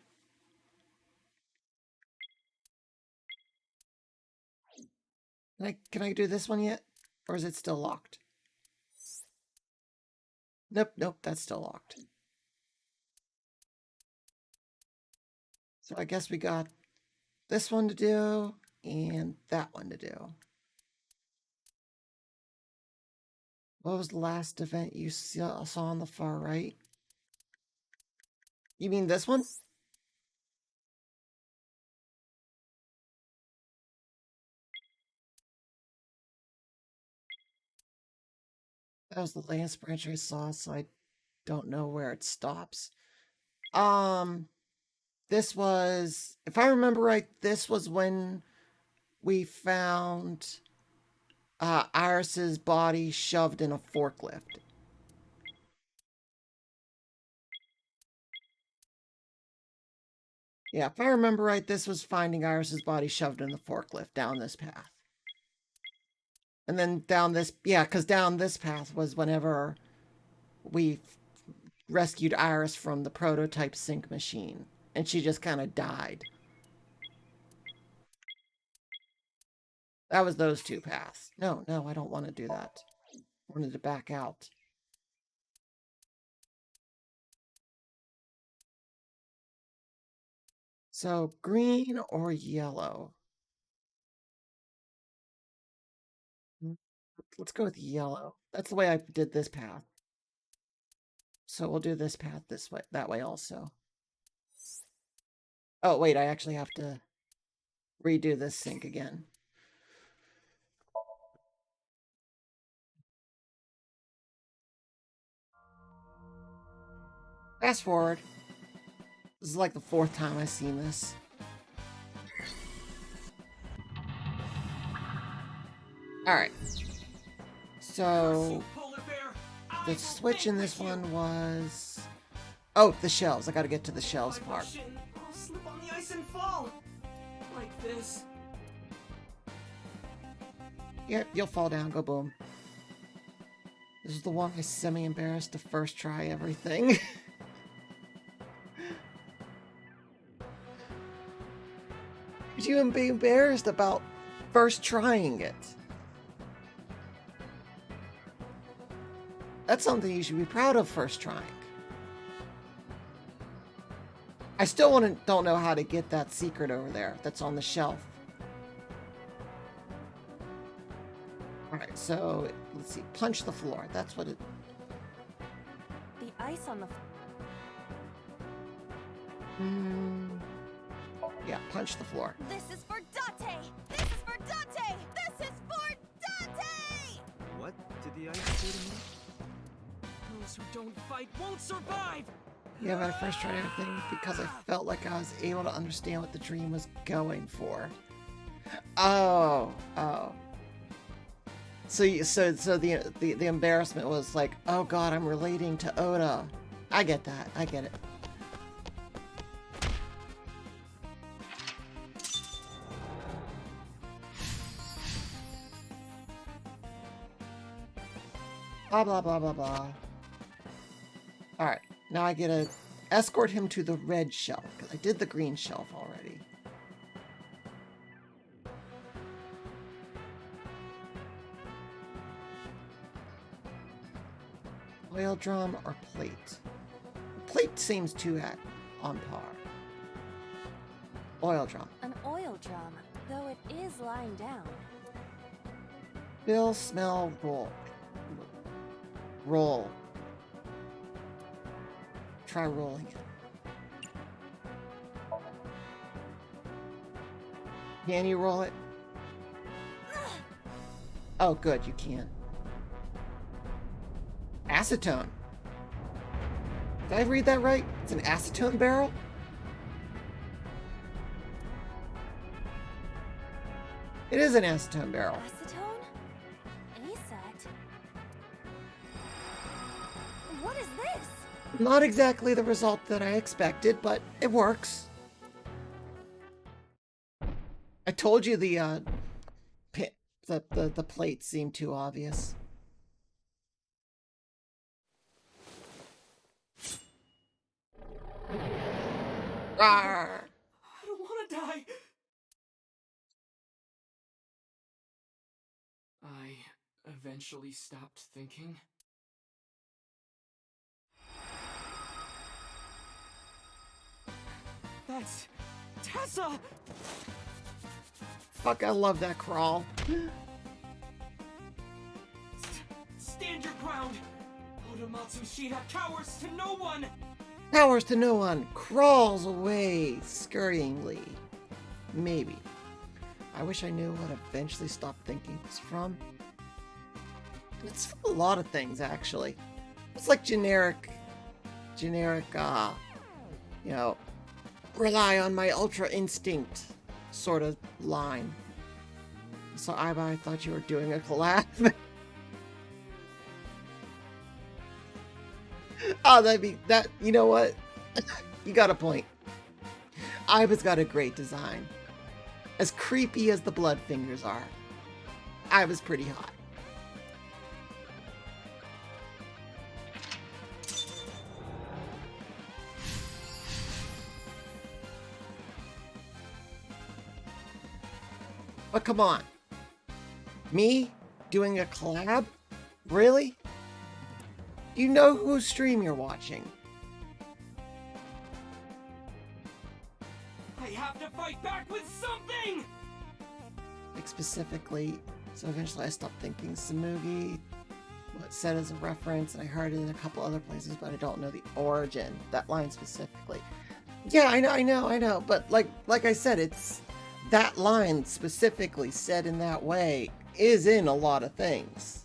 Can I do this one yet? Or is it still locked? Nope, that's still locked. So I guess we got this one to do and that one to do. What was the last event you saw on the far right? You mean this one? That was the last branch I saw, so I don't know where it stops. This was, if I remember right, this was when we found Iris's body shoved in a forklift. Yeah, if I remember right, this was finding Iris's body shoved in the forklift down this path. And then down this, yeah, because down this path was whenever we rescued Iris from the prototype sync machine. And she just kind of died. That was those two paths. No, I don't want to do that. I wanted to back out. So, green or yellow? Let's go with yellow. That's the way I did this path. So we'll do this path this way, that way also. Oh, wait, I actually have to redo this sync again. Fast forward. This is like the 4th time I've seen this. Alright. So, the switch in this one was... Oh, the shelves. I gotta get to the shelves part. I'll slip on the ice and fall. Like this. Yep, you'll fall down. Go boom. This is the one I semi-embarrassed to first try everything. Could you be embarrassed about first trying it? That's something you should be proud of first trying. I still don't know how to get that secret over there that's on the shelf. Alright, so let's see. Punch the floor. That's what it... The ice on the Yeah, punch the floor. This is for Date! This is for Date! This is for Date! What did the ice do to me? Those who don't fight won't survive! Yeah, when I first tried everything because I felt like I was able to understand what the dream was going for. Oh. So the embarrassment was like, oh god, I'm relating to Oda. I get that. I get it. Blah blah blah blah blah. Alright, now I get to escort him to the red shelf, because I did the green shelf already. Oil drum or plate? Plate seems too on par. Oil drum. An oil drum, though it is lying down. Feel, smell, roll. Roll. Try rolling it. Can you roll it? Oh, good, you can. Acetone. Did I read that right? It's an acetone barrel? It is an acetone barrel. Acetone? ASAT? What is this? Not exactly the result that I expected, but it works. I told you the plate seemed too obvious. Rawr. I don't want to die. I eventually stopped thinking. Tessa! Fuck, I love that crawl. Stand your ground! Oda Matsushita cowers to no one! Powers to no one, crawls away scurryingly. Maybe. I wish I knew what eventually stopped thinking was from. It's from a lot of things, actually. It's like generic, you know, rely on my ultra instinct sort of line. So I thought you were doing a collab. Oh, that'd be that. You know what? You got a point. Iba's got a great design. As creepy as the blood fingers are, Iba's pretty hot. But come on. Me doing a collab? Really? You know whose stream you're watching. I have to fight back with something! Like specifically, so eventually I stopped thinking Samugi was said as a reference, and I heard it in a couple other places, but I don't know the origin, that line specifically. Yeah, I know, but like I said, it's that line specifically said in that way is in a lot of things.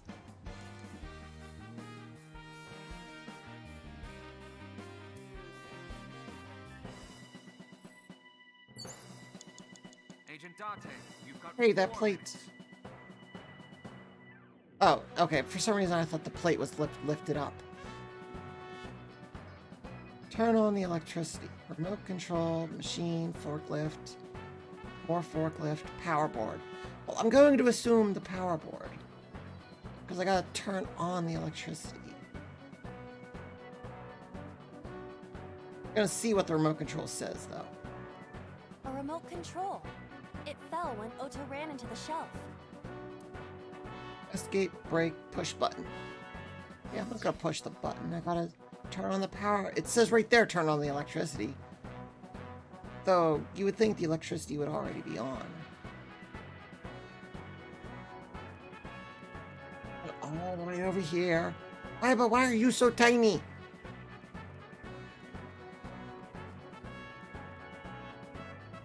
Agent Date, you've got Hey, that plate. Oh, okay. For some reason, I thought the plate was lifted up. Turn on the electricity. Remote control, machine, forklift, more forklift, power board. Well, I'm going to assume the power board, because I gotta turn on the electricity. I'm gonna see what the remote control says, though. A remote control. It fell when Otto ran into the shelf. Escape, brake, push button. Yeah, I'm not gonna push the button. I gotta turn on the power. It says right there, turn on the electricity. Though, you would think the electricity would already be on. But all the way over here. But why are you so tiny?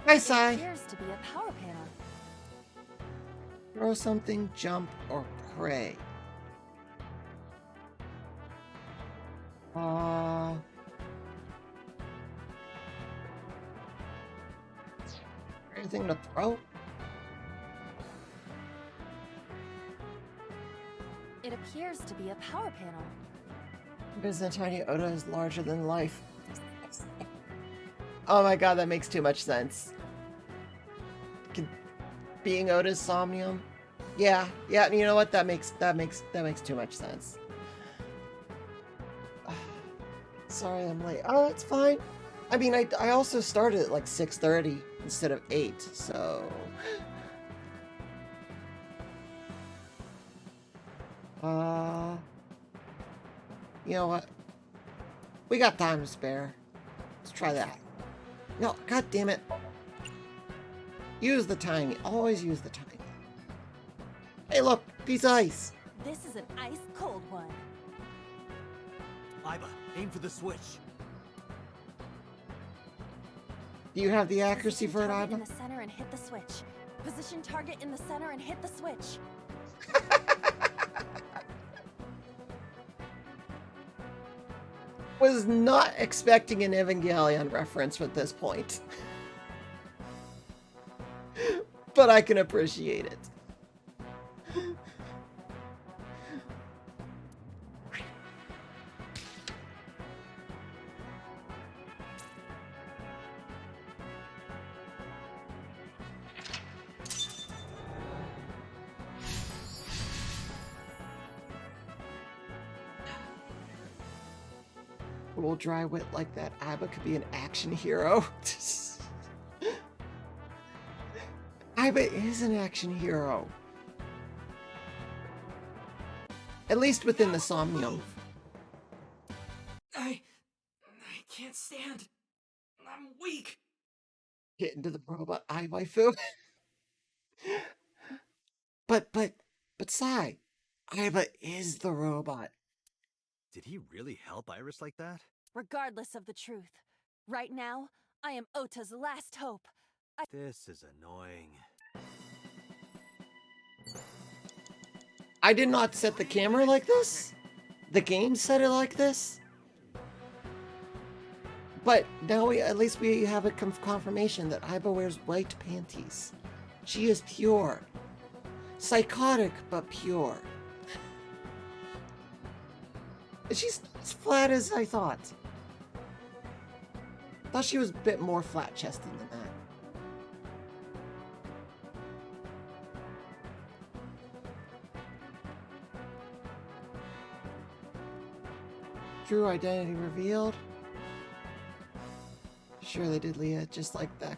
Hi, It Sai. appears to be a power panel. Throw something, jump, or pray. Anything to throw? It appears to be a power panel. Because the tiny Oda is larger than life. Oh my god, that makes too much sense. Being Oda's Somnium? Yeah, you know what? That makes too much sense. Sorry I'm late. Oh, it's fine. I mean, I also started at like 6:30 instead of 8, so... You know what? We got time to spare. Let's try that. No, god damn it. Use the tiny. Always use the tiny. Hey, look, piece of ice. This is an ice cold one. Iba, aim for the switch. Do you have the accuracy Position for it, target in Iba? the center and hit the switch. Position target in the center and hit the switch. Was not expecting an Evangelion reference at this point. But I can appreciate it. Cool dry wit like that. Iba could be an action hero. Iba is an action hero. At least within the Somnium. I can't stand. I'm weak. Get into the robot eye waifu. but Sai, Aiba is the robot. Did he really help Iris like that? Regardless of the truth, right now, I am Ota's last hope. This is annoying. I did not set the camera like this. The game set it like this. But now at least we have a confirmation that Aiba wears white panties. She is pure. Psychotic, but pure. She's as flat as I thought. Thought she was a bit more flat-chested than that. True identity revealed. Sure they did, Leah. Just like that.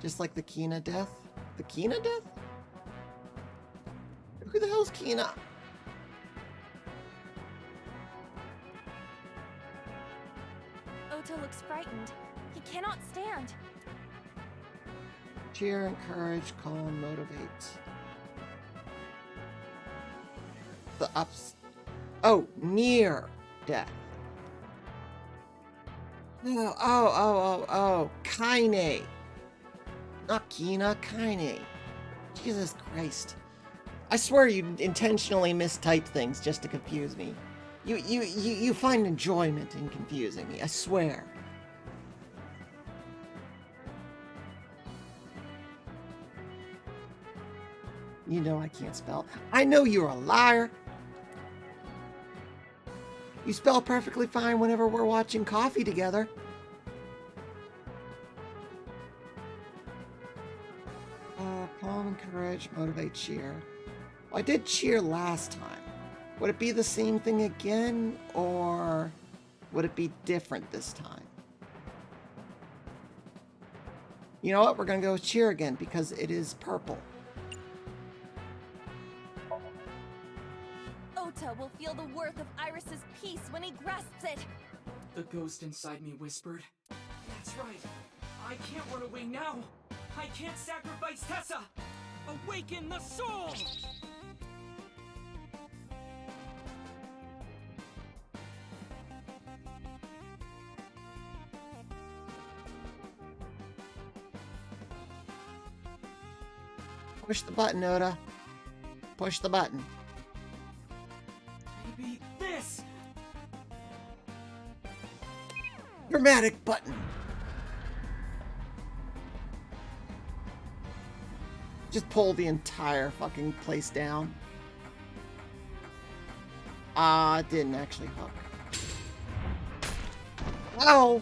Just like the Kina death. The Kina death? Who the hell's Kina? Ota looks frightened. He cannot stand. Cheer, encourage, calm, motivate. The ups. Oh, near death. No, oh. Kaine. Not Kina, Kaine. Jesus Christ. I swear you intentionally mistype things just to confuse me. You find enjoyment in confusing me, I swear. You know I can't spell. I know you're a liar. You spell perfectly fine whenever we're watching Coffee together. Calm, encourage, motivate, cheer. Well, I did cheer last time. Would it be the same thing again, or would it be different this time? You know what? We're going to go with cheer again because it is purple. Ota will feel the worth of Iris's peace when he grasps it. The ghost inside me whispered. That's right. I can't run away now. I can't sacrifice Tessa. Awaken the soul! Push the button, Oda. Push the button. Maybe this! Dramatic button. Just pull the entire fucking place down. It didn't actually hook. Ow!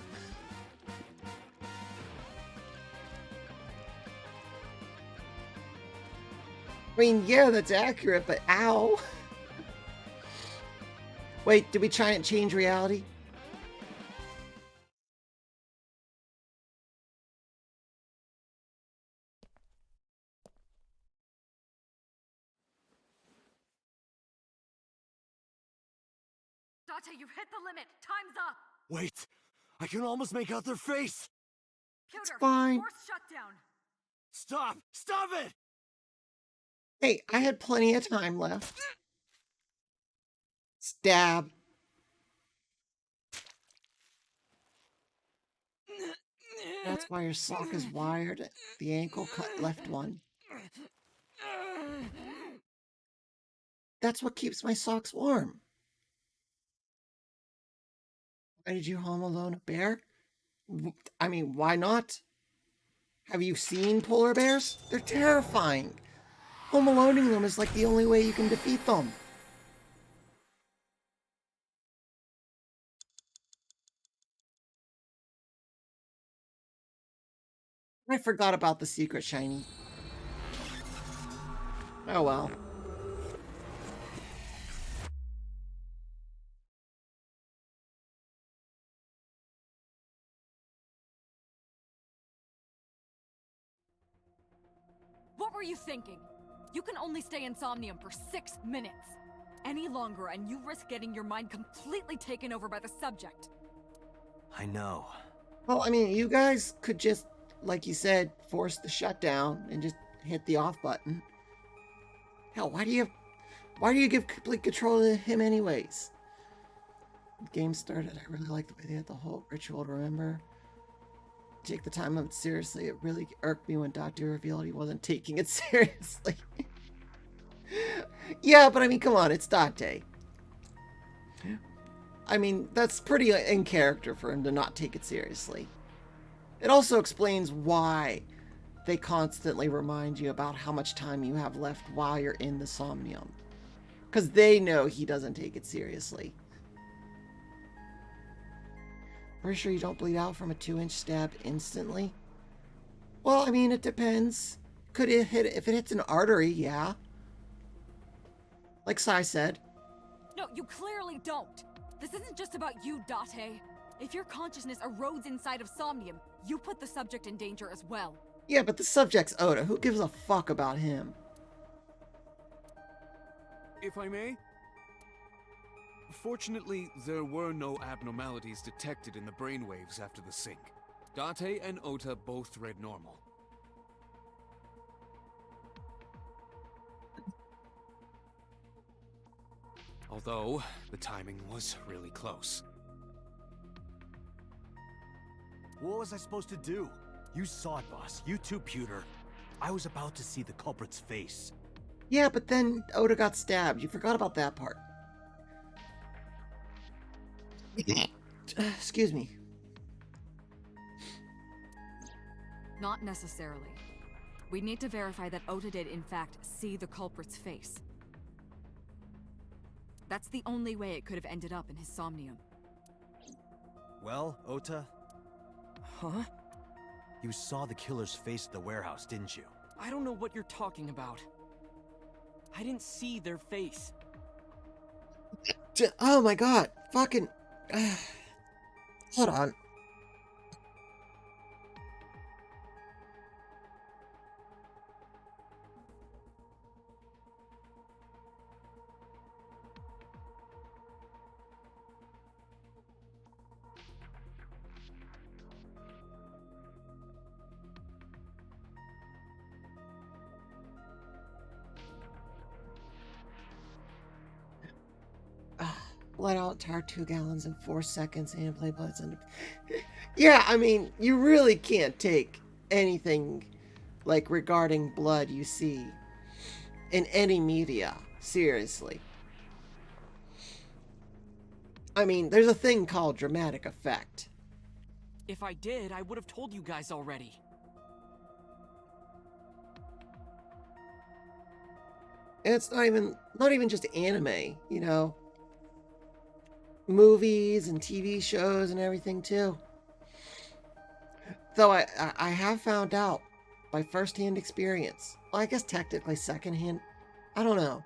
I mean, yeah, that's accurate, but ow! Wait, did we try and change reality? Date, you've hit the limit. Time's up. Wait! I can almost make out their face! Pewter, fine. force shutdown. Stop! Stop it! Hey, I had plenty of time left. Stab. That's why your sock is wired. The ankle cut left one. That's what keeps my socks warm. Why did you home alone a bear? I mean, why not? Have you seen polar bears? They're terrifying. Home aloneing them is like the only way you can defeat them. I forgot about the secret shiny. Oh well. What were you thinking? You can only stay in Somnium for 6 minutes. Any longer and you risk getting your mind completely taken over by the subject. I know. Well, I mean, you guys could just like you said, force the shutdown and just hit the off button. Hell, why do you give complete control to him anyways? The game started, I really liked the way they had the whole ritual to remember. Take the time of it seriously. It really irked me when Date revealed he wasn't taking it seriously. Yeah, but I mean, come on, it's Date. I mean, that's pretty in character for him to not take it seriously. It also explains why they constantly remind you about how much time you have left while you're in the Somnium. Because they know he doesn't take it seriously. Pretty sure you don't bleed out from a 2-inch stab instantly? Well, I mean, it depends. Could it hit, if it hits an artery, yeah. Like Sai said. No, you clearly don't. This isn't just about you, Date. If your consciousness erodes inside of Somnium, you put the subject in danger as well. Yeah, but the subject's Oda. Who gives a fuck about him? If I may? Fortunately, there were no abnormalities detected in the brainwaves after the sync. Date and Ota both read normal. Although, the timing was really close. What was I supposed to do? You saw it, boss. You too, Pewter. I was about to see the culprit's face. Yeah, but then Oda got stabbed. You forgot about that part. Excuse me. Not necessarily. We need to verify that Ota did in fact see the culprit's face. That's the only way it could have ended up in his Somnium. Well, Ota, Huh? you saw the killer's face at the warehouse, didn't you? I don't know what you're talking about. I didn't see their face. Oh my god. Fucking... hold on. Let out tar 2 gallons in 4 seconds and play bloods under. Yeah, I mean, you really can't take anything like regarding blood you see in any media seriously. I mean, there's a thing called dramatic effect. If I did, I would have told you guys already. And it's not even just anime, you know. Movies and TV shows and everything too. Though I have found out by first-hand experience. Well, I guess technically second-hand. I don't know.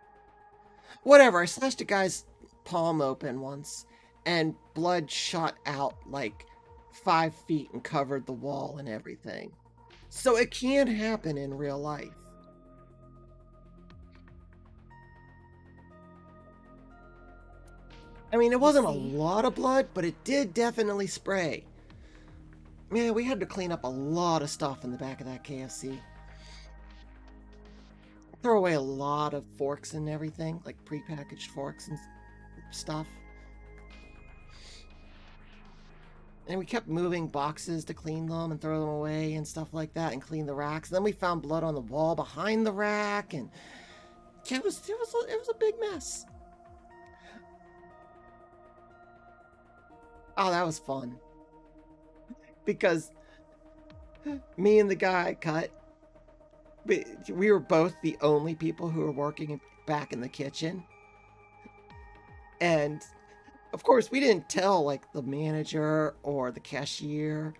Whatever, I slashed a guy's palm open once and blood shot out like 5 feet and covered the wall and everything. So it can happen in real life. I mean, it wasn't a lot of blood, but it did definitely spray. Man, we had to clean up a lot of stuff in the back of that KFC. Throw away a lot of forks and everything, like prepackaged forks and stuff. And we kept moving boxes to clean them and throw them away and stuff like that and clean the racks. And then we found blood on the wall behind the rack, and it was a big mess. Oh, that was fun. Because me and the guy I cut, we were both the only people who were working back in the kitchen. And of course, we didn't tell like the manager or the cashier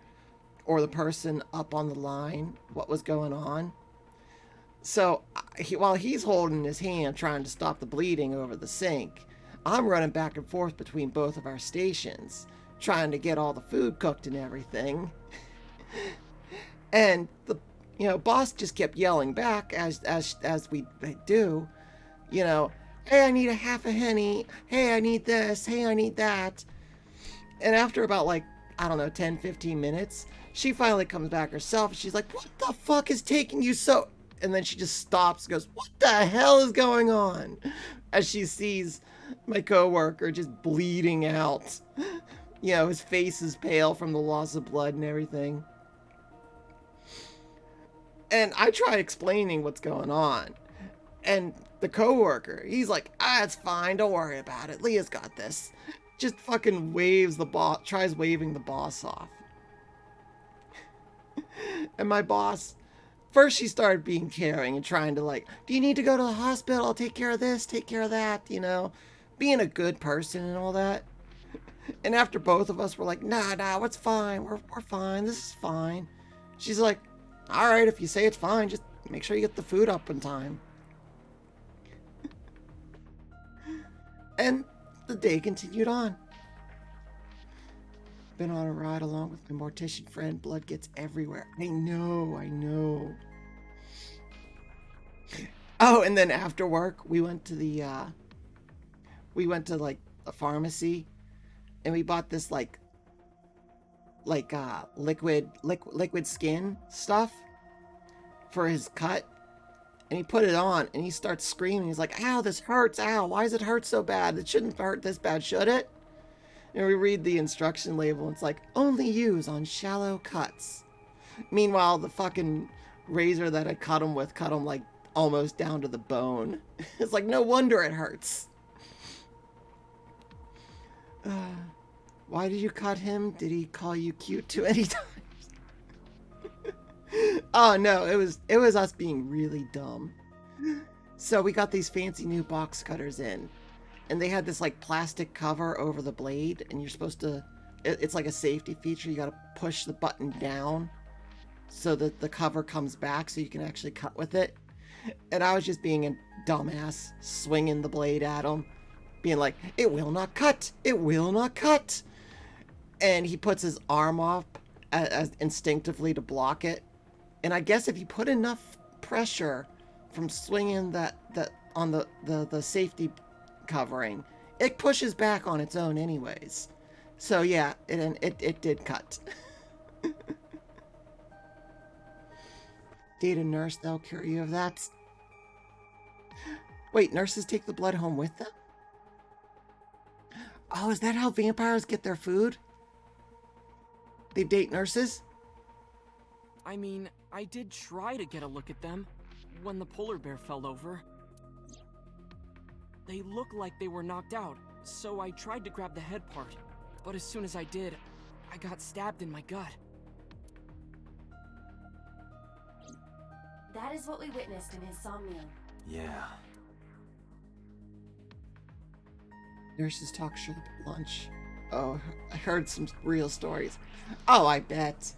or the person up on the line what was going on. So while he's holding his hand trying to stop the bleeding over the sink, I'm running back and forth between both of our stations, trying to get all the food cooked and everything. And the boss just kept yelling back as we do, hey, I need a half a Henny, hey, I need this, hey, I need that. And after about like I don't know, 10, 15 minutes. She finally comes back herself and she's like, what the fuck is taking you so... And then she just stops and goes, what the hell is going on? As she sees my coworker just bleeding out. You know, his face is pale from the loss of blood and everything. And I try explaining what's going on. And the coworker, he's like, it's fine, don't worry about it. Leah's got this. Just fucking waves the boss, tries waving the boss off. And my boss, first she started being caring and trying to like, do you need to go to the hospital? I'll take care of this, take care of that, you know, being a good person and all that. And after both of us were like, nah, it's fine. We're fine. This is fine. She's like, all right, if you say it's fine, just make sure you get the food up in time. And the day continued on. Been on a ride along with my mortician friend. Blood gets everywhere. I know. Oh, and then after work, we went to like a pharmacy, and we bought this like liquid skin stuff for his cut. And he put it on and he starts screaming. He's like, ow, this hurts. Ow, why does it hurt so bad? It shouldn't hurt this bad, should it? And we read the instruction label. And it's like, only use on shallow cuts. Meanwhile, the fucking razor that I cut him with cut him like almost down to the bone. It's like, no wonder it hurts. Why did you cut him? Did he call you cute too many times? Oh no, it was us being really dumb. So we got these fancy new box cutters in, and they had this like plastic cover over the blade, and you're supposed to, it's like a safety feature. You got to push the button down so that the cover comes back so you can actually cut with it. And I was just being a dumbass, swinging the blade at him, being like, it will not cut, it will not cut. And he puts his arm up as instinctively to block it. And I guess if you put enough pressure from swinging that on the safety covering, it pushes back on its own anyways. So yeah, it did cut. Data nurse, they'll cure you of that. Wait, nurses take the blood home with them? Oh, is that how vampires get their food? They date nurses? I mean, I did try to get a look at them when the polar bear fell over. They looked like they were knocked out, so I tried to grab the head part. But as soon as I did, I got stabbed in my gut. That is what we witnessed in his Somnium. Yeah. Nurses talk shop at lunch. Oh, I heard some real stories. Oh, I bet.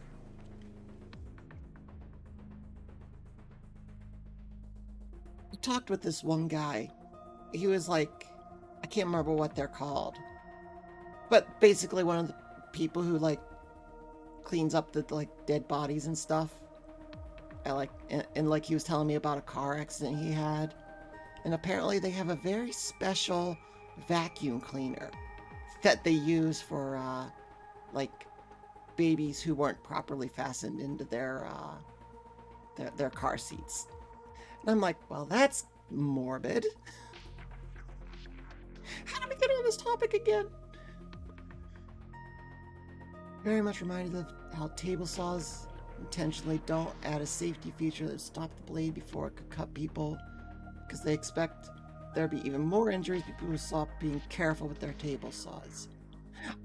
I talked with this one guy. He was like, I can't remember what they're called, but basically one of the people who like cleans up the like dead bodies and stuff. And like he was telling me about a car accident he had, and apparently they have a very special vacuum cleaner that they use for like babies who weren't properly fastened into their car seats. And I'm like, well, that's morbid. How did we get on this topic again? Very much reminded of how table saws intentionally don't add a safety feature that stops the blade before it could cut people, because they expect there'd be even more injuries people who stop being careful with their table saws.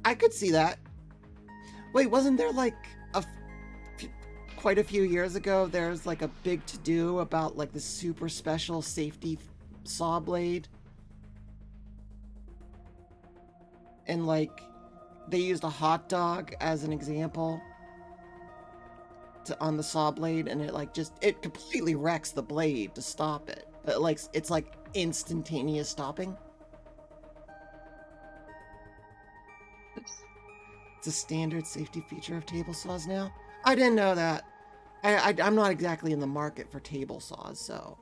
I could see that. Wait, wasn't there like quite a few years ago, there's like a big to-do about like the super special safety saw blade? And like they used a hot dog as an example on the saw blade, and it completely wrecks the blade to stop it. But like it's like instantaneous stopping. It's a standard safety feature of table saws now. I didn't know that. I'm not exactly in the market for table saws, so.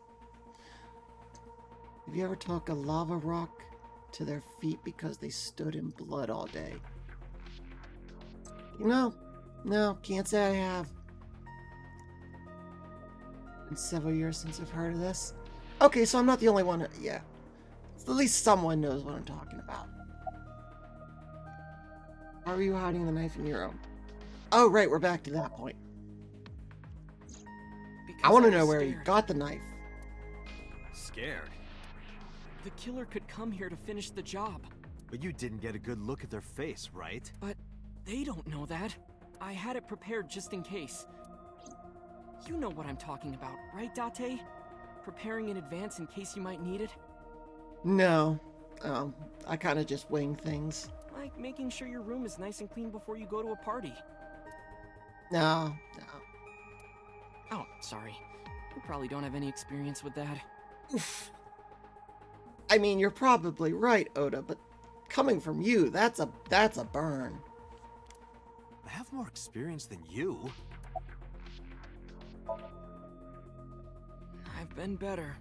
Have you ever took a lava rock to their feet because they stood in blood all day? No, can't say I have. Been several years since I've heard of this. Okay, so I'm not the only one. Yeah. At least someone knows what I'm talking about. How are you hiding the knife in your room? Oh, right, we're back to that point. Because I want to was know where scared. you got the knife. Scared? The killer could come here to finish the job. But you didn't get a good look at their face, right? But they don't know that. I had it prepared just in case. You know what I'm talking about, right, Date? Preparing in advance in case you might need it? No. I kind of just wing things. Like making sure your room is nice and clean before you go to a party. No. Oh, sorry. You probably don't have any experience with that. Oof. I mean, you're probably right, Oda, but coming from you, that's a burn. I have more experience than you. I've been better.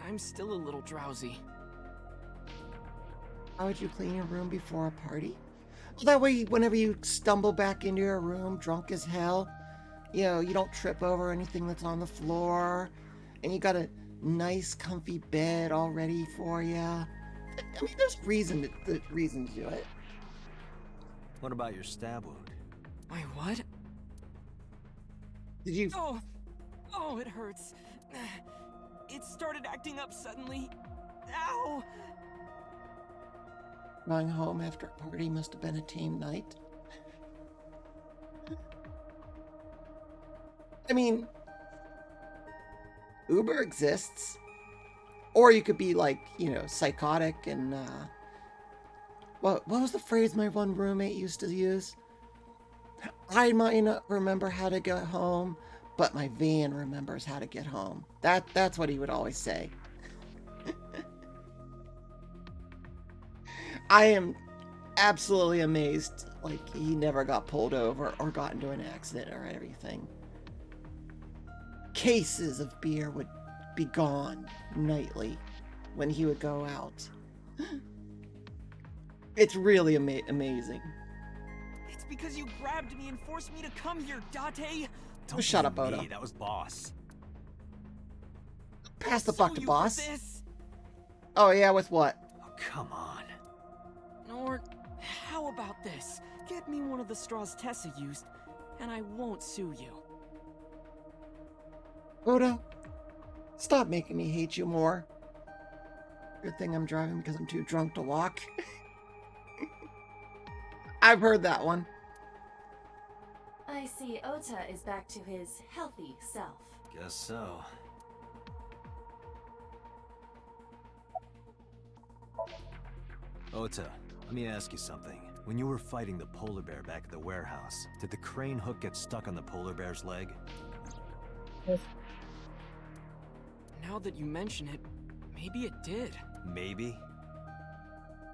I'm still a little drowsy. How would you clean your room before a party? Well, that way, whenever you stumble back into your room drunk as hell, you know, you don't trip over anything that's on the floor, and you got a nice, comfy bed all ready for you. I mean, there's reason to do it. What about your stab wound? My what? Did you? Oh, it hurts. It started acting up suddenly. Ow! Going home after a party must have been a tame night. I mean, Uber exists. Or you could be like, you know, psychotic and, what was the phrase my one roommate used to use? I might not remember how to get home, but my van remembers how to get home. That's what he would always say. I am absolutely amazed, like, he never got pulled over or got into an accident or everything. Cases of beer would be gone nightly when he would go out. It's really amazing. It's because you grabbed me and forced me to come here, Date. Don't shut up, blame Oda. me, that was Boss. Pass the Sue buck to you Boss. for this. Oh yeah, with what? Oh, come on. Or how about this? Get me one of the straws Tessa used, and I won't sue you. Oda, stop making me hate you more. Good thing I'm driving because I'm too drunk to walk. I've heard that one. I see Ota is back to his healthy self. Guess so. Ota, let me ask you something. When you were fighting the polar bear back at the warehouse, did the crane hook get stuck on the polar bear's leg? Now that you mention it, maybe it did. Maybe?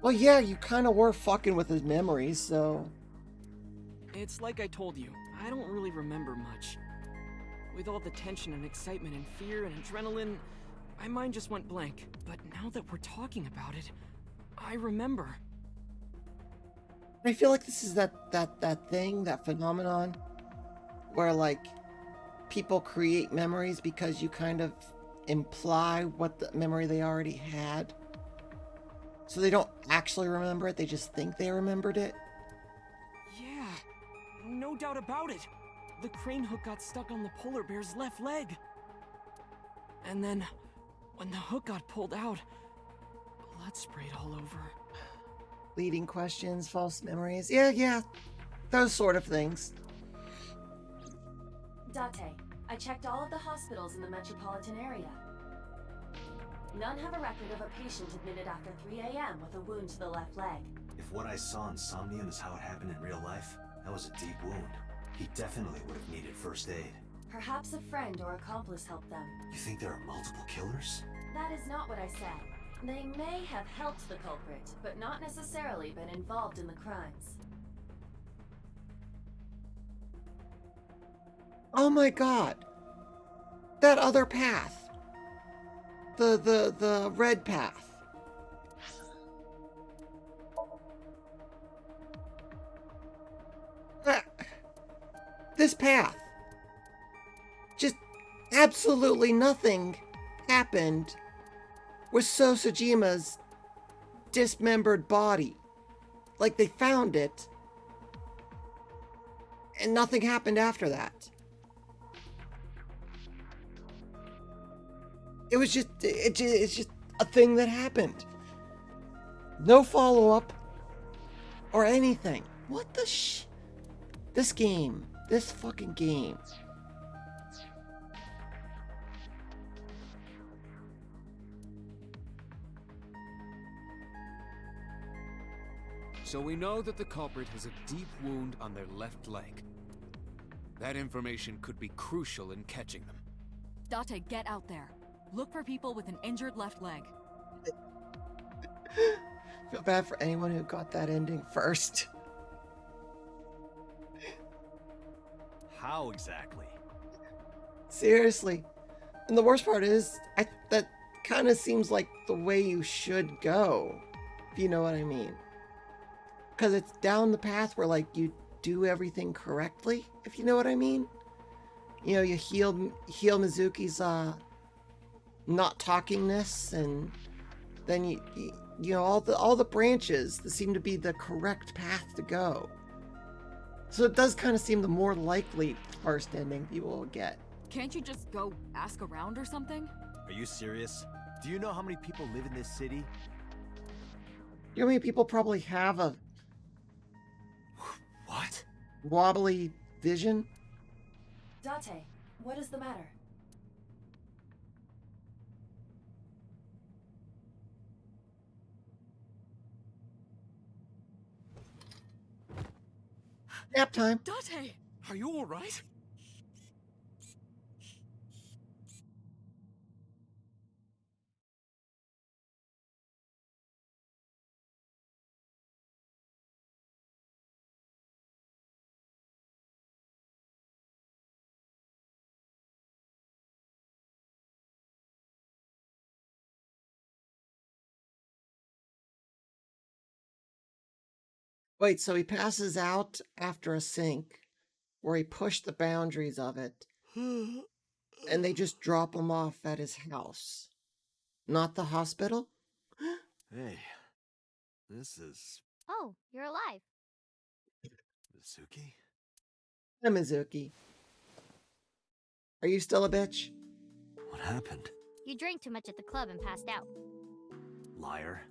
Well, yeah, you kind of were fucking with his memories, so... It's like I told you, I don't really remember much. With all the tension and excitement and fear and adrenaline, my mind just went blank. But now that we're talking about it, I remember. I feel like this is that thing, that phenomenon, where, like, people create memories because you kind of imply what the memory they already had. So they don't actually remember it, they just think they remembered it. Yeah, no doubt about it. The crane hook got stuck on the polar bear's left leg. And then, when the hook got pulled out, blood sprayed all over. Leading questions, false memories. Yeah. Those sort of things. Date, I checked all of the hospitals in the metropolitan area. None have a record of a patient admitted after 3 a.m. with a wound to the left leg. If what I saw in Somnium is how it happened in real life, that was a deep wound. He definitely would have needed first aid. Perhaps a friend or accomplice helped them. You think there are multiple killers? That is not what I said. They may have helped the culprit, but not necessarily been involved in the crimes. Oh my god. That other path. The red path. this path. Just absolutely nothing happened with Sosajima's dismembered body. Like, they found it, and nothing happened after that. It's just a thing that happened. No follow-up or anything. What the This game. This fucking game. So we know that the culprit has a deep wound on their left leg. That information could be crucial in catching them. Date, get out there. Look for people with an injured left leg. Feel bad for anyone who got that ending first. How exactly? Seriously. And the worst part is, that kind of seems like the way you should go, if you know what I mean. Because it's down the path where, like, you do everything correctly, if you know what I mean. You know, you heal Mizuki's not talkingness, and then you know, all the branches that seem to be the correct path to go. So it does kind of seem the more likely first ending people will get. Can't you just go ask around or something? Are you serious? Do you know how many people live in this city? You know how many people probably have a What? wobbly vision? Date, what is the matter? Nap time. Date! Are you all right? Wait, so he passes out after a sink where he pushed the boundaries of it, and they just drop him off at his house. Not the hospital? Hey, this is Oh, you're alive. Mizuki? Hey, Mizuki. Are you still a bitch? What happened? You drank too much at the club and passed out. Liar.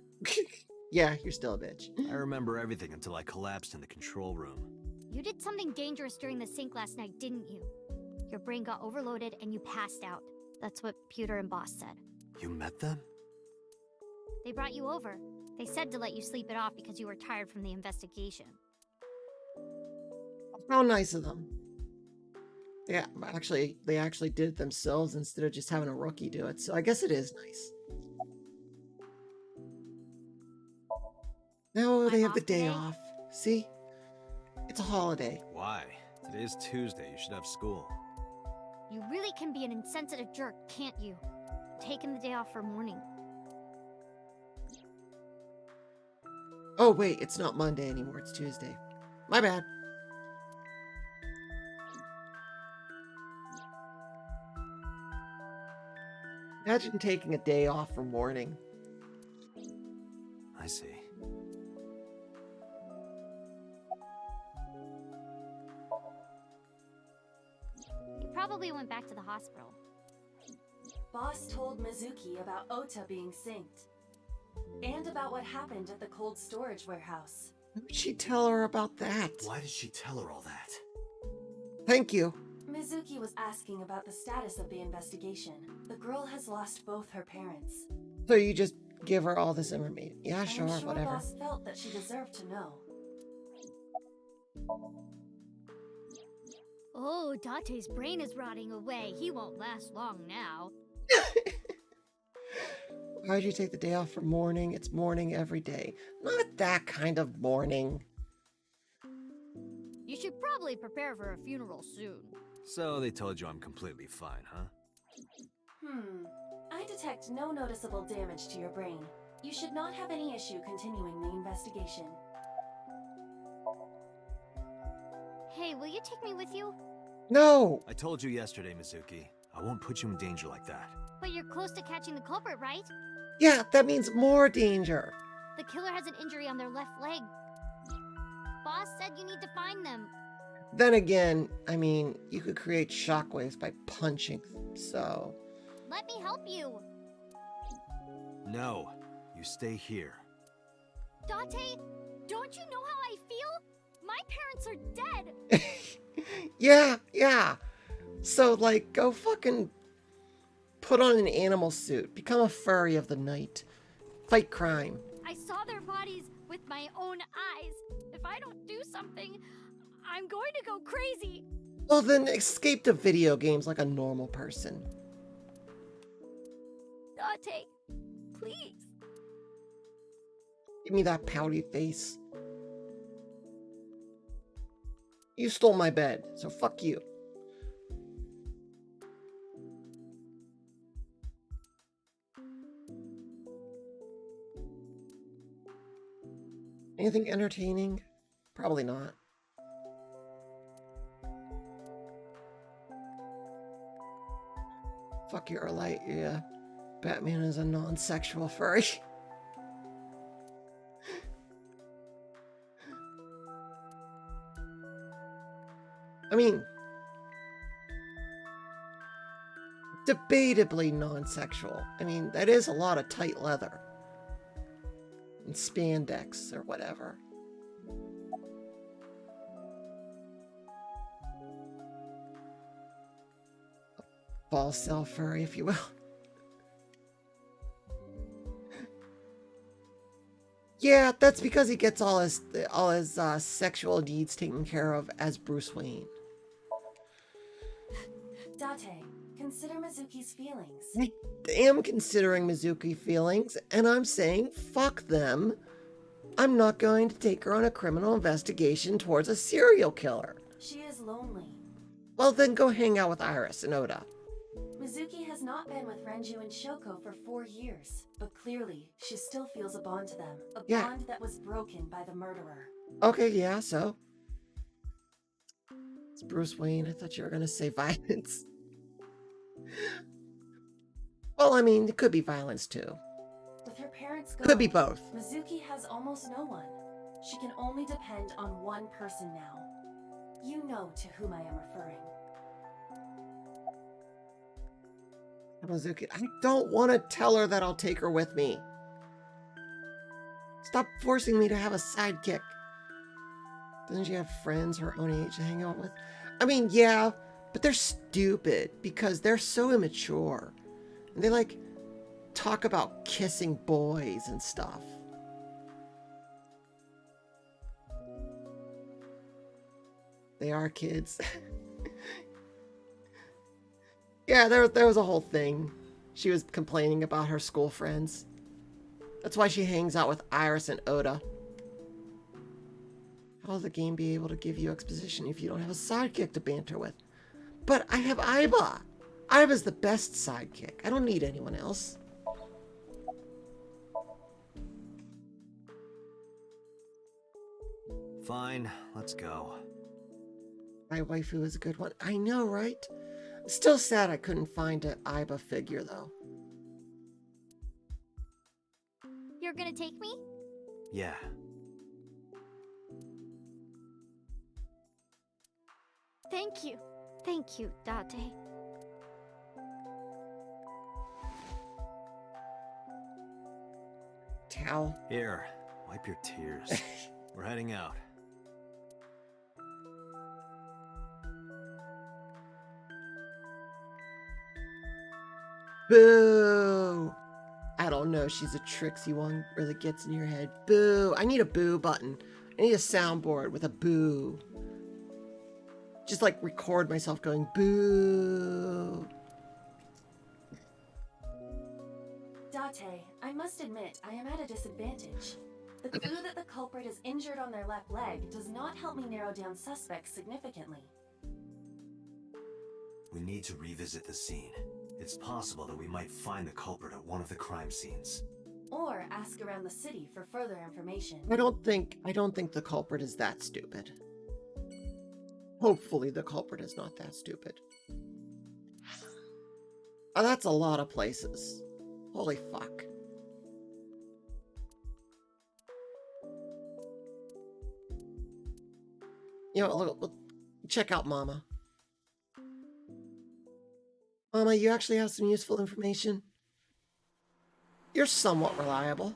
Yeah, you're still a bitch. I remember everything until I collapsed in the control room. You did something dangerous during the sink last night, didn't you? Your brain got overloaded and you passed out. That's what Pewter and Boss said. You met them? They brought you over. They said to let you sleep it off because you were tired from the investigation. How nice of them. Yeah, they actually did it themselves instead of just having a rookie do it, so I guess it is nice. Now they have the day off. See? It's a holiday. Why? Today's Tuesday. You should have school. You really can be an insensitive jerk, can't you? Taking the day off for mourning. Oh wait, it's not Monday anymore, it's Tuesday. My bad. Imagine taking a day off for mourning. I see. You probably went back to the hospital. Boss told Mizuki about Ota being synced. And about what happened at the cold storage warehouse. Why would she tell her about that? Why did she tell her all that? Thank you. Mizuki was asking about the status of the investigation. The girl has lost both her parents. So you just give her all this information. Yeah, sure, I'm sure whatever. Boss felt that she deserved to know. Oh, Date's brain is rotting away. He won't last long now. Why'd you take the day off for mourning? It's mourning every day. Not that kind of mourning. You should probably prepare for a funeral soon. So they told you I'm completely fine, huh? I detect no noticeable damage to your brain. You should not have any issue continuing the investigation. Hey, will you take me with you? No! I told you yesterday, Mizuki. I won't put you in danger like that. But you're close to catching the culprit, right? Yeah, that means more danger. The killer has an injury on their left leg. Boss said you need to find them. Then again, I mean, you could create shockwaves by punching, so... Let me help you. No, you stay here. Date, don't you know how I feel? My parents are dead. Yeah. So, like, go fucking put on an animal suit. Become a furry of the night. Fight crime. I saw their bodies with my own eyes. If I don't do something, I'm going to go crazy. Well, then escape to video games like a normal person. Date, please. Give me that pouty face. You stole my bed, so fuck you. Anything entertaining? Probably not. Fuck your light, yeah. Batman is a non-sexual furry. I mean, debatably non-sexual. I mean, that is a lot of tight leather. And spandex or whatever. Ball cell furry, if you will. Yeah, that's because he gets all his sexual needs taken care of as Bruce Wayne. Date, consider Mizuki's feelings. I am considering Mizuki feelings, and I'm saying, fuck them. I'm not going to take her on a criminal investigation towards a serial killer. She is lonely. Well, then go hang out with Iris and Oda. Mizuki has not been with Renju and Shoko for 4 years, but clearly she still feels a bond to them. A bond that was broken by the murderer. Okay, yeah, so. It's Bruce Wayne. I thought you were going to say violence. Well, I mean, it could be violence too. With her parents gone, Could be both. Mizuki has almost no one. She can only depend on one person now. You know to whom I am referring. Mizuki, I don't want to tell her that I'll take her with me. Stop forcing me to have a sidekick. Doesn't she have friends her own age to hang out with? I mean, yeah, but they're stupid because they're so immature. And they, like, talk about kissing boys and stuff. They are kids. Yeah, there was a whole thing. She was complaining about her school friends. That's why she hangs out with Iris and Oda. How will the game be able to give you exposition if you don't have a sidekick to banter with? But I have Aiba. Aiba's the best sidekick. I don't need anyone else. Fine, let's go. My waifu is a good one. I know, right? I'm still sad I couldn't find an Aiba figure, though. You're gonna take me? Yeah. Thank you. Thank you, Date. Towel. Here, wipe your tears. We're heading out. Boo! I don't know. She's a tricksy one. Really gets in your head. Boo! I need a boo button. I need a soundboard with a boo. Just like record myself going boo. Date, I must admit, I am at a disadvantage. The clue that the culprit is injured on their left leg does not help me narrow down suspects significantly. We need to revisit the scene. It's possible that we might find the culprit at one of the crime scenes. Or ask around the city for further information. I don't think the culprit is that stupid. Hopefully the culprit is not that stupid. Oh, that's a lot of places. Holy fuck. You know, look, check out Mama. Mama, you actually have some useful information? You're somewhat reliable.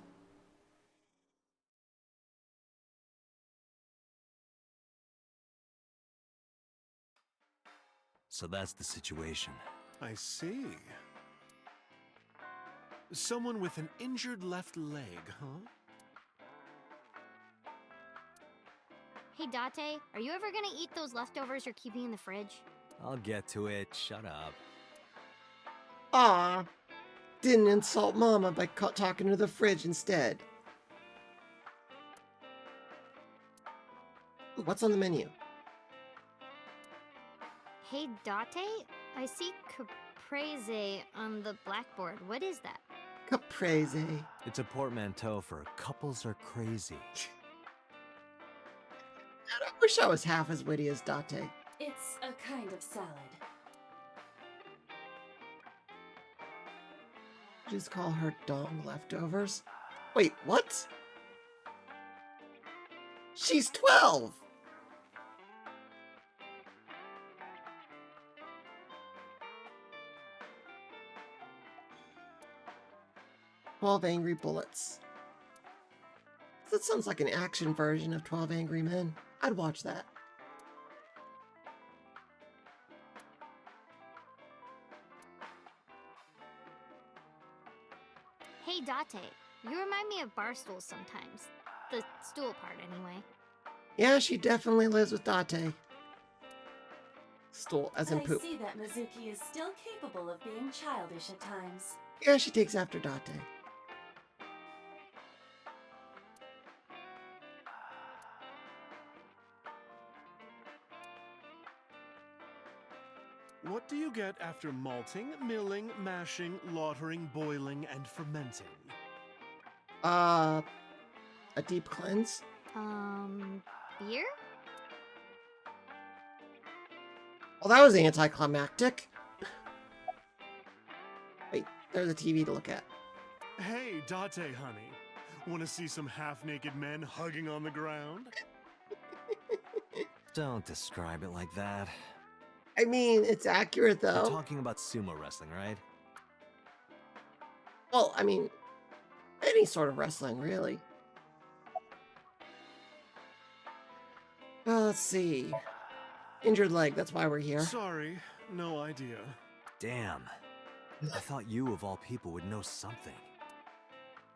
So that's the situation. I see. Someone with an injured left leg, huh? Hey, Date, are you ever gonna eat those leftovers you're keeping in the fridge? I'll get to it. Shut up. Aw. Didn't insult Mama by talking to the fridge instead. Ooh, what's on the menu? Hey, Date, I see caprese on the blackboard. What is that? Caprese. It's a portmanteau for couples are crazy. I wish I was half as witty as Date. It's a kind of salad. Just call her dong leftovers. Wait, what? She's 12! "12 Angry Bullets." That sounds like an action version of 12 Angry Men. I'd watch that. Hey, Date, you remind me of Barstools sometimes. The stool part, anyway. Yeah, she definitely lives with Date. Stool, as in I poop. see that Mizuki is still capable of being childish at times. Yeah, she takes after Date. What do you get after malting, milling, mashing, lautering, boiling, and fermenting? A deep cleanse? Beer? Well, that was anticlimactic. Wait, there's a TV to look at. Hey, Date, honey. Want to see some half-naked men hugging on the ground? Don't describe it like that. I mean, it's accurate, We're though. talking about sumo wrestling, right? Well, I mean, any sort of wrestling, really. Well, let's see. Injured leg, that's why we're here. Sorry, no idea. Damn. I thought you, of all people, would know something.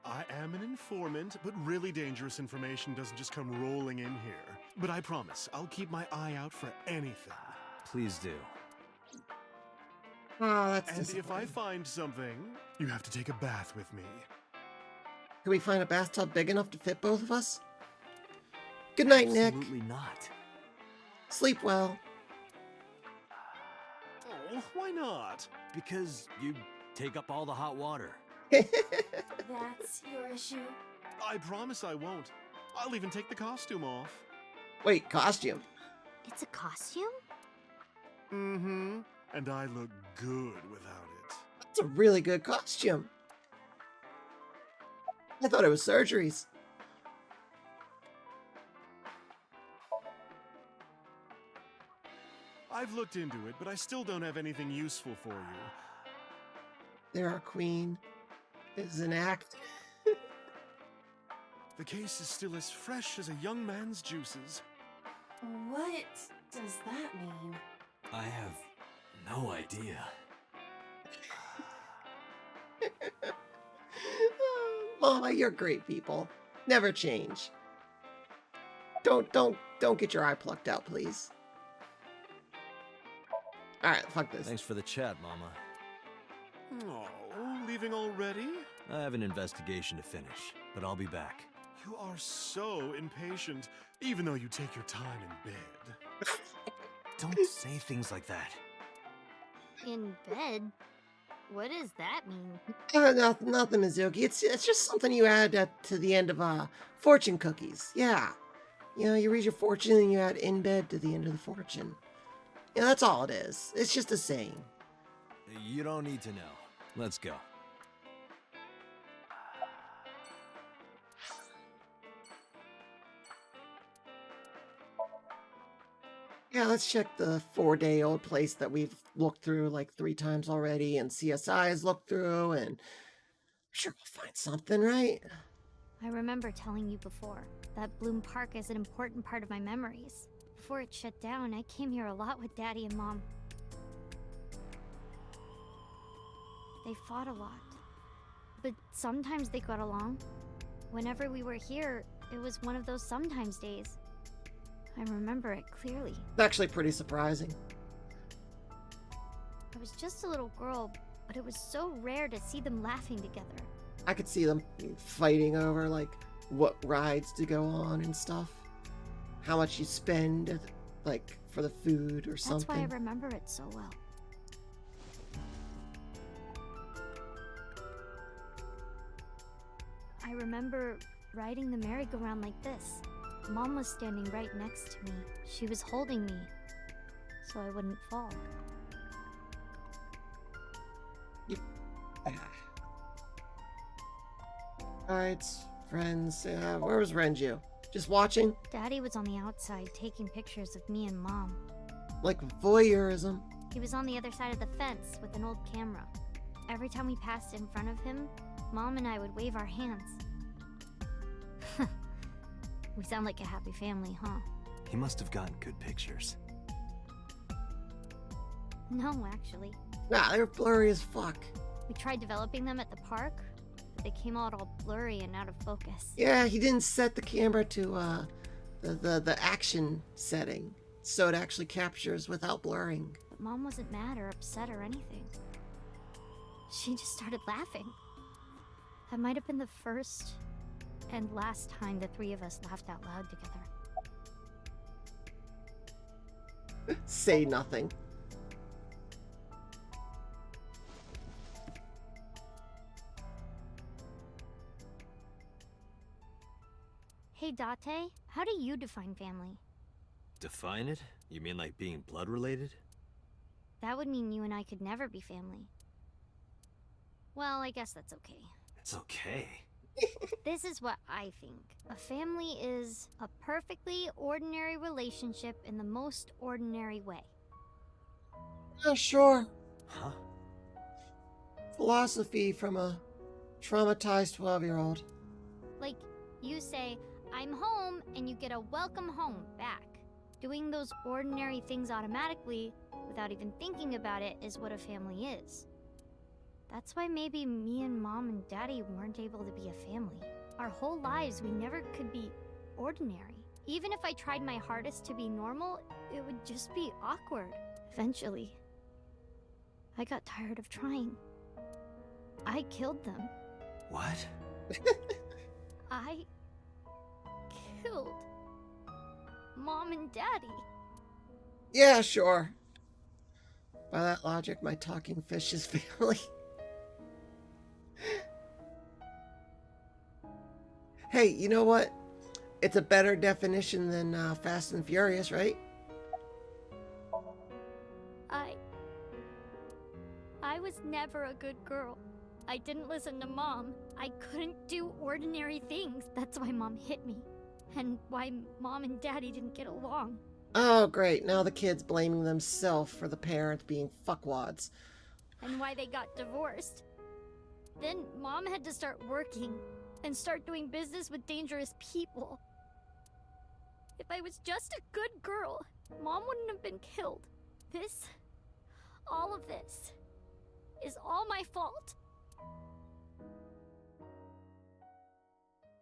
I am an informant, but really dangerous information doesn't just come rolling in here. But I promise, I'll keep my eye out for anything. Please do. Oh, that's And if I disappointing. find something, you have to take a bath with me. Can we find a bathtub big enough to fit both of us? Good night, Nick. Absolutely not. Sleep well. Oh, why not? Because you take up all the hot water. That's your issue? I promise I won't. I'll even take the costume off. Wait, costume? It's a costume? Mm-hmm. And I look good without it. That's a really good costume. I thought it was surgeries. I've looked into it, but I still don't have anything useful for you. There, our queen is an act. The case is still as fresh as a young man's juices. What does that mean? I have no idea. Mama, you're great people. Never change. Don't get your eye plucked out, please. Alright, fuck this. Thanks for the chat, Mama. Oh, leaving already? I have an investigation to finish, but I'll be back. You are so impatient, even though you take your time in bed. Don't say things like that. In bed? What does that mean? Nothing, Mizuki. It's just something you add to the end of fortune cookies. Yeah. You know, you read your fortune and you add in bed to the end of the fortune. Yeah, that's all it is. It's just a saying. You don't need to know. Let's go. Yeah, let's check the 4-day-old place that we've looked through like 3 times already, and CSI has looked through, and I'm sure we'll find something, right? I remember telling you before that Bloom Park is an important part of my memories. Before it shut down, I came here a lot with Daddy and Mom. They fought a lot, but sometimes they got along. Whenever we were here, it was one of those sometimes days. I remember it clearly. It's actually pretty surprising. I was just a little girl, but it was so rare to see them laughing together. I could see them fighting over like what rides to go on and stuff. How much you spend like for the food or something. That's why I remember it so well. I remember riding the merry-go-round like this. Mom was standing right next to me. She was holding me, so I wouldn't fall. Alright, friends. Where was Renju? Just watching? Daddy was on the outside taking pictures of me and Mom. Like voyeurism. He was on the other side of the fence with an old camera. Every time we passed in front of him, Mom and I would wave our hands. We sound like a happy family, huh? He must have gotten good pictures. No, actually. Nah, they're blurry as fuck. We tried developing them at the park, but they came out all blurry and out of focus. Yeah, he didn't set the camera to the action setting, so it actually captures without blurring. But Mom wasn't mad or upset or anything. She just started laughing. That might have been the first and last time the 3 of us laughed out loud together. Say nothing. Hey Date, how do you define family? Define it? You mean like being blood related? That would mean you and I could never be family. Well, I guess that's okay. It's okay. This is what I think. A family is a perfectly ordinary relationship in the most ordinary way. Yeah, sure. Huh? Philosophy from a traumatized 12-year-old. Like, you say, I'm home, and you get a welcome home back. Doing those ordinary things automatically, without even thinking about it, is what a family is. That's why maybe me and Mom and Daddy weren't able to be a family. Our whole lives, we never could be ordinary. Even if I tried my hardest to be normal, it would just be awkward. Eventually, I got tired of trying. I killed them. What? I killed Mom and Daddy. Yeah, sure. By that logic, my talking fish is family. Hey, you know what? It's a better definition than Fast and Furious, right? I was never a good girl. I didn't listen to Mom. I couldn't do ordinary things. That's why Mom hit me. And why Mom and Daddy didn't get along. Oh, great. Now the kid's blaming themselves for the parents being fuckwads. And why they got divorced. Then Mom had to start working and start doing business with dangerous people. If I was just a good girl, Mom wouldn't have been killed. All of this, is all my fault.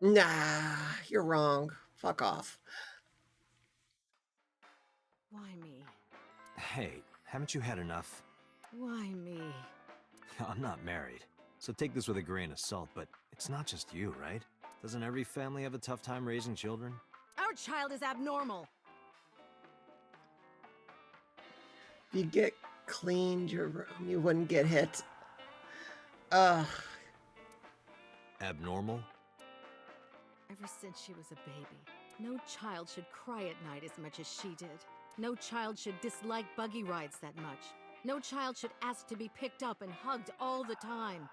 Nah, you're wrong. Fuck off. Why me? Hey, haven't you had enough? Why me? I'm not married, so take this with a grain of salt, but it's not just you, right? Doesn't every family have a tough time raising children? Our child is abnormal. If you get cleaned your room, you wouldn't get hit. Ugh. Abnormal? Ever since she was a baby, No child should cry at night as much as she did. No child should dislike buggy rides that much. No child should ask to be picked up and hugged all the time.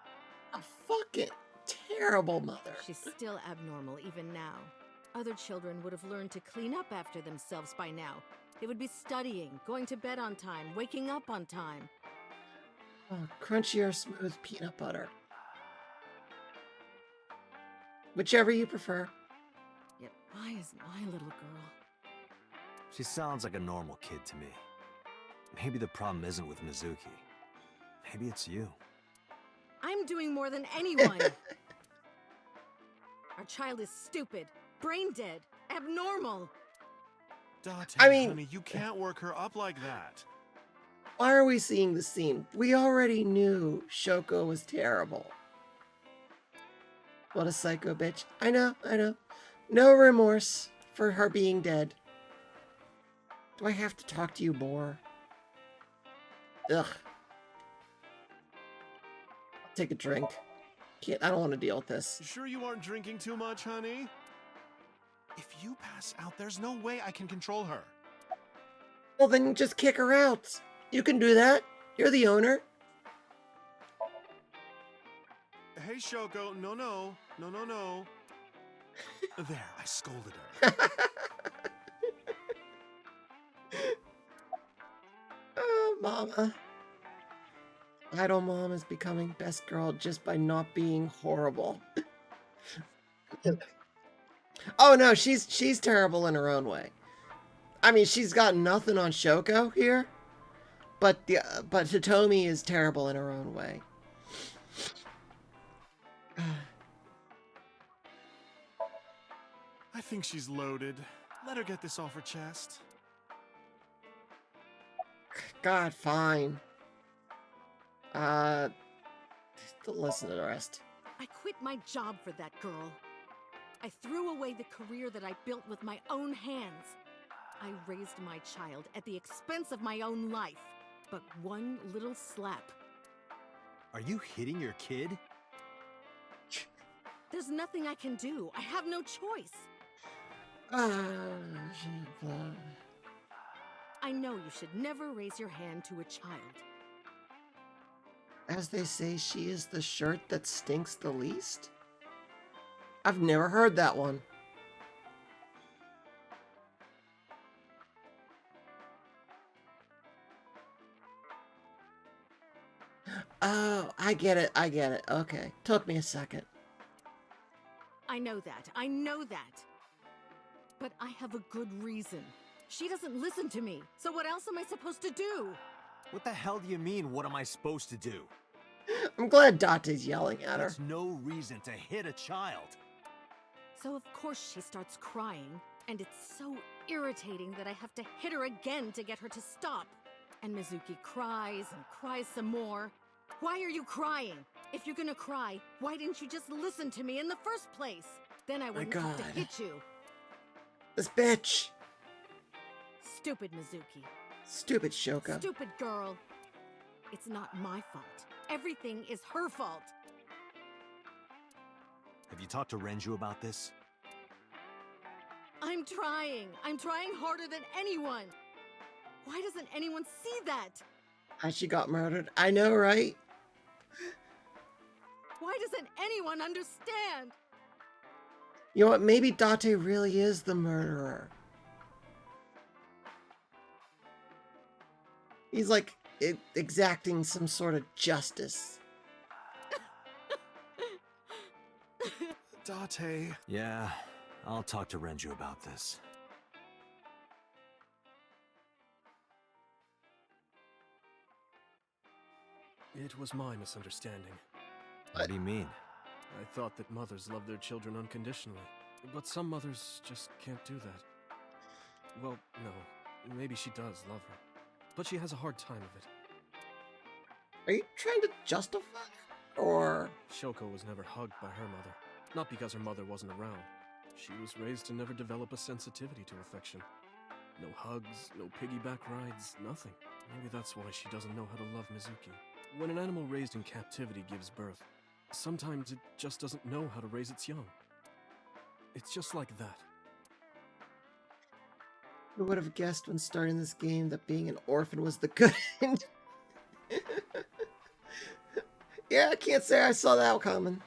A fucking terrible mother. She's still abnormal even now. Other children would have learned to clean up after themselves by now. They would be studying, going to bed on time, waking up on time. Oh, crunchy or smooth peanut butter. Whichever you prefer. Yet why is my little girl? She sounds like a normal kid to me. Maybe the problem isn't with Mizuki. Maybe it's you. I'm doing more than anyone. Our child is stupid, brain dead, abnormal. Date, I mean- honey, you can't work her up like that. Why are we seeing the scene? We already knew Shoko was terrible. What a psycho bitch. I know. No remorse for her being dead. Do I have to talk to you more? Ugh. I'll take a drink. I don't want to deal with this. Sure you aren't drinking too much, honey? If you pass out, there's no way I can control her. Well, then just kick her out. You can do that. You're the owner. Hey, Shoko, no. There, I scolded her. Oh, mama. Idol mom is becoming best girl just by not being horrible. Oh no, she's terrible in her own way. I mean, she's got nothing on Shoko here, but Hitomi is terrible in her own way. I think she's loaded. Let her get this off her chest. God, fine. Listen to the rest. I quit my job for that girl. I threw away the career that I built with my own hands. I raised my child at the expense of my own life. But one little slap. Are you hitting your kid? There's nothing I can do. I have no choice. I know you should never raise your hand to a child. As they say, she is the shirt that stinks the least? I've never heard that one. Oh, I get it. Okay. Took me a second. I know that. But I have a good reason. She doesn't listen to me, so what else am I supposed to do? What the hell do you mean, what am I supposed to do? I'm glad Date's yelling at her. There's no reason to hit a child. So of course she starts crying, and it's so irritating that I have to hit her again to get her to stop. And Mizuki cries and cries some more. Why are you crying? If you're gonna cry, why didn't you just listen to me in the first place? Then I wouldn't have to God. hit you. This bitch. Stupid Mizuki. Stupid Shoko. Stupid girl. It's not my fault. Everything is her fault. Have you talked to Renju about this? I'm trying. I'm trying harder than anyone. Why doesn't anyone see that? How she got murdered. I know, right? Why doesn't anyone understand? You know what? Maybe Date really is the murderer. He's like exacting some sort of justice. Date. Yeah, I'll talk to Renju about this. It was my misunderstanding. What do you mean? I thought that mothers love their children unconditionally, but some mothers just can't do that. Well, no, maybe she does love her, but she has a hard time of it. Are you trying to justify it? Or... Shoko was never hugged by her mother, not because her mother wasn't around. She was raised to never develop a sensitivity to affection. No hugs, no piggyback rides, nothing. Maybe that's why she doesn't know how to love Mizuki. When an animal raised in captivity gives birth, sometimes it just doesn't know how to raise its young. It's just like that. Who would have guessed when starting this game that being an orphan was the good end? Yeah, I can't say I saw that coming.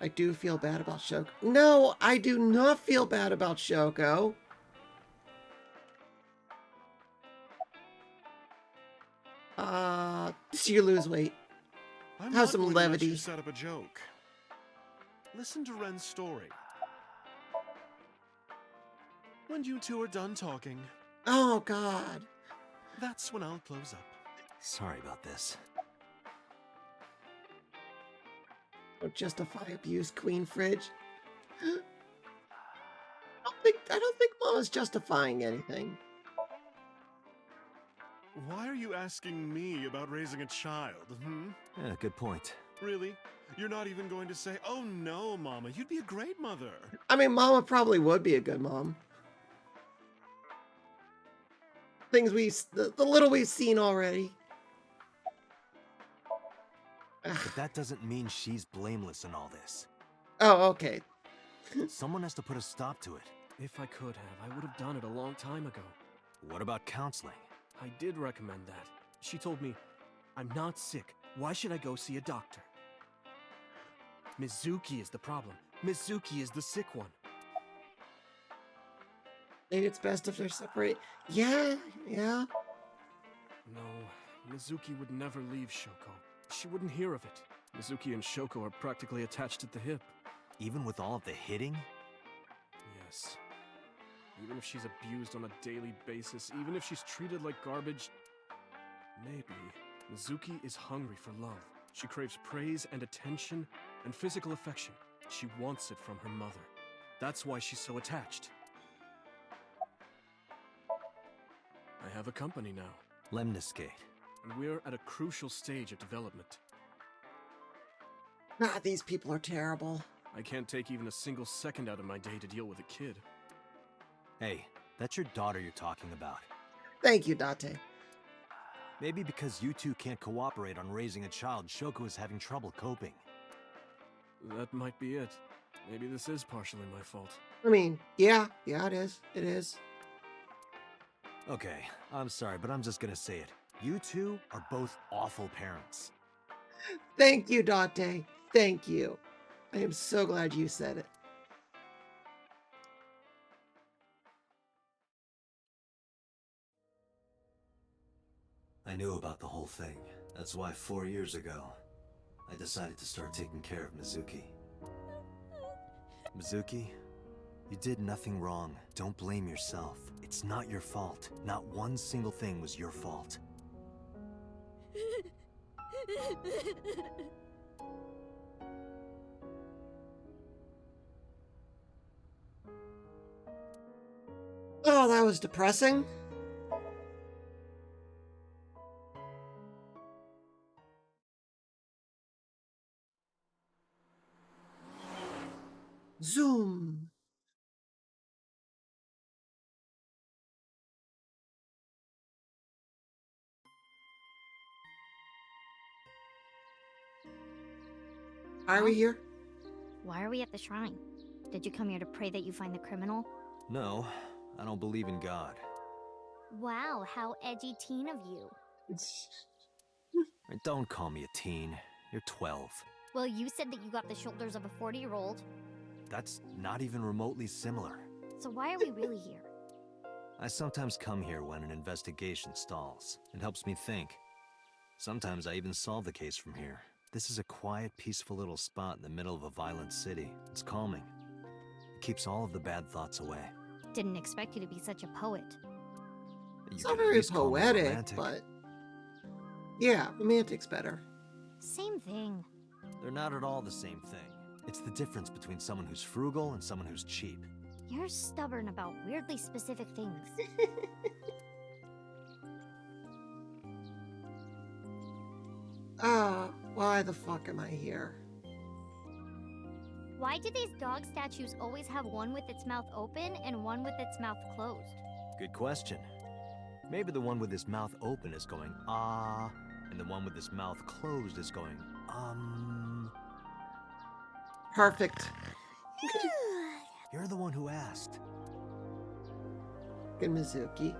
I do feel bad about Shoko. No, I do not feel bad about Shoko. So you lose weight. I'm Have not some going to let levity. you set up a joke. Listen to Ren's story. When you two are done talking, Oh, God. that's when I'll close up. Sorry about this. Don't justify abuse, Queen Fridge. I don't think Mama's justifying anything. Why are you asking me about raising a child, Yeah, good point. Really? You're not even going to say, oh no, Mama, you'd be a great mother. I mean, Mama probably would be a good mom. Things the little we've seen already. But that doesn't mean she's blameless in all this. Oh, okay. Someone has to put a stop to it. If I could have, I would have done it a long time ago. What about counseling? I did recommend that. She told me, I'm not sick. Why should I go see a doctor? Mizuki is the problem. Mizuki is the sick one. Maybe it's best if they're separate. Yeah. No, Mizuki would never leave Shoko. She wouldn't hear of it. Mizuki and Shoko are practically attached at the hip. Even with all of the hitting? Yes. Even if she's abused on a daily basis, even if she's treated like garbage, maybe Mizuki is hungry for love. She craves praise and attention and physical affection. She wants it from her mother. That's why she's so attached. I have a company now. Lemniscate. And we're at a crucial stage of development. These people are terrible. I can't take even a single second out of my day to deal with a kid. Hey, that's your daughter you're talking about. Thank you, Date. Maybe because you two can't cooperate on raising a child, Shoko is having trouble coping. That might be it. Maybe this is partially my fault. I mean, yeah, it is. It is. Okay, I'm sorry, but I'm just gonna say it. You two are both awful parents. Thank you, Date. Thank you. I am so glad you said it. I knew about the whole thing. That's why 4 years ago, I decided to start taking care of Mizuki. Mizuki, you did nothing wrong. Don't blame yourself. It's not your fault. Not one single thing was your fault. Oh, that was depressing. Zoom. Why are we here? Why are we at the shrine? Did you come here to pray that you find the criminal? No, I don't believe in God. Wow, how edgy teen of you. Don't call me a teen. You're 12. Well, you said that you got the shoulders of a 40-year-old. That's not even remotely similar. So why are we really here? I sometimes come here when an investigation stalls. It helps me think. Sometimes I even solve the case from here. This is a quiet, peaceful little spot in the middle of a violent city. It's calming. It keeps all of the bad thoughts away. Didn't expect you to be such a poet. It's You not could at very least call me poetic, romantic. but yeah, romantic's better. Same thing. They're not at all the same thing. It's the difference between someone who's frugal and someone who's cheap. You're stubborn about weirdly specific things. Why the fuck am I here? Why do these dog statues always have one with its mouth open and one with its mouth closed? Good question. Maybe the one with his mouth open is going, ah, and the one with his mouth closed is going, Perfect. You're the one who asked. Fucking Mizuki.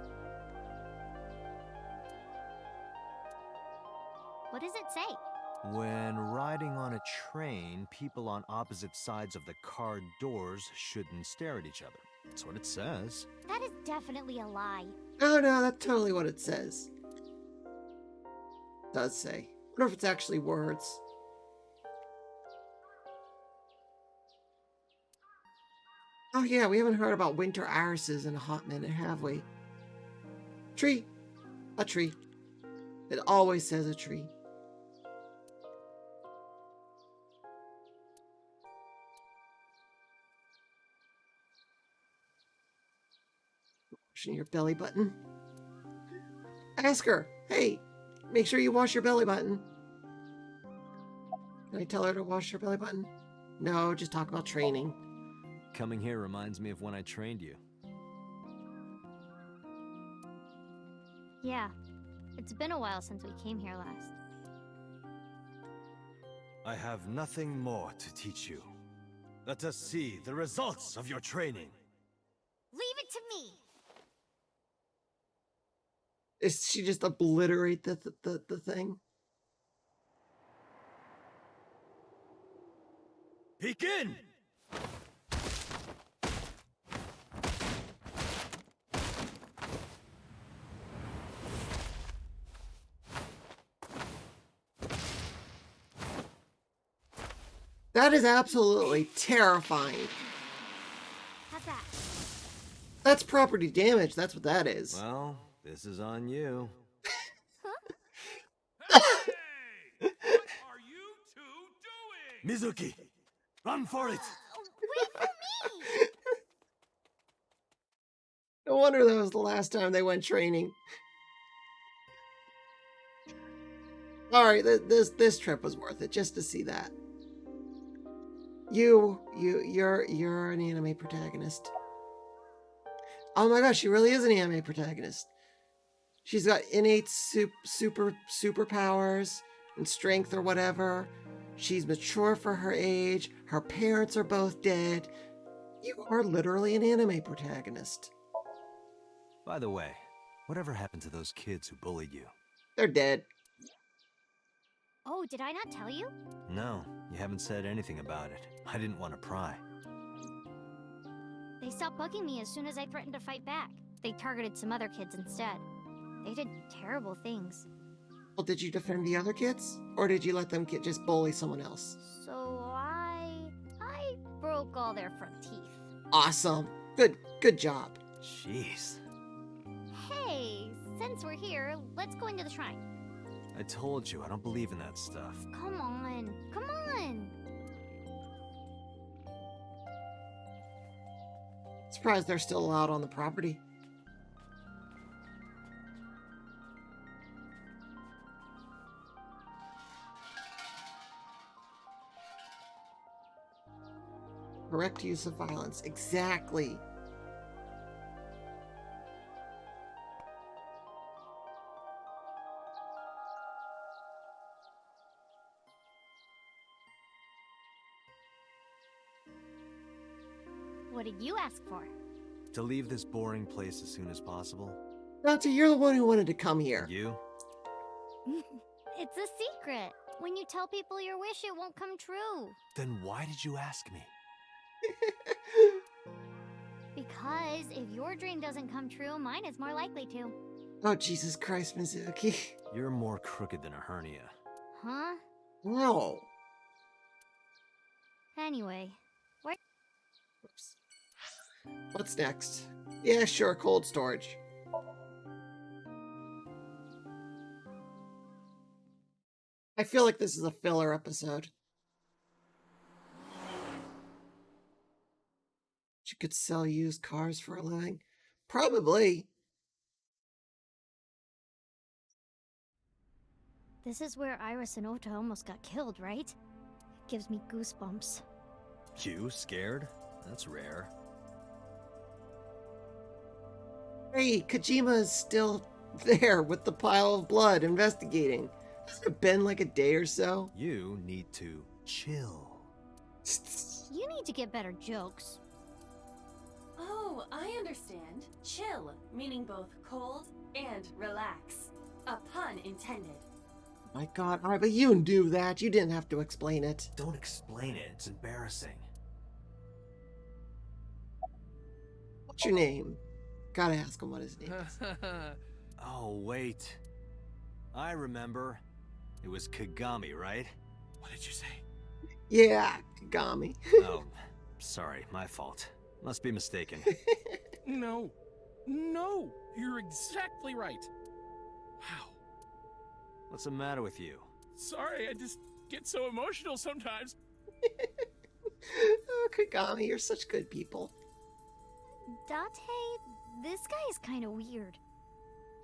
What does it say? When riding on a train, people on opposite sides of the car doors shouldn't stare at each other. That's what it says. That is definitely a lie. Oh no, that's totally what it says. Does say. I wonder if it's actually words. Oh yeah, we haven't heard about winter irises in a hot minute, have we? Tree. A tree. It always says a tree. Washing your belly button. Ask her, hey, make sure you wash your belly button. Can I tell her to wash her belly button? No, just talk about training. Coming here reminds me of when I trained you. Yeah, it's been a while since we came here last. I have nothing more to teach you. Let us see the results of your training. Leave it to me! Is she just obliterate the thing? Begin! That is absolutely terrifying. How's that? That's property damage. That's what that is. Well, this is on you. What are you two doing? Mizuki, run for it! Wait for me! No wonder that was the last time they went training. Alright, this trip was worth it, just to see that. You're an anime protagonist. Oh my gosh, she really is an anime protagonist. She's got innate superpowers and strength or whatever. She's mature for her age. Her parents are both dead. You are literally an anime protagonist. By the way, whatever happened to those kids who bullied you? They're dead. Oh, did I not tell you? No, you haven't said anything about it. I didn't want to pry. They stopped bugging me as soon as I threatened to fight back. They targeted some other kids instead. They did terrible things. Well, did you defend the other kids? Or did you let them just bully someone else? So I broke all their front teeth. Awesome. Good job. Jeez. Hey, since we're here, let's go into the shrine. I told you, I don't believe in that stuff. Come on, come on. Surprised they're still allowed on the property. Correct use of violence. Exactly. What did you ask for? To leave this boring place as soon as possible? Dante, you're the one who wanted to come here. You? It's a secret. When you tell people your wish, it won't come true. Then why did you ask me? Because if your dream doesn't come true, mine is more likely to. Oh, Jesus Christ, Mizuki. You're more crooked than a hernia. Huh? No. Anyway, where... Oops. What's next? Yeah, sure, cold storage. I feel like this is a filler episode. You could sell used cars for a living. Probably. This is where Iris and Ota almost got killed, right? It gives me goosebumps. You scared? That's rare. Hey, Kojima is still there with the pile of blood investigating. Hasn't it been like a day or so? You need to chill. You need to get better jokes. Oh, Oh, I understand. Chill, meaning both cold and relax. A pun intended. My God, alright, but you knew that. You didn't have to explain it. Don't explain it, it's embarrassing. What's your name? Gotta ask him what his name is. Oh, wait. I remember. It was Kagami, right? What did you say? Yeah, Kagami. Oh, sorry, my fault. Must be mistaken. No. No! You're exactly right. Wow. What's the matter with you? Sorry, I just get so emotional sometimes. Oh, Kagami, you're such good people. Date, this guy is kind of weird.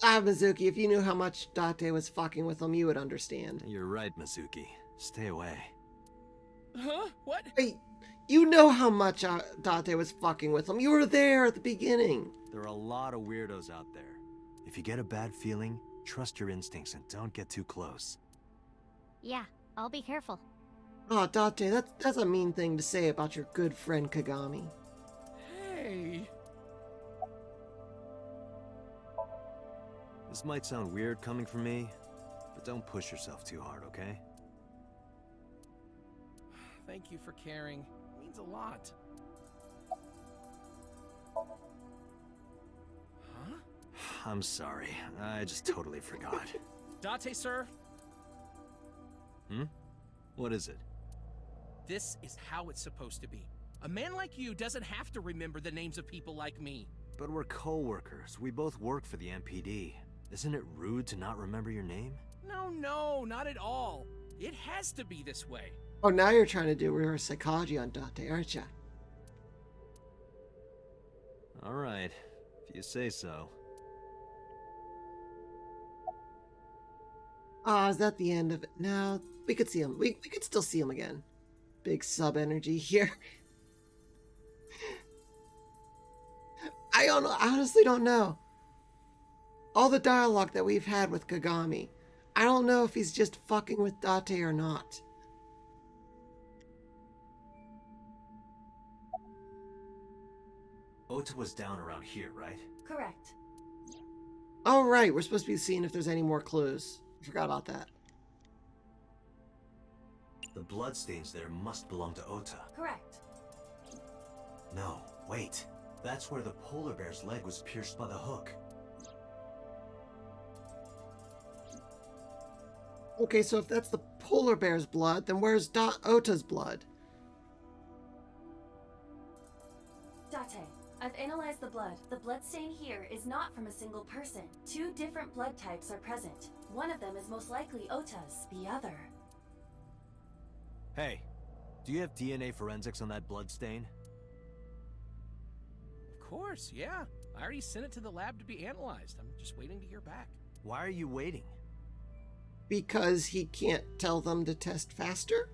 Ah, Mizuki, if you knew how much Date was fucking with him, you would understand. You're right, Mizuki. Stay away. Huh? What? Wait, you know how much Date was fucking with him. You were there at the beginning. There are a lot of weirdos out there. If you get a bad feeling, trust your instincts and don't get too close. Yeah, I'll be careful. Oh, Date, that's a mean thing to say about your good friend Kagami. Hey. This might sound weird coming from me, but don't push yourself too hard, okay? Thank you for caring. It means a lot. Huh? I'm sorry. I just totally forgot. Date, sir, Hmm? What is it? this is how it's supposed to be. A man like you doesn't have to remember the names of people like me. But we're co-workers. We both work for the MPD. Isn't it rude to not remember your name? No, not at all. It has to be this way. Oh, now you're trying to do reverse psychology on Date, aren't you? All right, if you say so. Ah, is that the end of it? No, we could see him. We could still see him again. Big sub energy here. I don't know. I honestly don't know. All the dialogue that we've had with Kagami, I don't know if he's just fucking with Date or not. Ota was down around here, right? Correct. Oh, right. We're supposed to be seeing if there's any more clues. I forgot about that. The bloodstains there must belong to Ota. Correct. No, wait. That's where the polar bear's leg was pierced by the hook. Okay, so if that's the polar bear's blood, then where's Ota's blood? Date, I've analyzed the blood. The bloodstain here is not from a single person. Two different blood types are present. One of them is most likely Ota's, the other. Hey, do you have DNA forensics on that bloodstain? Of course, yeah. I already sent it to the lab to be analyzed. I'm just waiting to hear back. Why are you waiting? Because he can't tell them to test faster?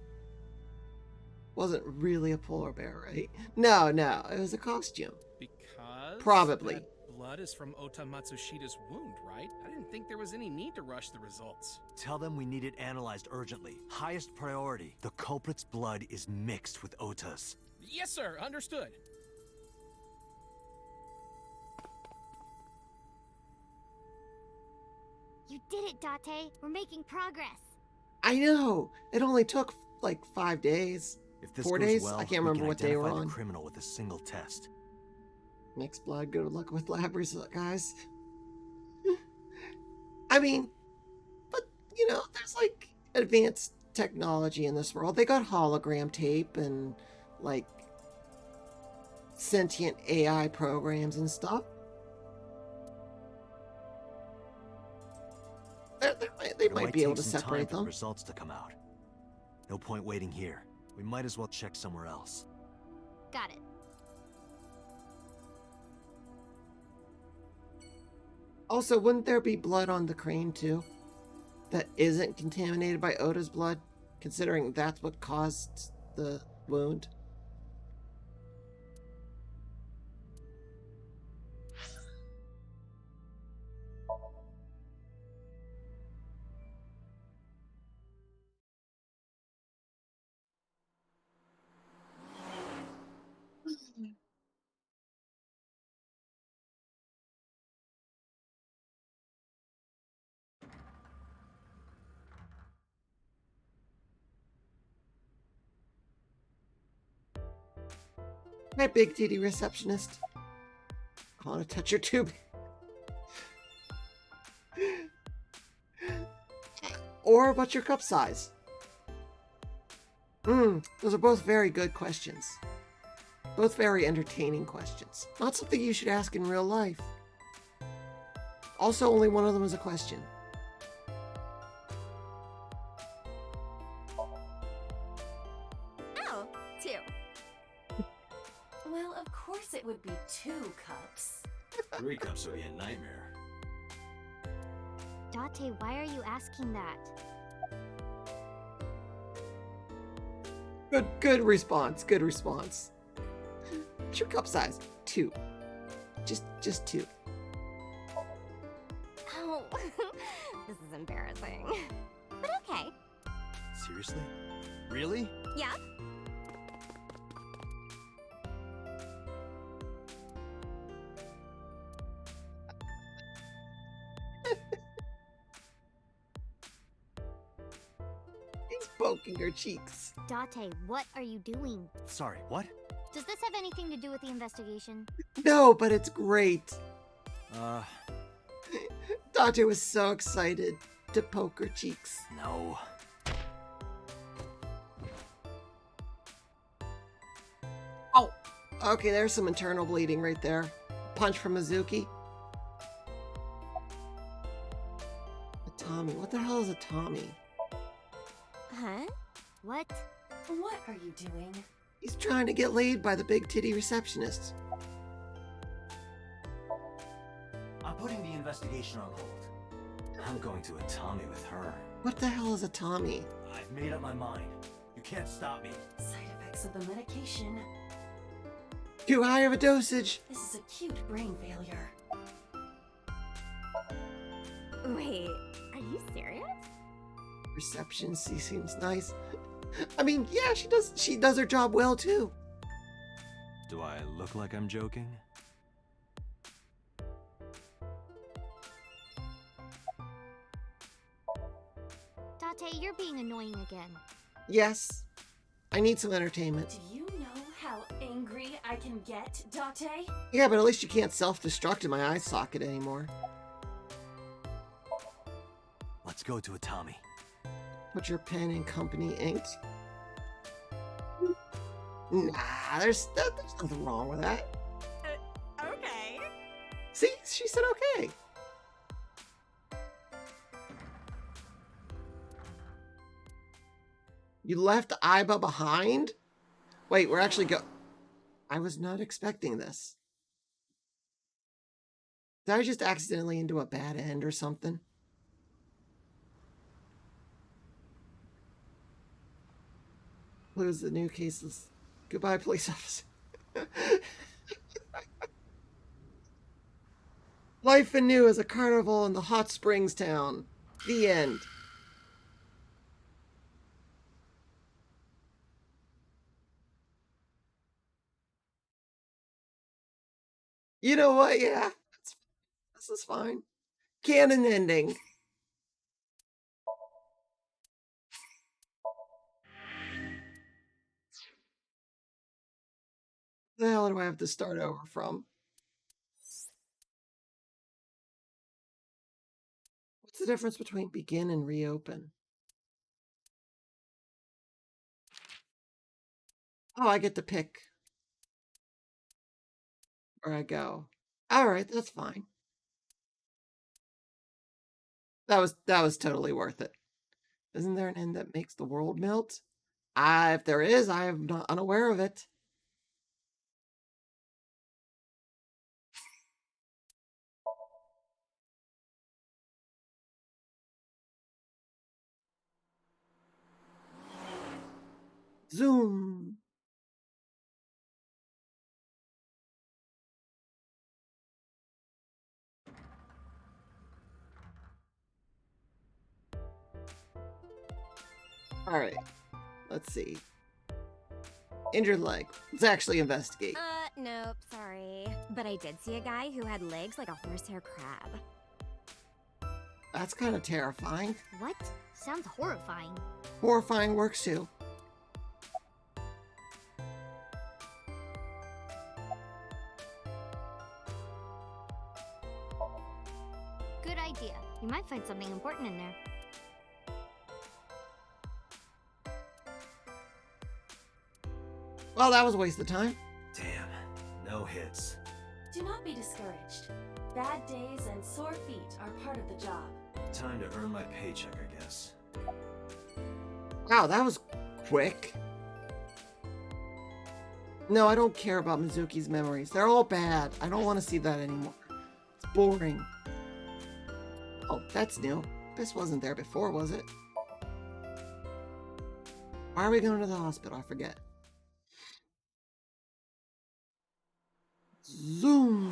Wasn't really a polar bear, right? No, it was a costume. Because Probably. that blood is from Ota Matsushita's wound, right? I didn't think there was any need to rush the results. Tell them we need it analyzed urgently. Highest priority. The culprit's blood is mixed with Ota's. Yes, sir. Understood. You did it, Date. We're making progress. I know. It only took like 5 days. If this 4 goes days? well, I can't we remember can what day we're identify on. the criminal with a single test. Mixed blood, good luck with lab results, guys. I mean, but you know, there's like advanced technology in this world. They got hologram tape and like sentient AI programs and stuff. They It might be able take to some time separate for the them. results to come out. No point waiting here. We might as well check somewhere else. Got it. Also, wouldn't there be blood on the crane too? That isn't contaminated by Ota's blood, considering that's what caused the wound? My big titty receptionist. I want to touch your tube. Or what's your cup size? Those are both very good questions. Both very entertaining questions. Not something you should ask in real life. Also, only one of them is a question. Oh, 2. Well, of course it would be 2 cups. 3 cups would be a nightmare. Date, why are you asking that? Good response. Good response. What's your cup size? 2. Just 2. Oh, this is embarrassing. But okay. Seriously? Really? Yeah? He's poking her cheeks. Date, what are you doing? Sorry, what? Does this have anything to do with the investigation? No, but it's great. Uh, Date was so excited to poke her cheeks. no. Oh, okay, there's some internal bleeding right there. Punch from Mizuki. A Tommy. What the hell is a Tommy? Huh? What? What are you doing? He's trying to get laid by the big titty receptionist. I'm putting the investigation on hold. I'm going to a Tommy with her. What the hell is a Tommy? I've made up my mind. You can't stop me. Side effects of the medication. Too high of a dosage. This is acute brain failure. Wait, are you serious? Reception, she seems nice. I mean, yeah, she does her job well too. Do I look like I'm joking? Date, you're being annoying again. Yes. I need some entertainment. Do you know how angry I can get, Date? Yeah, but at least you can't self-destruct in my eye socket anymore. Let's go to a Tommy. Put your pen in company ink. Nah, there's nothing wrong with that. Okay. See, she said okay. You left Iba behind? Wait, we're actually I was not expecting this. Did I just accidentally into a bad end or something? Lose the new cases. Goodbye, police officer. Life anew as a carnival in the hot springs town. The end. You know what? Yeah. This is fine. Canon ending. The hell do I have to start over from? What's the difference between begin and reopen? Oh, I get to pick where I go. All right, that's fine. That was totally worth it. Isn't there an end that makes the world melt? If there is, I am not unaware of it. Zoom. All right, let's see. Injured leg. Let's actually investigate. Nope, sorry. But I did see a guy who had legs like a horsehair crab. That's kind of terrifying. What? Sounds horrifying. Horrifying works too. important in there. Well, that was a waste of time. Damn, no hits. Do not be discouraged. Bad days and sore feet are part of the job. Time to earn my paycheck, I guess. Wow, that was quick. No, I don't care about Mizuki's memories. They're all bad. I don't want to see that anymore. It's boring. Oh, that's new. This wasn't there before, was it? Why are we going to the hospital? I forget. Zoom.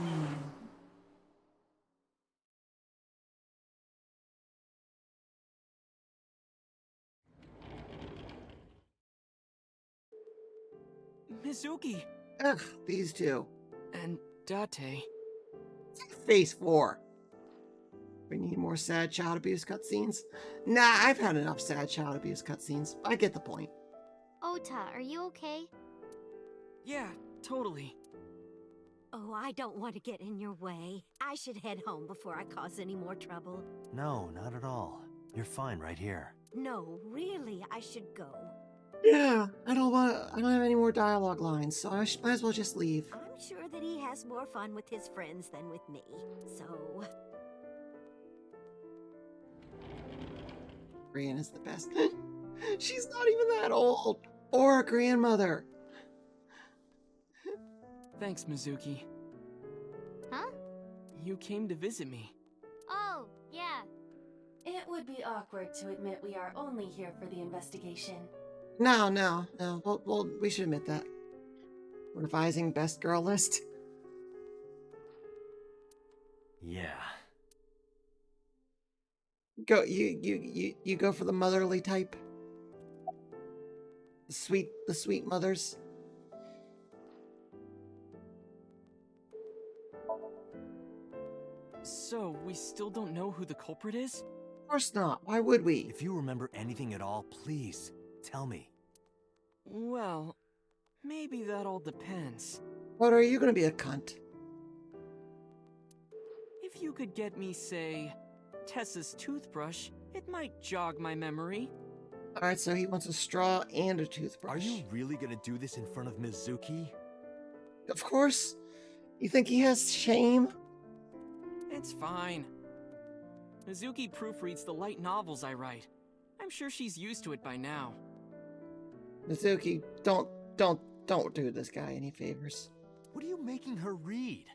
Mizuki! Ugh, these two. And Date. Phase 4. We need more sad child abuse cutscenes? Nah, I've had enough sad child abuse cutscenes. I get the point. Ota, are you okay? Yeah, totally. Oh, I don't want to get in your way. I should head home before I cause any more trouble. No, not at all. You're fine right here. No, really, I should go. Yeah, I don't have any more dialogue lines, so I might as well just leave. I'm sure that he has more fun with his friends than with me, so... Brian is the best. She's not even that old. Or a grandmother. Thanks, Mizuki. Huh? You came to visit me. Oh, yeah. It would be awkward to admit we are only here for the investigation. No. Well, we should admit that. Revising best girl list. Yeah. Go, you go for the motherly type. The sweet mothers. So, we still don't know who the culprit is? Of course not. Why would we? If you remember anything at all, please, tell me. Well, maybe that all depends. What are you gonna be, a cunt? If you could get me, say, Tessa's toothbrush, it might jog my memory. Alright, so he wants a straw and a toothbrush. Are you really gonna do this in front of Mizuki? Of course. You think he has shame? It's fine. Mizuki proofreads the light novels I write. I'm sure she's used to it by now. Mizuki, don't do this guy any favors. What are you making her read?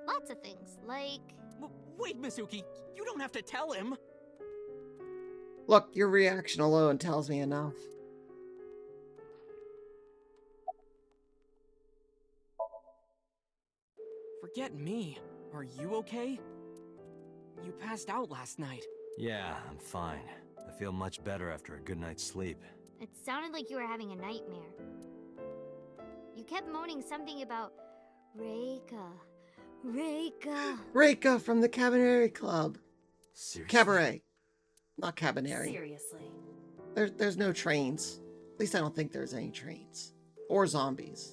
Lots of things, like... Wait, Mizuki, you don't have to tell him! Look, your reaction alone tells me enough. Forget me. Are you okay? You passed out last night. Yeah, I'm fine. I feel much better after a good night's sleep. It sounded like you were having a nightmare. You kept moaning something about Reika. Reika from the Cabaret Club. Seriously? Cabaret. Not Cabaret. Seriously. There's no trains. At least I don't think there's any trains. Or zombies.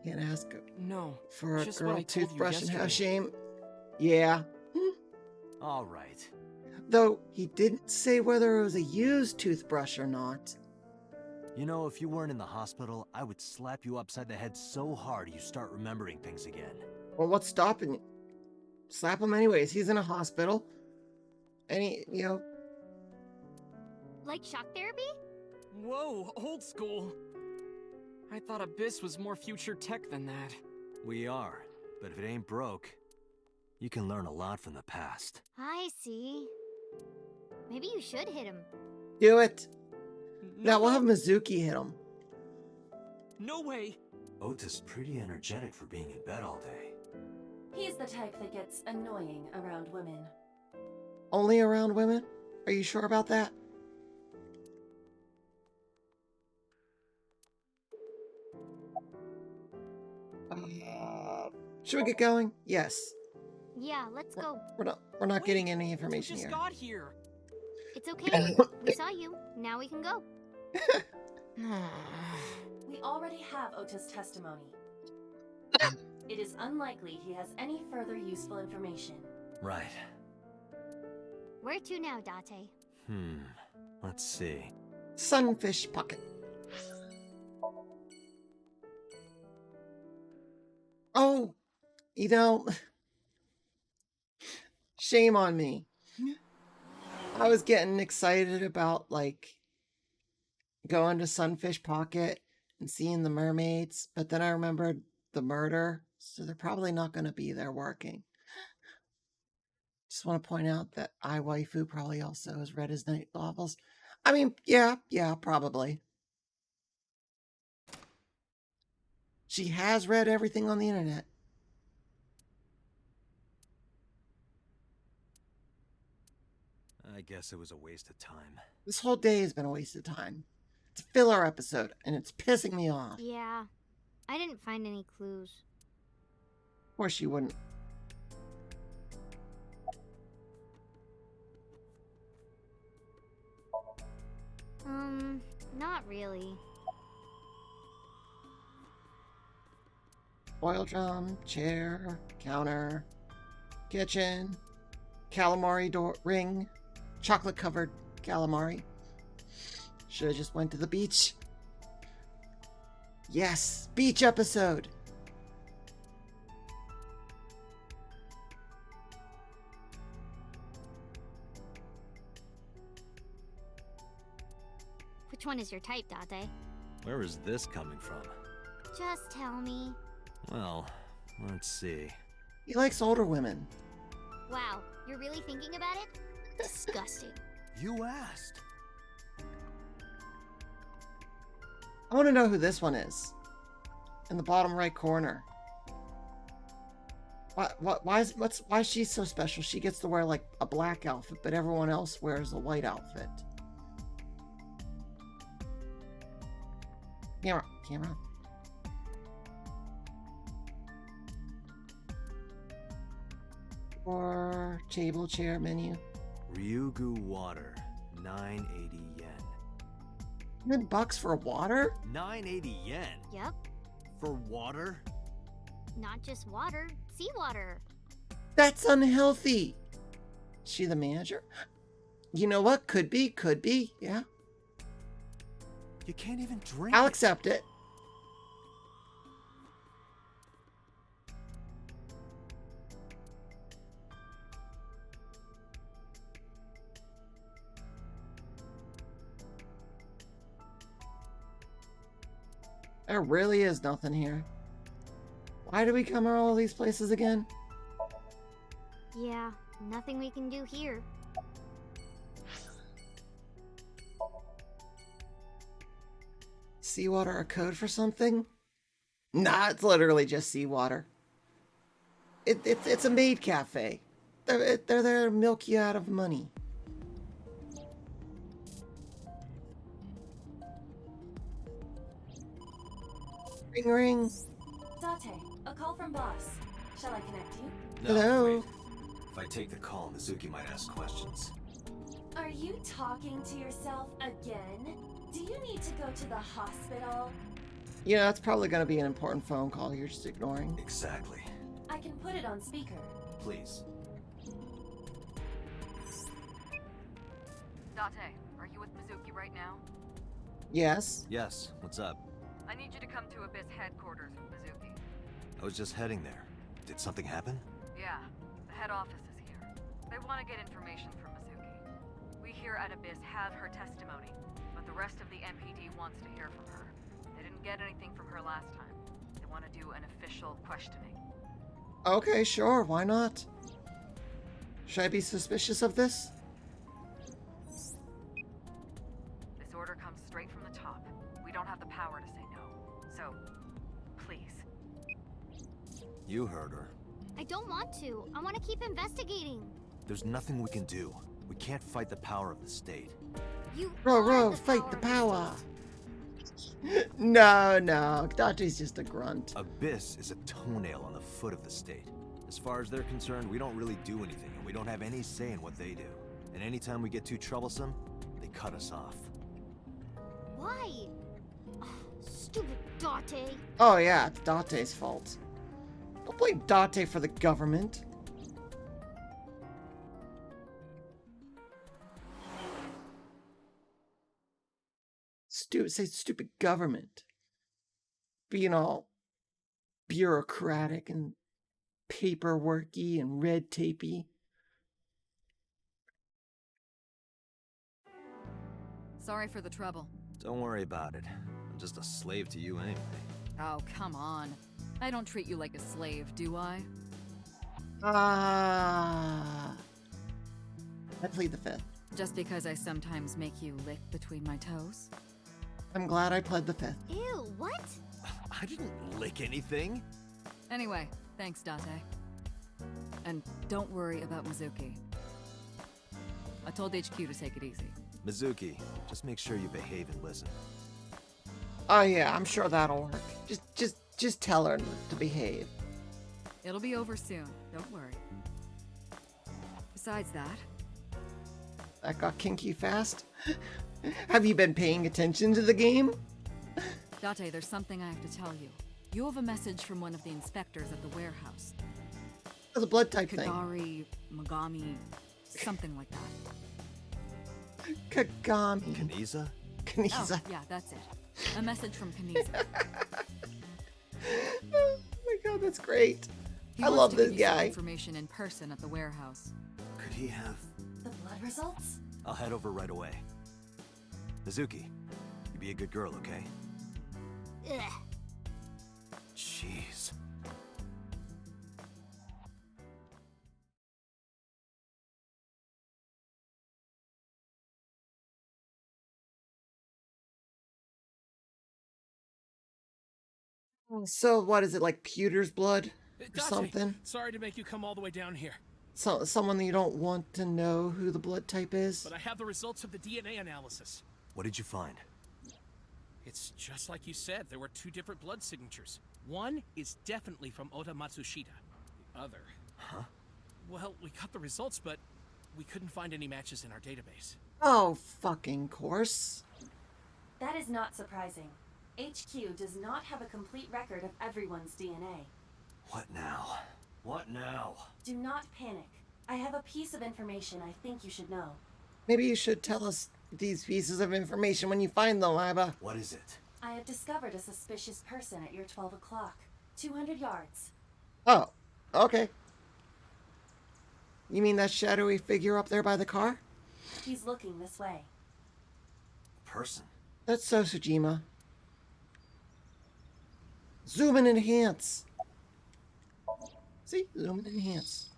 Can't ask No, for a just what I girl told you toothbrush and have yesterday. shame. Yeah. All right. Though he didn't say whether it was a used toothbrush or not. You know, if you weren't in the hospital, I would slap you upside the head so hard you start remembering things again. Well, what's stopping you? Slap him anyways. He's in a hospital. Like shock therapy? Whoa, old school. I thought Abyss was more future tech than that. We are, but if it ain't broke, you can learn a lot from the past. I see. Maybe you should hit him. Do it. No, Now we'll have Mizuki hit him. No way. Ota's pretty energetic for being in bed all day. He's the type that gets annoying around women. Only around women? Are you sure about that? Should we get going? Yes. Yeah, let's go. We're not getting any information just here. got here. It's okay. We saw you. Now we can go. We already have Ota's testimony. it is unlikely he has any further useful information. Right. Where to now, Date? Let's see. Sunfish Pocket. Oh, you know, shame on me. I was getting excited about, like, going to Sunfish Pocket and seeing the mermaids, but then I remembered the murder, so they're probably not going to be there working. Just want to point out that iWaifu probably also has read his night novels. I mean, yeah, probably. She has read everything on the internet. I guess it was a waste of time. This whole day has been a waste of time. It's a filler episode, and it's pissing me off. Yeah, I didn't find any clues. Of course you wouldn't. Not really. Oil drum, chair, counter, kitchen, calamari door ring, chocolate covered calamari. Should have just went to the beach. Yes, beach episode. Which one is your type, Date? Where is this coming from? Just tell me. Well, let's see. He likes older women. Wow, you're really thinking about it? Disgusting. You asked. I want to know who this one is. In the bottom right corner. Why is she so special? She gets to wear like a black outfit, but everyone else wears a white outfit. Camera. Or table, chair, menu. Ryugu water, 980 yen. $10 for water? 980 yen? Yep. For water? Not just water, seawater. That's unhealthy. Is she the manager? You know what? Could be, yeah. You can't even drink I'll it. accept it. There really is nothing here. Why do we come to all these places again? Yeah, nothing we can do here. Seawater a code for something? Nah, it's literally just seawater. It's a maid cafe. They're there to milk you out of money. Ring ring. Date, a call from boss. Shall I connect you? No, Hello? wait. If I take the call, Mizuki might ask questions. Are you talking to yourself again? Do you need to go to the hospital? You know, that's probably going to be an important phone call you're just ignoring. Exactly. I can put it on speaker. Please. Date, are you with Mizuki right now? Yes? Yes, what's up? I need you to come to Abyss headquarters with Mizuki. I was just heading there. Did something happen? Yeah, the head office is here. They want to get information from Mizuki. We here at Abyss have her testimony, but the rest of the MPD wants to hear from her. They didn't get anything from her last time. They want to do an official questioning. Okay, sure, why not? Should I be suspicious of this? This order comes straight from the top. We don't have the power to say no. So, please. You heard her. I don't want to. I want to keep investigating. There's nothing we can do. We can't fight the power of the state. You Row, fight the power. No, Date's just a grunt. Abyss is a toenail on the foot of the state. As far as they're concerned, we don't really do anything, and we don't have any say in what they do. And anytime we get too troublesome, they cut us off. Why? Oh, stupid Date. Oh yeah, it's Date's fault. Don't blame Date for the government. Stupid government. Being all bureaucratic and paperworky and red tapey. Sorry for the trouble. Don't worry about it. I'm just a slave to you anyway. Oh, come on. I don't treat you like a slave, do I? I plead the fifth. Just because I sometimes make you lick between my toes? I'm glad I pled the fifth. Ew, what? I didn't lick anything. Anyway, thanks, Date. And don't worry about Mizuki. I told HQ to take it easy. Mizuki, just make sure you behave and listen. Oh yeah, I'm sure that'll work. Just tell her to behave. It'll be over soon, don't worry. Besides that... That got kinky fast. Have you been paying attention to the game? Date, there's something I have to tell you. You have a message from one of the inspectors at the warehouse. Oh, the blood type Kagari, Mogami, something like that. Kagami. Kaniza? Kaniza. Oh, yeah, that's it. A message from Kaniza. Oh my god, that's great. He I wants love to this give you some guy. information in person at the warehouse. Could he have... The blood results? I'll head over right away. Mizuki, you be a good girl, okay? Ugh. Jeez. So what is it, like pewter's blood or Date, something? sorry to make you come all the way down here. So someone that you don't want to know who the blood type is? But I have the results of the DNA analysis. What did you find? It's just like you said, there were two different blood signatures. One is definitely from Ota Matsushita. The other... Huh? Well, we got the results, but we couldn't find any matches in our database. Oh, fucking course. That is not surprising. HQ does not have a complete record of everyone's DNA. What now? What now? Do not panic. I have a piece of information I think you should know. Maybe you should tell us these pieces of information when you find them, Iba. What is it? I have discovered a suspicious person at your 12 o'clock. 200 yards. Oh, okay. You mean that shadowy figure up there by the car? He's looking this way. Person? That's Sosujima. Zoom and enhance. See? Zoom and enhance.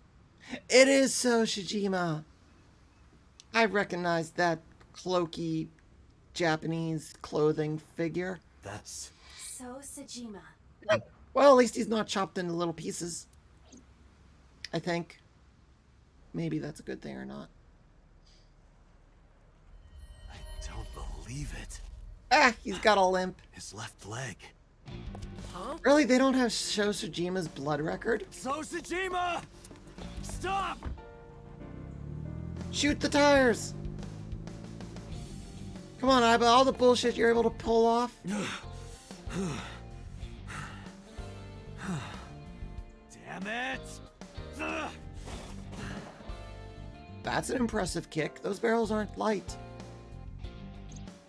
It is Sosujima. I recognize that cloaky Japanese clothing figure. That's... So Sajima. Well, at least he's not chopped into little pieces. I think. Maybe that's a good thing or not. I don't believe it. Ah, he's got a limp. His left leg. Huh? Really? They don't have Sosujima's blood record? Sosujima! Stop! Shoot the tires! Come on, Iba, all the bullshit you're able to pull off. Damn it! Ugh. That's an impressive kick. Those barrels aren't light.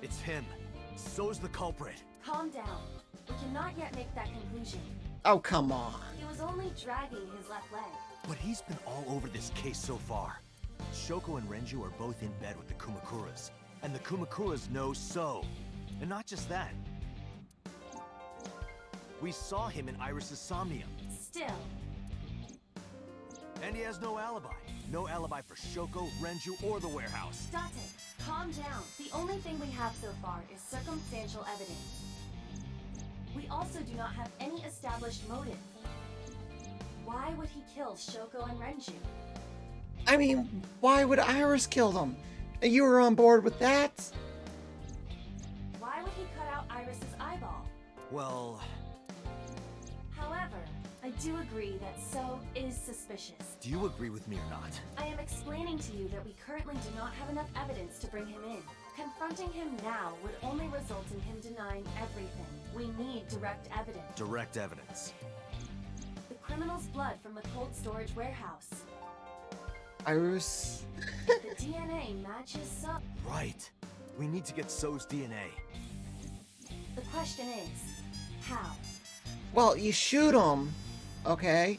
It's him. So's the culprit. Calm down. We cannot yet make that conclusion. Oh, come on. He was only dragging his left leg. But he's been all over this case so far. Shoko and Renju are both in bed with the Kumakuras. And the Kumakuras know So. And not just that. We saw him in Iris's Somnium. Still. And he has no alibi. No alibi for Shoko, Renju, or the warehouse. Date, calm down. The only thing we have so far is circumstantial evidence. We also do not have any established motive. Why would he kill Shoko and Renju? I mean, why would Iris kill them? You were on board with that? Why would he cut out Iris's eyeball? Well... However, I do agree that So is suspicious. Do you agree with me or not? I am explaining to you that we currently do not have enough evidence to bring him in. Confronting him now would only result in him denying everything. We need direct evidence. Direct evidence. The criminal's blood from the cold storage warehouse. Iris. The DNA matches So. Right. We need to get So's DNA. The question is, how? Well, you shoot him, okay?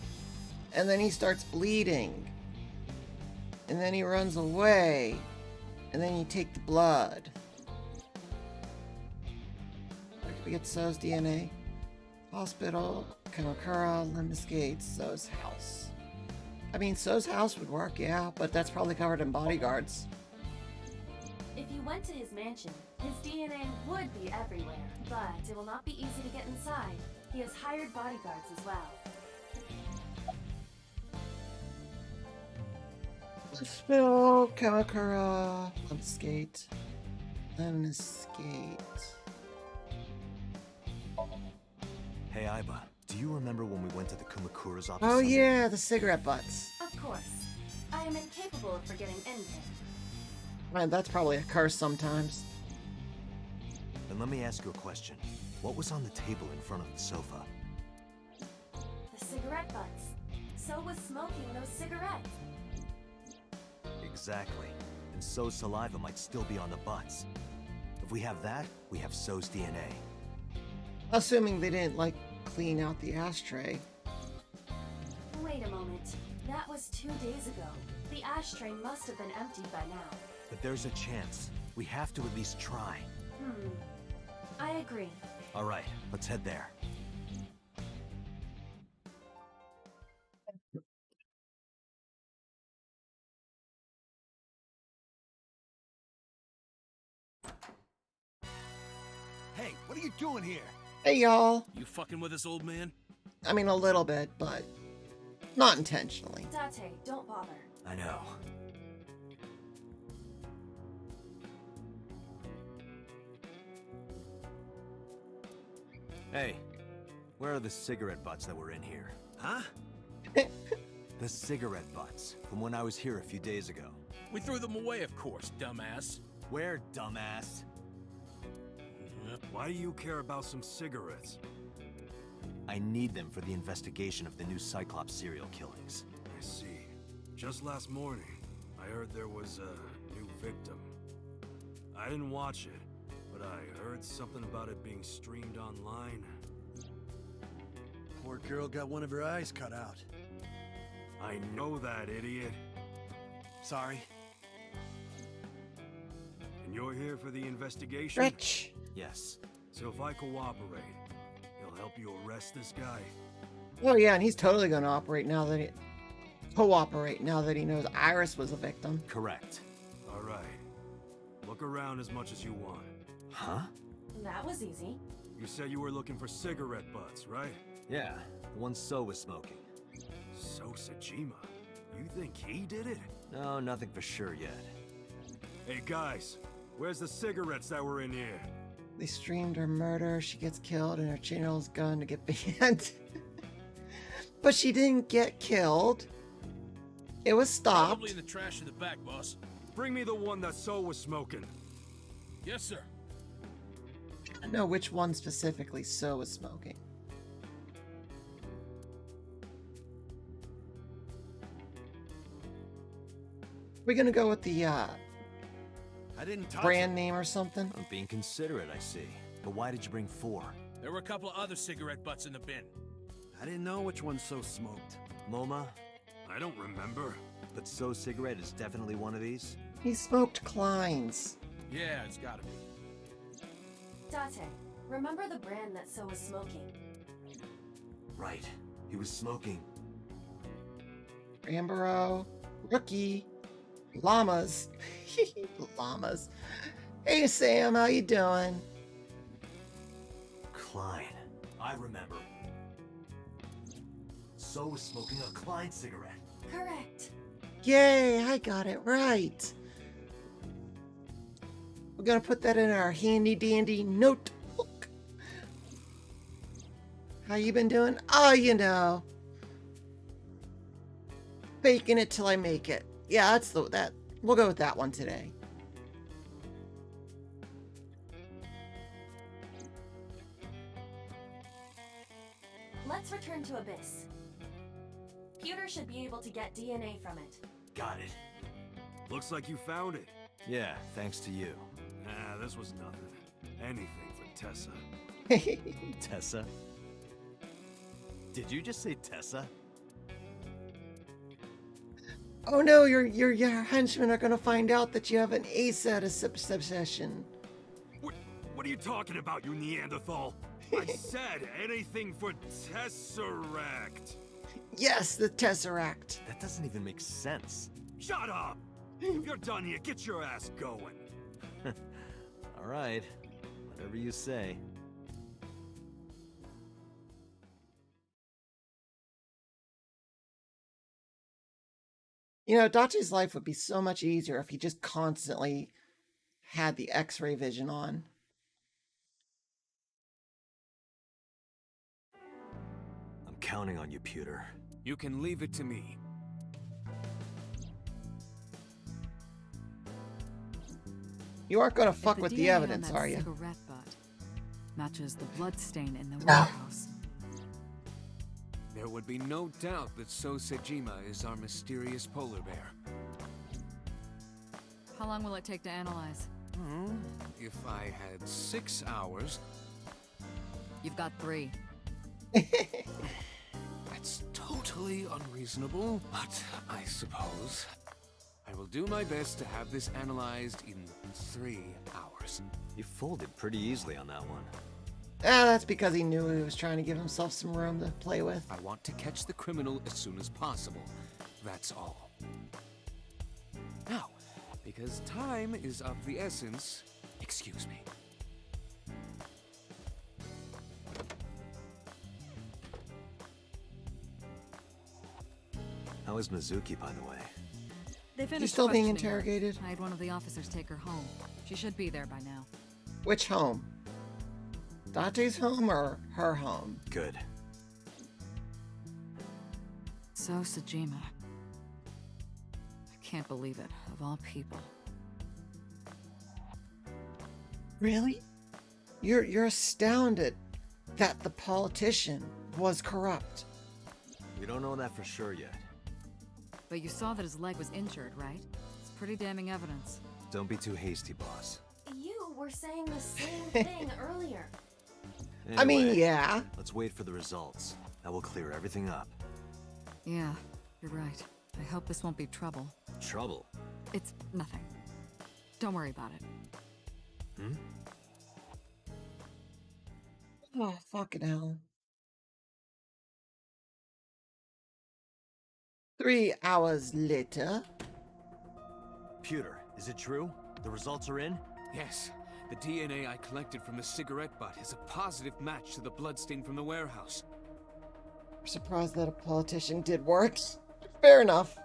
And then he starts bleeding. And then he runs away. And then you take the blood. Where can we get So's DNA? Hospital, Kamakura, Lemniscate, So's house. I mean, So's house would work, yeah, but that's probably covered in bodyguards. If you went to his mansion, his DNA would be everywhere, but it will not be easy to get inside. He has hired bodyguards as well. Hospital, Kamakura, Lemniscate, Lemniscate. Hey, Aiba, do you remember when we went to the Kumakura's office? Oh Sunday? yeah, the cigarette butts. Of course. I am incapable of forgetting anything. Man, that's probably a curse sometimes. Then let me ask you a question. What was on the table in front of the sofa? The cigarette butts. So was smoking those cigarettes. Exactly. And So's saliva might still be on the butts. If we have that, we have So's DNA. Assuming they didn't, like, clean out the ashtray. Wait a moment. That was 2 days ago. The ashtray must have been emptied by now. But there's a chance. We have to at least try. I agree. All right, let's head there. Hey, what are you doing here? Hey, y'all. You fucking with us, old man? I mean, a little bit, but not intentionally. Date, don't bother. I know. Hey, where are the cigarette butts that were in here? Huh? The cigarette butts from when I was here a few days ago. We threw them away, of course, dumbass. Where, dumbass? Why do you care about some cigarettes? I need them for the investigation of the new Cyclops serial killings. I see. Just last morning, I heard there was a new victim. I didn't watch it, but I heard something about it being streamed online. Poor girl got one of her eyes cut out. I know that, idiot. Sorry. And you're here for the investigation? Rich. Yes. So if I cooperate, he'll help you arrest this guy. Well, yeah, and he's totally going to cooperate now that he knows Iris was a victim. Correct. All right. Look around as much as you want. Huh? That was easy. You said you were looking for cigarette butts, right? Yeah, the one So was smoking. So Sajima, you think he did it? No, nothing for sure yet. Hey guys, where's the cigarettes that were in here? They streamed her murder, she gets killed, and her channel's going to get banned. But she didn't get killed. It was stopped. Probably in the trash in the back, boss. Bring me the one that So was smoking. Yes, sir. I don't know which one specifically So was smoking. We're gonna go with the I didn't touch brand it. name or something. I'm being considerate, I see. But why did you bring 4? There were a couple of other cigarette butts in the bin. I didn't know which one So smoked. MoMA? I don't remember. But So's cigarette is definitely one of these? He smoked Klein's. Yeah, it's gotta be. Date, remember the brand that So was smoking? Right. He was smoking. Ramborough, Rookie, Llamas. Llamas. Hey Sam, how you doing? Klein. I remember. So was smoking a Klein cigarette. Correct. Yay, I got it right. We're gonna put that in our handy dandy notebook. How you been doing? Oh, you know. Faking it till I make it. Yeah, that's that. We'll go with that one today. Let's return to Abyss. computer should be able to get DNA from it. Got it. Looks like you found it. Yeah, thanks to you. Nah, this was nothing. Anything for Tessa. Tessa? Did you just say Tessa? Oh no, your henchmen are gonna find out that you have an ASAT obsession. What are you talking about, you Neanderthal? I said anything for Tesseract. Yes, the Tesseract. That doesn't even make sense. Shut up! If you're done here, get your ass going. All right, whatever you say. You know, Dachi's life would be so much easier if he just constantly had the X-ray vision on. I'm counting on you, Pewter. You can leave it to me. You aren't gonna fuck If with DNA the evidence, on that are you? cigarette butt matches the bloodstain in the warehouse. There would be no doubt that So Sejima is our mysterious polar bear. How long will it take to analyze? If I had 6 hours... You've got 3. That's totally unreasonable, but I suppose I will do my best to have this analyzed in 3 hours. You folded pretty easily on that one. That's because he knew he was trying to give himself some room to play with. I want to catch the criminal as soon as possible. That's all. Now, because time is of the essence, excuse me. How is Mizuki, by the way? They finished She's still being questioning her. interrogated? I had one of the officers take her home. She should be there by now. Which home? Date's home or her home? Good. So Sejima. I can't believe it, of all people. Really? You're astounded that the politician was corrupt. We don't know that for sure yet. But you saw that his leg was injured, right? It's pretty damning evidence. Don't be too hasty, boss. You were saying the same thing earlier. I mean, Anyway, yeah. Let's wait for the results. That will clear everything up. Yeah, you're right. I hope this won't be trouble. Trouble? It's nothing. Don't worry about it. Oh, fucking hell. 3 hours later. Pewter, is it true? The results are in? Yes, the DNA I collected from the cigarette butt is a positive match to the bloodstain from the warehouse. I'm surprised that a politician did work. Fair enough.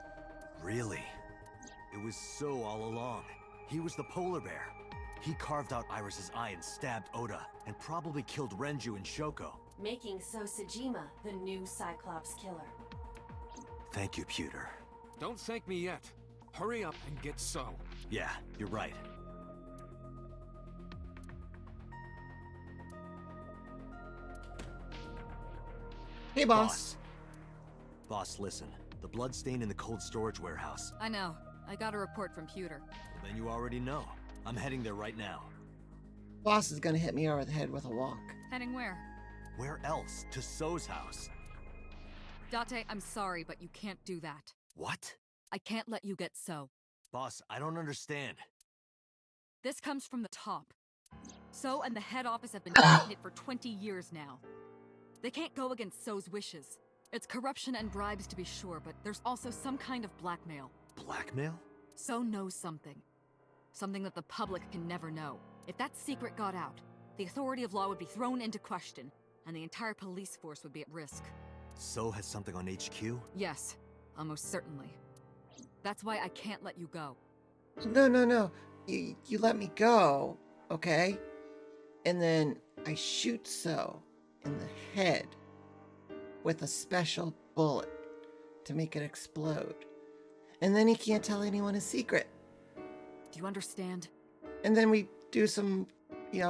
Really? It was So all along. He was the polar bear. He carved out Iris's eye and stabbed Oda, and probably killed Renju and Shoko. Making So Sejima the new Cyclops killer. Thank you, Pewter. Don't thank me yet. Hurry up and get So. Yeah, you're right. Hey, boss. Boss, listen. The bloodstain in the cold storage warehouse. I know. I got a report from Pewter. Well, then you already know. I'm heading there right now. Boss is gonna hit me over the head with a walk. Heading where? Where else? To So's house. Date, I'm sorry, but you can't do that. What? I can't let you get So. Boss, I don't understand. This comes from the top. So and the head office have been fighting it for 20 years now. They can't go against So's wishes. It's corruption and bribes to be sure, but there's also some kind of blackmail. Blackmail? So knows something. Something that the public can never know. If that secret got out, the authority of law would be thrown into question, and the entire police force would be at risk. So has something on HQ? Yes, almost certainly. That's why I can't let you go. No. You let me go, okay? And then I shoot So in the head with a special bullet to make it explode. And then he can't tell anyone his secret. Do you understand? And then we do some,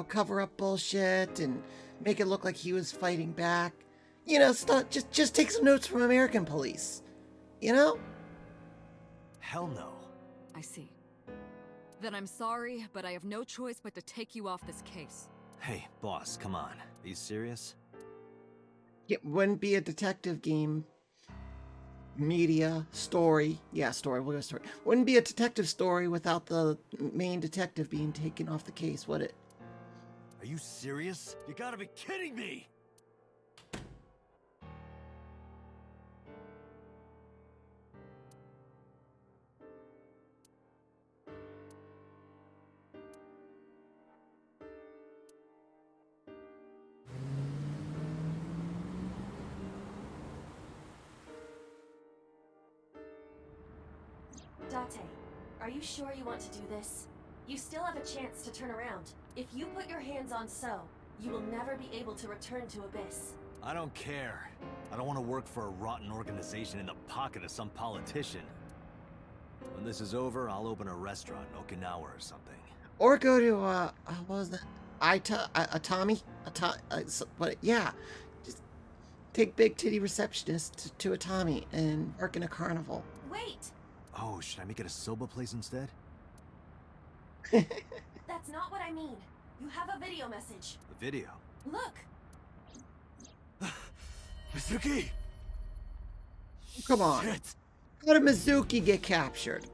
cover up bullshit and make it look like he was fighting back. Stuff. Just take some notes from American police. You know? Hell no. I see. Then I'm sorry, but I have no choice but to take you off this case. Hey, boss, come on. Are you serious? It wouldn't be a detective game. Media, story. Yeah, story. We'll go story. Wouldn't be a detective story without the main detective being taken off the case, would it? Are you serious? You gotta be kidding me! Date, are you sure you want to do this? You still have a chance to turn around. If you put your hands on So, you will never be able to return to Abyss. I don't care. I don't want to work for a rotten organization in the pocket of some politician. When this is over, I'll open a restaurant in Okinawa or something. Or go to, what was that? Atami? But yeah. Just take Big Titty Receptionist to Atami and work in a carnival. Wait! Oh, should I make it a soba place instead? That's not what I mean. You have a video message. A video? Look! Mizuki! Come on. Shit. How did Mizuki get captured?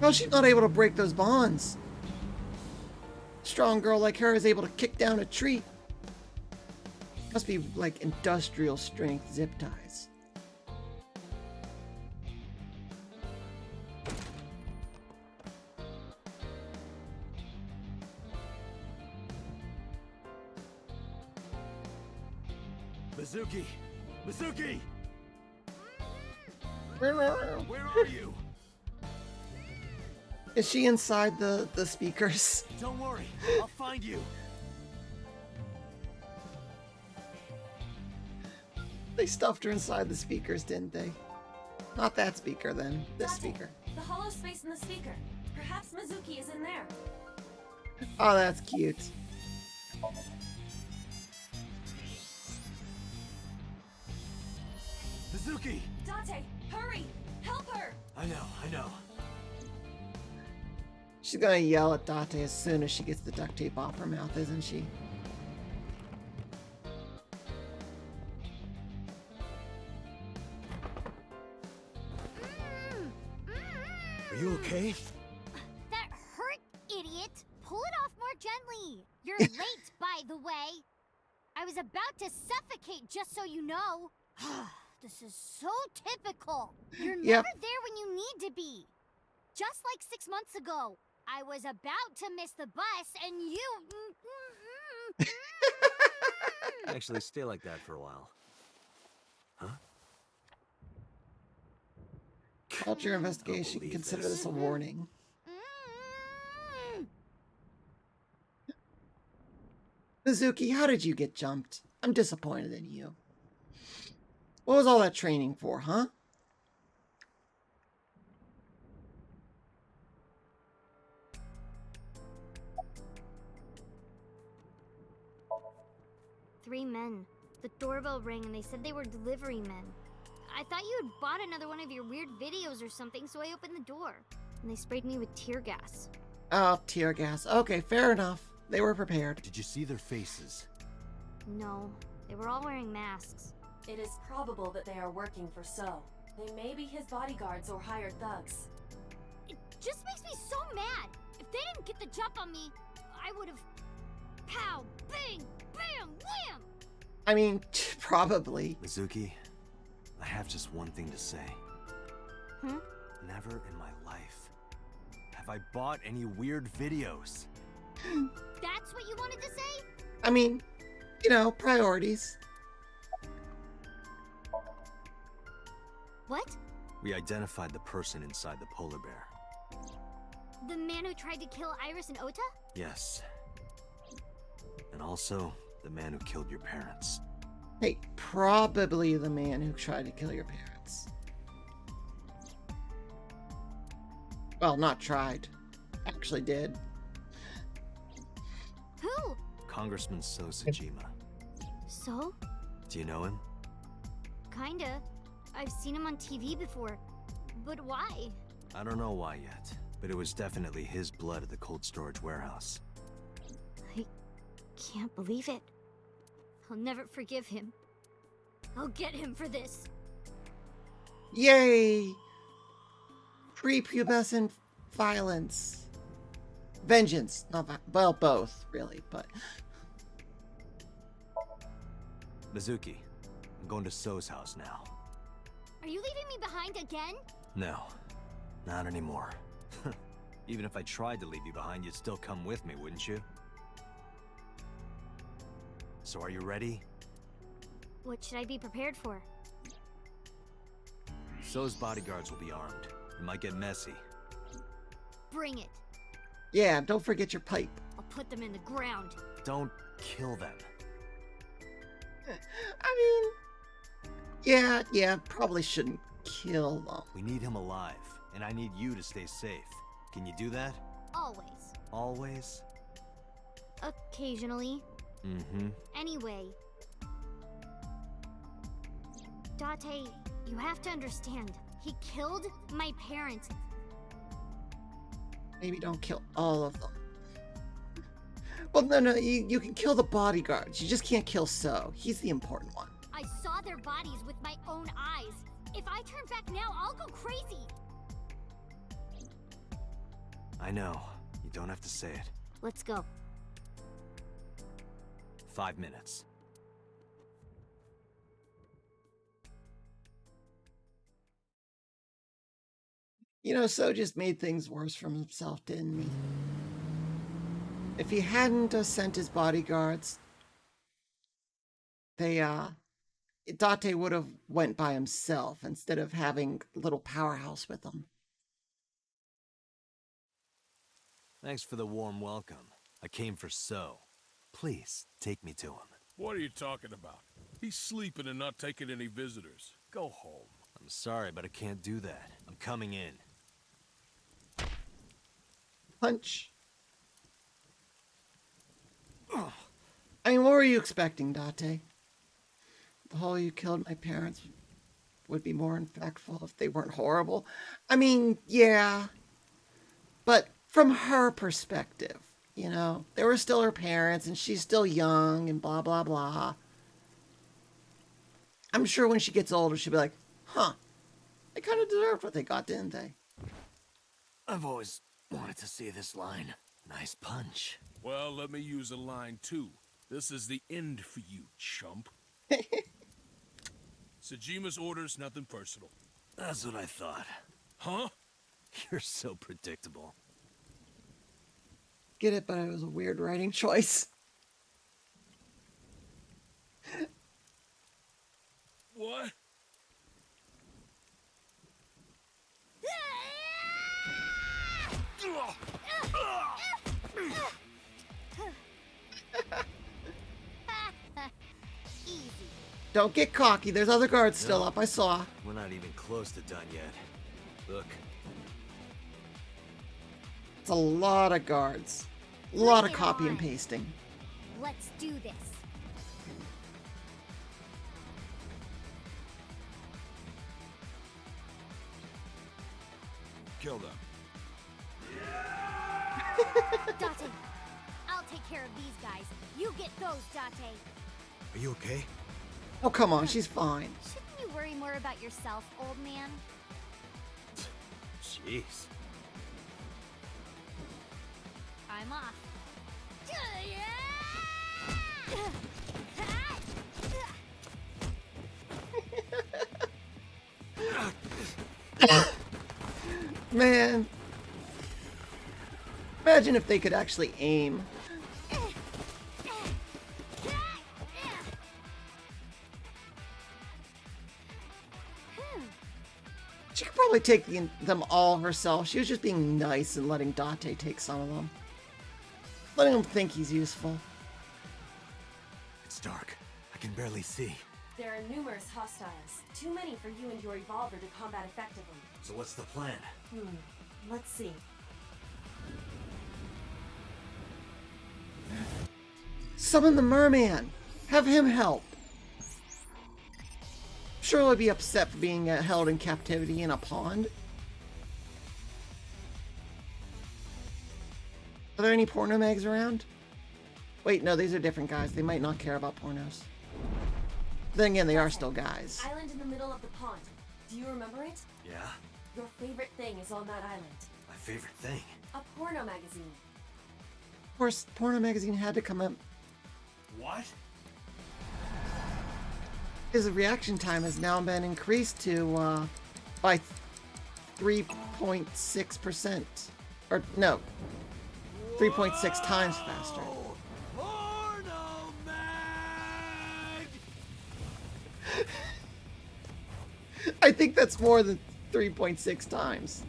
How's she not able to break those bonds? Strong girl like her is able to kick down a tree. Must be like industrial strength zip ties. Mizuki! Mizuki! Where are you? Is she inside the speakers? Don't worry, I'll find you. They stuffed her inside the speakers, didn't they? Not that speaker then. This Date, speaker. The hollow space in the speaker. Perhaps Mizuki is in there. Oh, that's cute. Mizuki! Date, hurry! Help her! I know. She's gonna yell at Date as soon as she gets the duct tape off her mouth, isn't she? Are you okay? That hurt, idiot! Pull it off more gently! You're late, by the way! I was about to suffocate, just so you know! This is so typical! You're never there when you need to be! Just like 6 months ago, I was about to miss the bus and you... Actually, stay like that for a while. Huh? Culture investigation. Consider this a warning. Mizuki, how did you get jumped? I'm disappointed in you. What was all that training for, huh? Three men. The doorbell rang and they said they were delivery men. I thought you had bought another one of your weird videos or something, so I opened the door. And they sprayed me with tear gas. Oh, tear gas. Okay, fair enough. They were prepared. Did you see their faces? No, they were all wearing masks. It is probable that they are working for So. They may be his bodyguards or hired thugs. It just makes me so mad. If they didn't get the jump on me, I would have... Pow! Bang! Bam! Wham! I mean, probably. Mizuki, I have just one thing to say. Huh? Never in my life have I bought any weird videos. That's what you wanted to say? I mean, you know, priorities. What? We identified the person inside the polar bear. The man who tried to kill Iris and Ota? Yes. And also, the man who killed your parents. Hey, probably the man who tried to kill your parents. Well, not tried. Actually did. Who? Congressman So Sajima. So? Do you know him? Kinda. I've seen him on TV before. But why? I don't know why yet, but it was definitely his blood at the cold storage warehouse. I can't believe it. I'll never forgive him. I'll get him for this. Yay! Prepubescent violence. Vengeance. Not well, both, really, but... Mizuki, I'm going to So's house now. Are you leaving me behind again? No, not anymore. Even if I tried to leave you behind, you'd still come with me, wouldn't you? So are you ready? What should I be prepared for? So's bodyguards will be armed. It might get messy. Bring it. Yeah, don't forget your pipe. I'll put them in the ground. Don't kill them. I mean... Yeah, probably shouldn't kill them. We need him alive, and I need you to stay safe. Can you do that? Always. Always? Occasionally. Mm-hmm. Anyway. Date, you have to understand. He killed my parents. Maybe don't kill all of them. Well, no, you can kill the bodyguards. You just can't kill So. He's the important one. I saw their bodies with my own eyes. If I turn back now, I'll go crazy. I know. You don't have to say it. Let's go. 5 minutes. You know, So just made things worse for himself, didn't he? If he hadn't sent his bodyguards, Date would have went by himself instead of having a little powerhouse with him. Thanks for the warm welcome. I came for So. Please, take me to him. What are you talking about? He's sleeping and not taking any visitors. Go home. I'm sorry, but I can't do that. I'm coming in. Punch. I mean, what were you expecting, Date? The whole "you killed my parents" would be more impactful if they weren't horrible. I mean, yeah. But from her perspective, you know, they were still her parents and she's still young and blah, blah, blah. I'm sure when she gets older, she'll be like, huh, they kind of deserved what they got, didn't they? I've always wanted to see this line. Nice punch. Well, let me use a line too. This is the end for you, chump. Sejima's orders, nothing personal. That's what I thought. Huh? You're so predictable. Get it, but it was a weird writing choice. What? Easy. Don't get cocky. There's other guards still up. I saw. We're not even close to done yet. Look. It's a lot of guards. A lot of copy and pasting. Let's do this. Kill them. Date, I'll take care of these guys. You get those, Date. Are you okay? Oh, come on. She's fine. Shouldn't you worry more about yourself, old man? Jeez. I'm off. Man. Imagine if they could actually aim. She could probably take them all herself. She was just being nice and letting Date take some of them. Letting him think he's useful. It's dark. I can barely see. There are numerous hostiles. Too many for you and your revolver to combat effectively. So what's the plan? Let's see. Summon the merman. Have him help. sure would be upset for being held in captivity in a pond. Are there any porno mags around? Wait, no, these are different guys. They might not care about pornos. Then again, they are still guys. Island in the middle of the pond. Do you remember it? Yeah? Your favorite thing is on that island. My favorite thing. A porno magazine. Of course, porno magazine had to come up. What? His reaction time has now been increased to, by 3.6%. Or, no, 3.6 times faster. Porno mag! I think that's more than 3.6 times.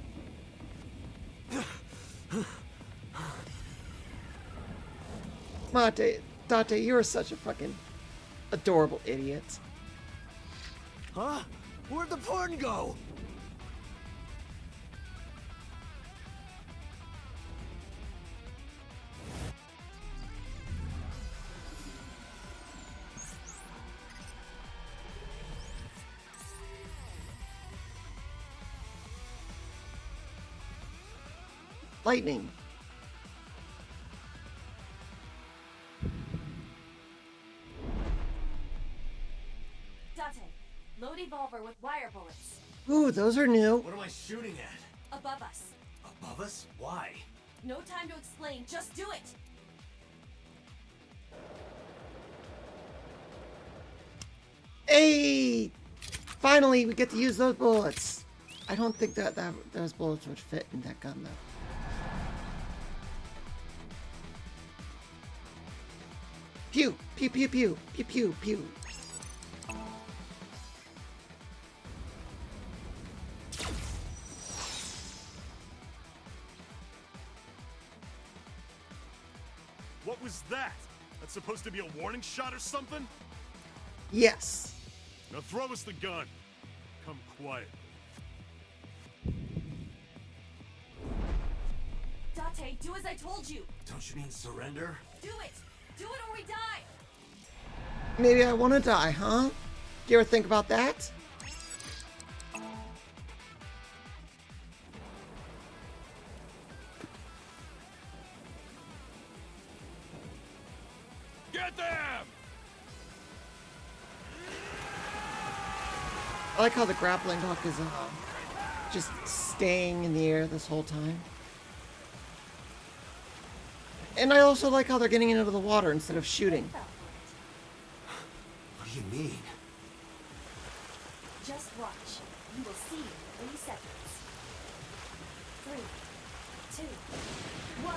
Date, you're such a fucking adorable idiot. Huh? Where'd the porn go? Lightning. Date, load evolver with wire bullets. Ooh, those are new. What am I shooting at? Above us. Above us? Why? No time to explain, just do it! Hey! Finally, we get to use those bullets. I don't think that those bullets would fit in that gun, though. Pew! Pew, pew, pew! Pew, pew, pew! What was that? That's supposed to be a warning shot or something? Yes. Now throw us the gun. Come quietly. Date, do as I told you! Don't you mean surrender? Do it! Do it or we die! Maybe I want to die, huh? Do you ever think about that? Get them! I like how the grappling hook is just staying in the air this whole time. And I also like how they're getting into the water instead of shooting. What do you mean? Just watch. You will see in 3 seconds. 3, 2, 1.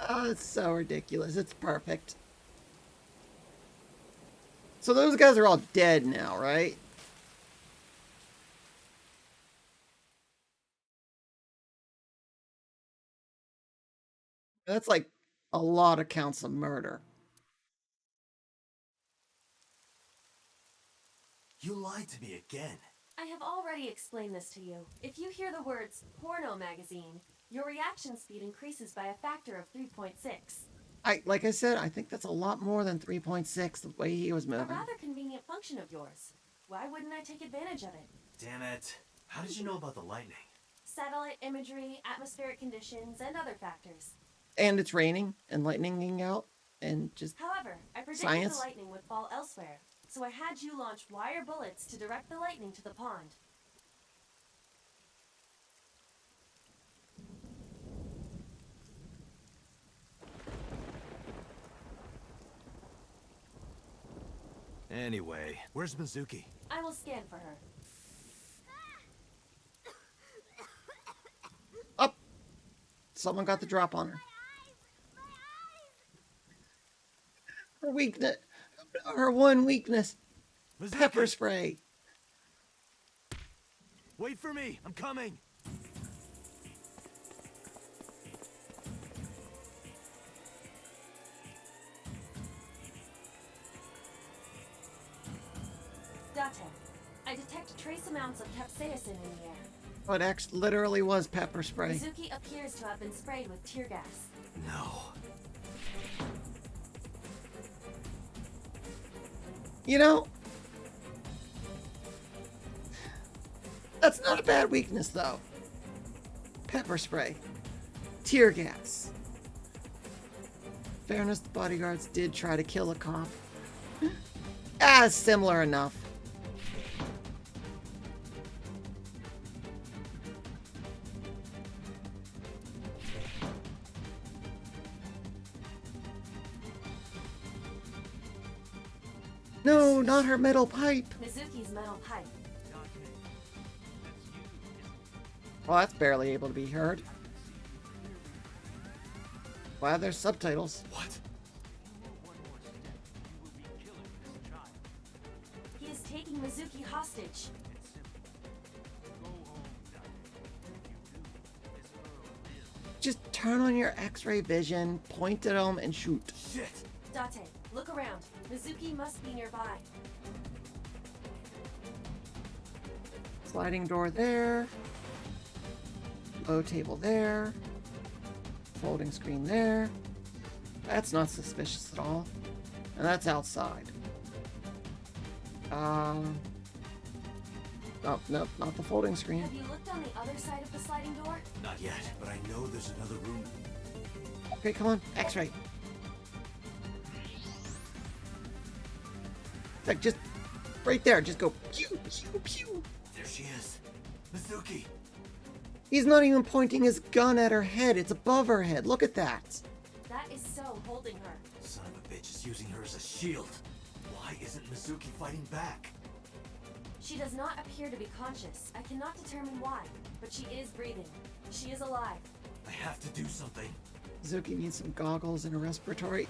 Oh, it's so ridiculous. It's perfect. So those guys are all dead now, right? That's like a lot of counts of murder. You lied to me again. I have already explained this to you. If you hear the words porno magazine, your reaction speed increases by a factor of 3.6. Like I said, I think that's a lot more than 3.6 the way he was A moving. rather convenient function of yours. Why wouldn't I take advantage of it? Damn it. How did you know about the lightning? Satellite imagery, atmospheric conditions, and other factors. And it's raining and lightninging out and just However, I predicted science. the lightning would fall elsewhere, so I had you launch wire bullets to direct the lightning to the pond. Anyway, where's Mizuki? I will scan for her. Up. Someone got the drop on her. Her weakness. Her one weakness. Mizuki. Pepper spray. Wait for me. I'm coming. Date, I detect trace amounts of capsaicin in the air. Oh, it actually literally was pepper spray. Mizuki appears to have been sprayed with tear gas. No. You know, that's not a bad weakness, though. Pepper spray. Tear gas. Fairness, the bodyguards did try to kill a cop. Similar enough. No, not her metal pipe. Mizuki's metal pipe. Well, that's barely able to be heard. Wow, there's subtitles. What? He is taking Mizuki hostage. Just turn on your X-ray vision, point at him, and shoot. Shit! Date, look around. Mizuki must be nearby. Sliding door there. Low table there. Folding screen there. That's not suspicious at all. And that's outside. Oh, nope, not the folding screen. Have you looked on the other side of the sliding door? Not yet, but I know there's another room. Okay, come on, X-ray. In fact, just right there, just go pew, pew, pew. There she is. Mizuki! He's not even pointing his gun at her head. It's above her head. Look at that. That is So holding her. Son of a bitch is using her as a shield. Why isn't Mizuki fighting back? She does not appear to be conscious. I cannot determine why, but she is breathing. She is alive. I have to do something. Mizuki needs some goggles and a respiratory.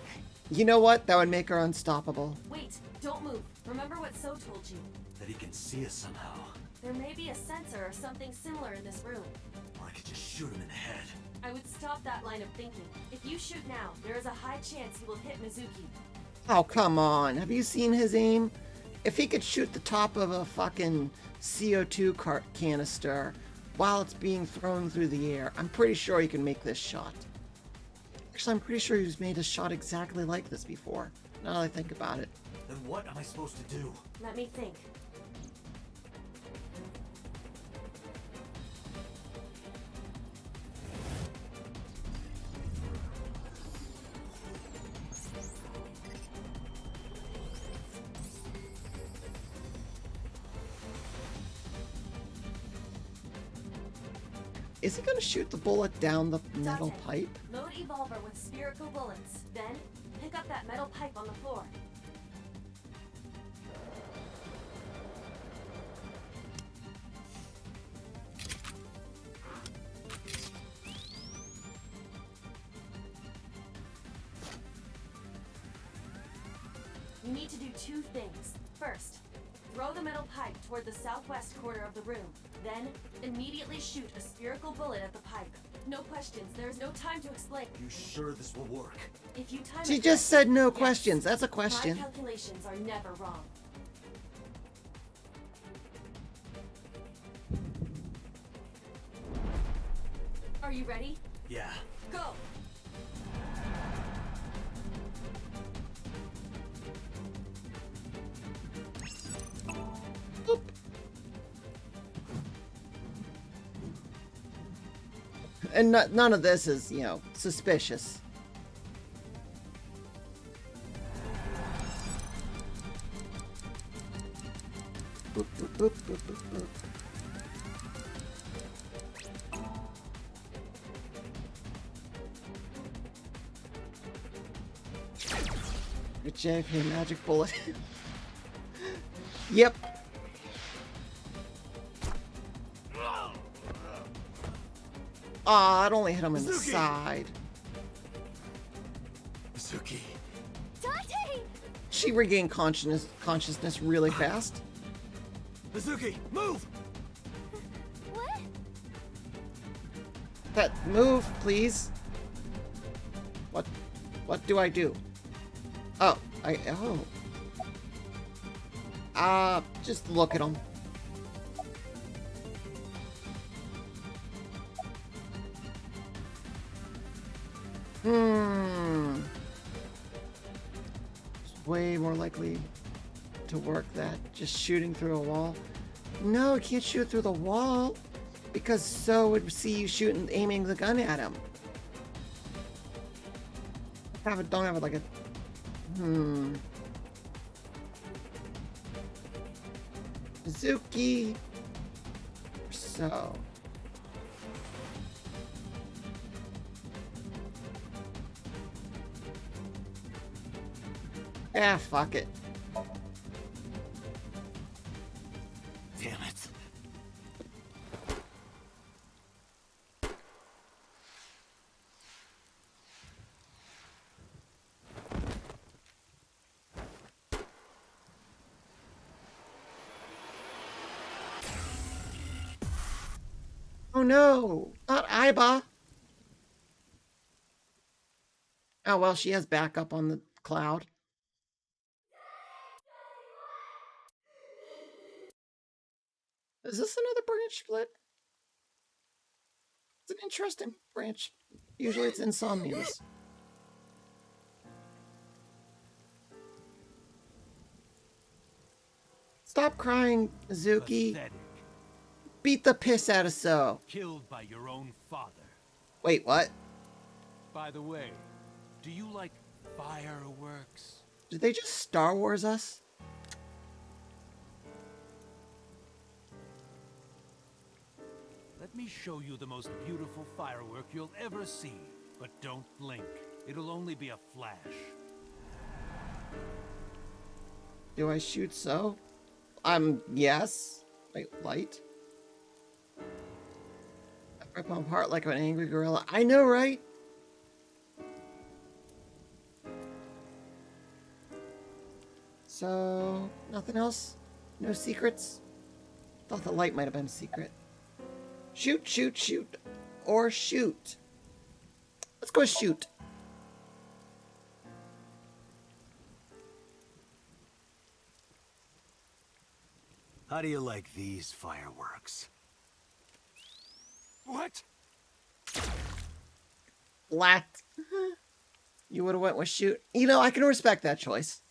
You know what? That would make her unstoppable. Wait, don't move. Remember what So told you. That he can see us somehow. There may be a sensor or something similar in this room. Or I could just shoot him in the head. I would stop that line of thinking. If you shoot now, there is a high chance he will hit Mizuki. Oh, come on. Have you seen his aim? If he could shoot the top of a fucking CO2 canister while it's being thrown through the air, I'm pretty sure he can make this shot. Actually, I'm pretty sure he's made a shot exactly like this before, now that I think about it. Then what am I supposed to do? Let me think. Is he gonna shoot the bullet down the metal Date. pipe? Load Evolver with spherical bullets. Then, pick up that metal pipe on the floor. You need to do two things. First, throw the metal pipe toward the southwest corner of the room. Then, immediately shoot a spherical bullet at the pipe. No questions. There is no time to explain. You sure this will work? If you time She it just correctly, said no yes. questions. That's a question. My calculations are never wrong. Are you ready? Yeah. Go! And none of this is, you know, suspicious. Boop, boop, boop, boop, boop, boop. Good JFK magic bullet. Yep. Aw, it only hit him in the Mizuki! side. Mizuki. Dante! She regained consciousness really fast. Mizuki, move! What? Pet, move, please. What do I do? Oh, just look at him. It's way more likely to work that. Just shooting through a wall. No, you can't shoot through the wall because So would see you shooting, aiming the gun at him. Don't have it like a. Mizuki. So. Ah, fuck it. Damn it. Oh no, not Aiba. Oh well, she has backup on the cloud. Is this another branch split? It's an interesting branch. Usually it's in Somniums. Stop crying, Mizuki. Pathetic. Beat the piss out of So. Killed by your own father. Wait, what? By the way, do you like fireworks? Did they just Star Wars us? Let me show you the most beautiful firework you'll ever see. But don't blink. It'll only be a flash. Do I shoot So? Yes. Wait, light? I rip my heart like an angry gorilla. I know, right? So, nothing else? No secrets? Thought the light might have been a secret. Shoot, shoot, shoot. Or shoot. Let's go shoot. How do you like these fireworks? What? Flat. You would have went with shoot. You know, I can respect that choice.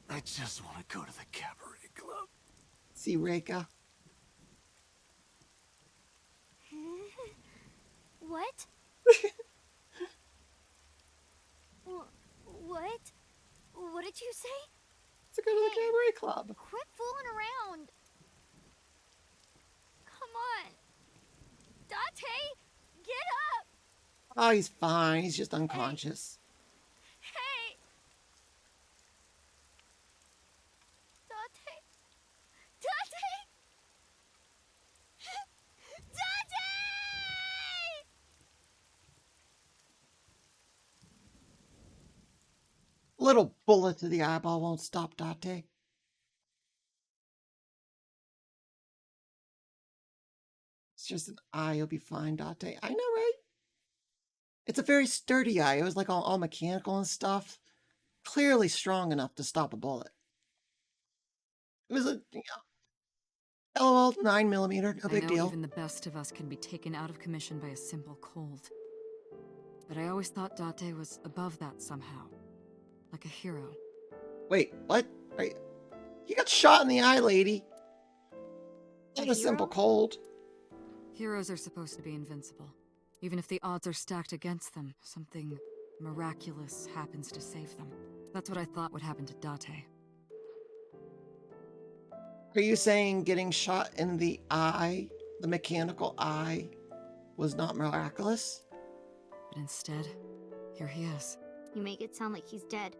I just want to go to the cabaret club. See, Reika. What? What? What did you say? To go to the cabaret club. Quit fooling around. Come on. Date, get up. Oh, he's fine. He's just unconscious. Hey. Date. Date. Date! Little bullet to the eyeball won't stop Date. It's just an eye. You'll be fine, Date. I know, right? It's a very sturdy eye. It was like all mechanical and stuff. Clearly strong enough to stop a bullet. It was a, LOL 9mm, no big I know deal. even the best of us can be taken out of commission by a simple cold. But I always thought Date was above that somehow. Like a hero. Wait, what? You got shot in the eye, lady. Not a simple cold. Heroes are supposed to be invincible. Even if the odds are stacked against them, something miraculous happens to save them. That's what I thought would happen to Date. Are you saying getting shot in the eye, the mechanical eye, was not miraculous? But instead, here he is. You make it sound like he's dead.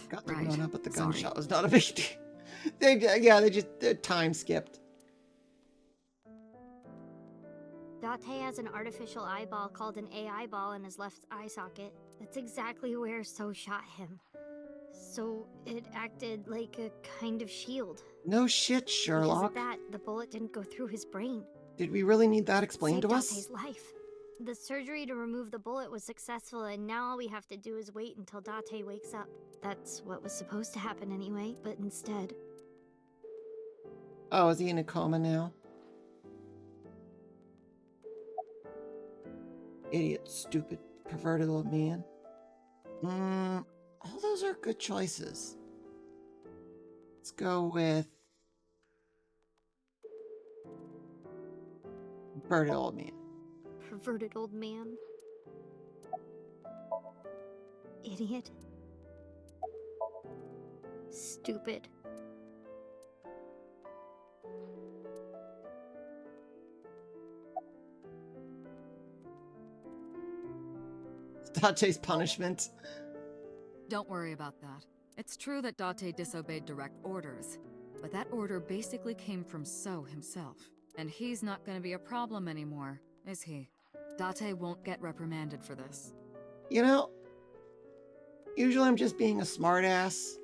Got the Right. run up, but the Sorry. gunshot was not a big deal. They just time skipped. Date has an artificial eyeball called an AI ball in his left eye socket. That's exactly where So shot him. So it acted like a kind of shield. No shit, Because Sherlock. of that, the bullet didn't go through his brain. Did we really need that explained Saved to us? Date's life. The surgery to remove the bullet was successful, and now all we have to do is wait until Date wakes up. That's what was supposed to happen anyway, but instead... Oh, is he in a coma now? Idiot, stupid, perverted old man. All those are good choices. Let's go with perverted old man. Perverted old man. Idiot. Stupid. Date's punishment. Don't worry about that. It's true that Date disobeyed direct orders, but that order basically came from So himself. And he's not gonna be a problem anymore, is he? Date won't get reprimanded for this. You know, usually I'm just being a smartass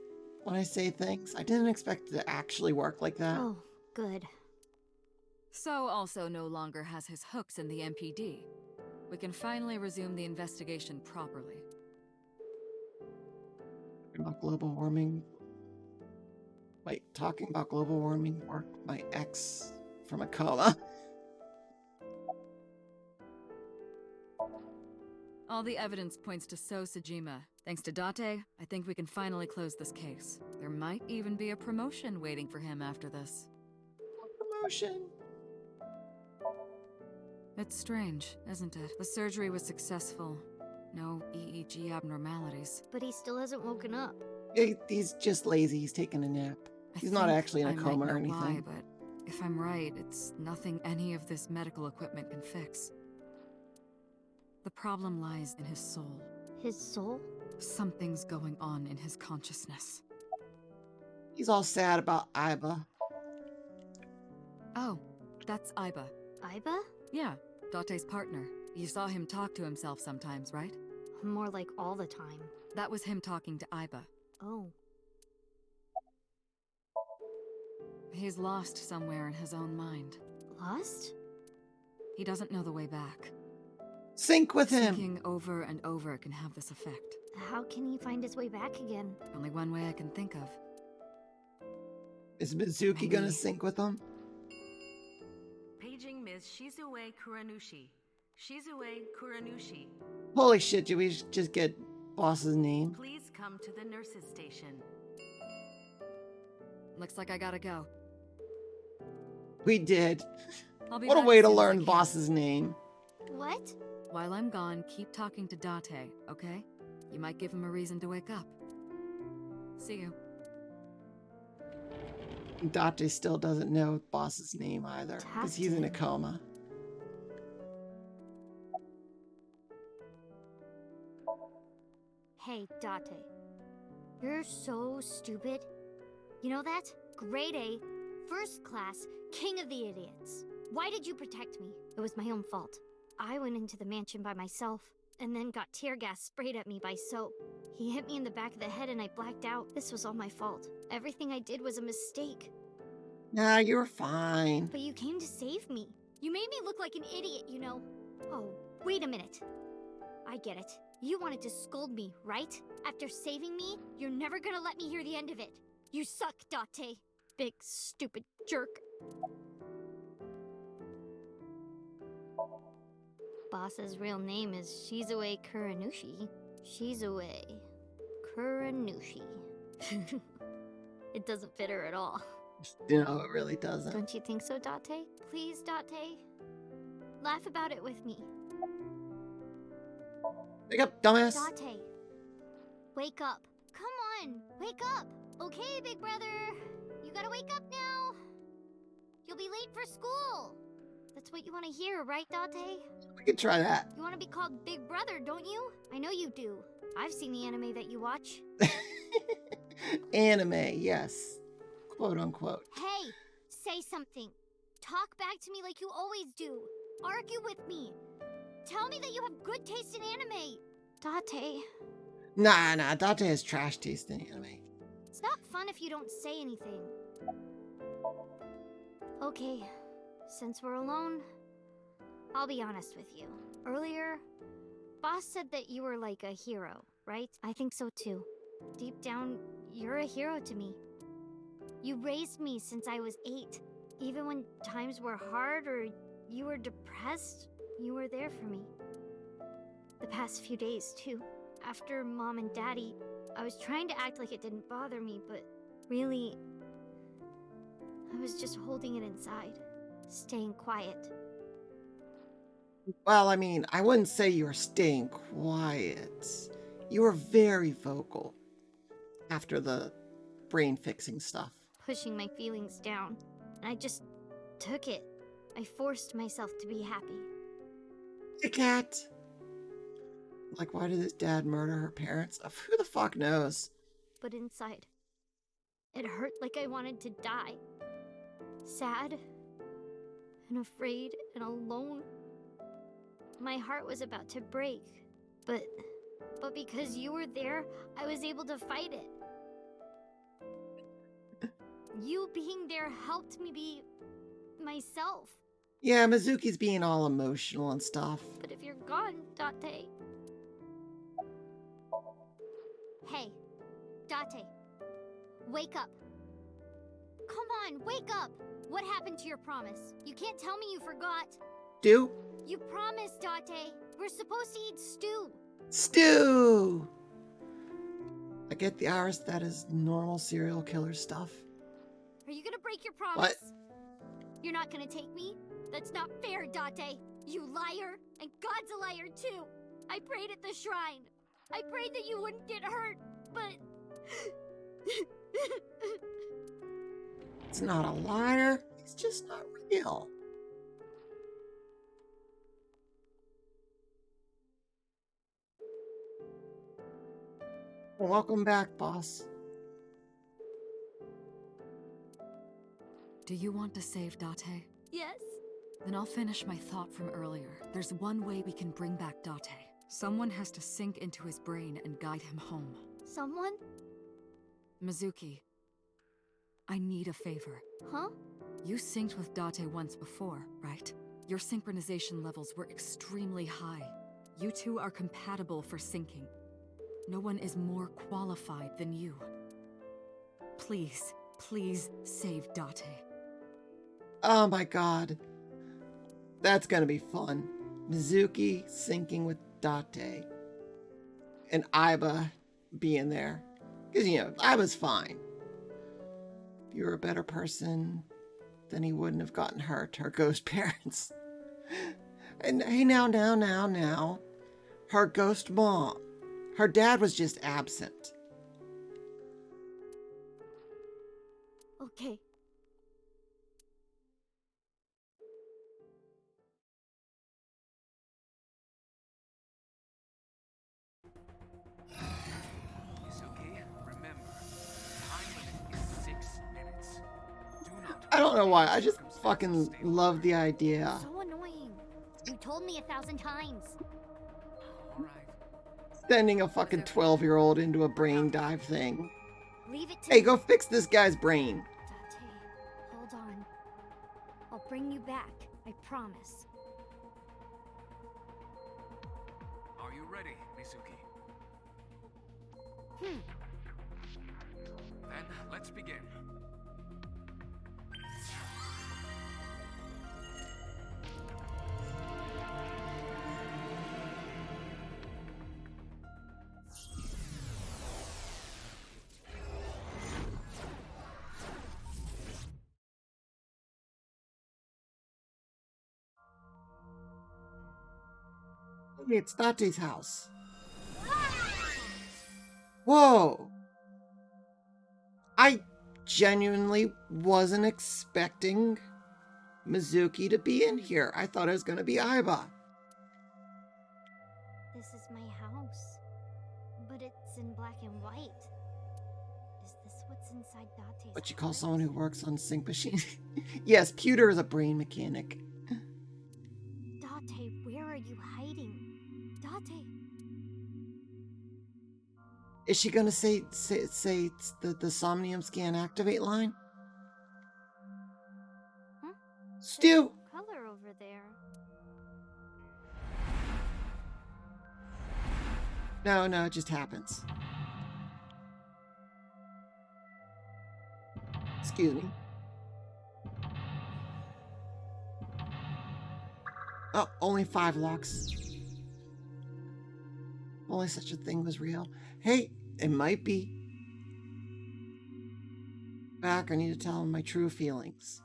when I say things. I didn't expect it to actually work like that. Oh, good. So also no longer has his hooks in the MPD. We can finally resume the investigation properly. About global warming. Wait, talking about global warming or my ex from a coma. All the evidence points to So Sajima. Thanks to Date, I think we can finally close this case. There might even be a promotion waiting for him after this. Promotion? It's strange, isn't it? The surgery was successful. No EEG abnormalities. But he still hasn't woken up. He's just lazy. He's taking a nap. He's not actually in a coma or anything. Why, but if I'm right, it's nothing any of this medical equipment can fix. The problem lies in his soul. His soul? Something's going on in his consciousness. He's all sad about Iba. Oh, that's Iba. Iba? Yeah, Date's partner. You saw him talk to himself sometimes, right? More like all the time. That was him talking to Iba. Oh. He's lost somewhere in his own mind. Lost? He doesn't know the way back. Sync with him! Thinking over and over can have this effect. How can he find his way back again? Only one way I can think of. Is Mizuki gonna sync with him? Paging Ms. Shizue Kuranushi. Shizue Kuranushi. Holy shit, did we just get boss's name? Please come to the nurse's station. Looks like I gotta go. We did. What a way to learn boss's name. What? While I'm gone, keep talking to Date, okay? You might give him a reason to wake up. See you. Date still doesn't know boss's name either, because he's in a coma. Hey, Date. You're so stupid. You know that? Grade A, first class, king of the idiots. Why did you protect me? It was my own fault. I went into the mansion by myself, and then got tear gas sprayed at me by Soap. He hit me in the back of the head and I blacked out. This was all my fault. Everything I did was a mistake. Nah, you're fine. But you came to save me. You made me look like an idiot, you know. Oh, wait a minute. I get it. You wanted to scold me, right? After saving me, you're never gonna let me hear the end of it. You suck, Date. Big, stupid jerk. Boss's real name is Shizue Kuranushi. Shizue Kuranushi. It doesn't fit her at all. No, it really doesn't. Don't you think so, Date? Please, Date. Laugh about it with me. Wake up, dumbass. Date. Wake up. Come on, wake up. Okay, big brother. You gotta wake up now. You'll be late for school. That's what you want to hear, right, Date? We could try that. You want to be called Big Brother, don't you? I know you do. I've seen the anime that you watch. Anime, yes. Quote unquote. Hey, say something. Talk back to me like you always do. Argue with me. Tell me that you have good taste in anime. Date. Nah, Date has trash taste in anime. It's not fun if you don't say anything. Okay, since we're alone, I'll be honest with you. Earlier, Boss said that you were like a hero, right? I think so too. Deep down, you're a hero to me. You raised me since I was 8. Even when times were hard or you were depressed, you were there for me. past few days, too. After Mom and Daddy, I was trying to act like it didn't bother me, but really, I was just holding it inside, staying quiet. Well, I mean, I wouldn't say you were staying quiet. You were very vocal after the brain fixing stuff. Pushing my feelings down, and I just took it. I forced myself to be happy. Hey, Cat. Like, why did his dad murder her parents? Who the fuck knows? But inside, it hurt like I wanted to die. Sad, and afraid, and alone. My heart was about to break, but because you were there, I was able to fight it. You being there helped me be myself. Yeah, Mizuki's being all emotional and stuff. But if you're gone, Date... Hey, Date, wake up. Come on, wake up! What happened to your promise? You can't tell me you forgot. Stew? You promised, Date. We're supposed to eat stew. Stew! I get the Iris that is normal serial killer stuff. Are you gonna break your promise? What? You're not gonna take me? That's not fair, Date. You liar! And God's a liar, too! I prayed at the shrine. I prayed that you wouldn't get hurt, but... It's not a liar. It's just not real. Well, welcome back, boss. Do you want to save Date? Yes? Then I'll finish my thought from earlier. There's one way we can bring back Date. Someone has to sink into his brain and guide him home. Someone? Mizuki, I need a favor. Huh? You synced with Date once before, right? Your synchronization levels were extremely high. You two are compatible for syncing. No one is more qualified than you. Please, please save Date. Oh my god. That's gonna be fun. Mizuki syncing with Date. And Aiba being there. Because, you know, Aiba's fine. If you were a better person, then he wouldn't have gotten hurt. Her ghost parents. And hey, now. Her ghost mom. Her dad was just absent. Okay. Mizuki, remember, time limit is 6 minutes. Do not. I don't know why. I just fucking love the idea. So annoying. You told me 1,000 times. Alright. Sending a fucking 12-year-old into a brain dive thing. Leave it to Hey, me. go fix this guy's brain. Date, hold on. I'll bring you back. I promise. Are you ready, Mizuki? Hmm. Then let's begin. Hey, it's Date's house. Whoa. I genuinely wasn't expecting Mizuki to be in here. I thought it was going to be Aiba. This is my house. But it's in black and white. Is this what's inside Date's What you call heart? someone who works on sync machines? Yes, Pewter is a brain mechanic. Date, where are you hiding? Date. Is she going to say it's the Somnium scan activate line? Huh? Stu! Color over there. No, it just happens. Excuse me. Oh, only 5 locks. only such a thing was real. Hey, it might be. Back, I need to tell him my true feelings.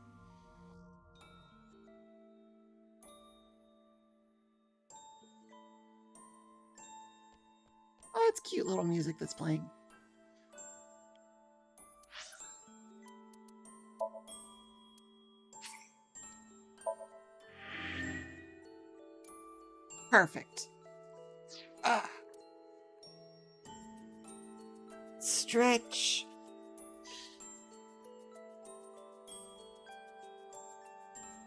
Oh, it's cute little music that's playing. Perfect. Stretch.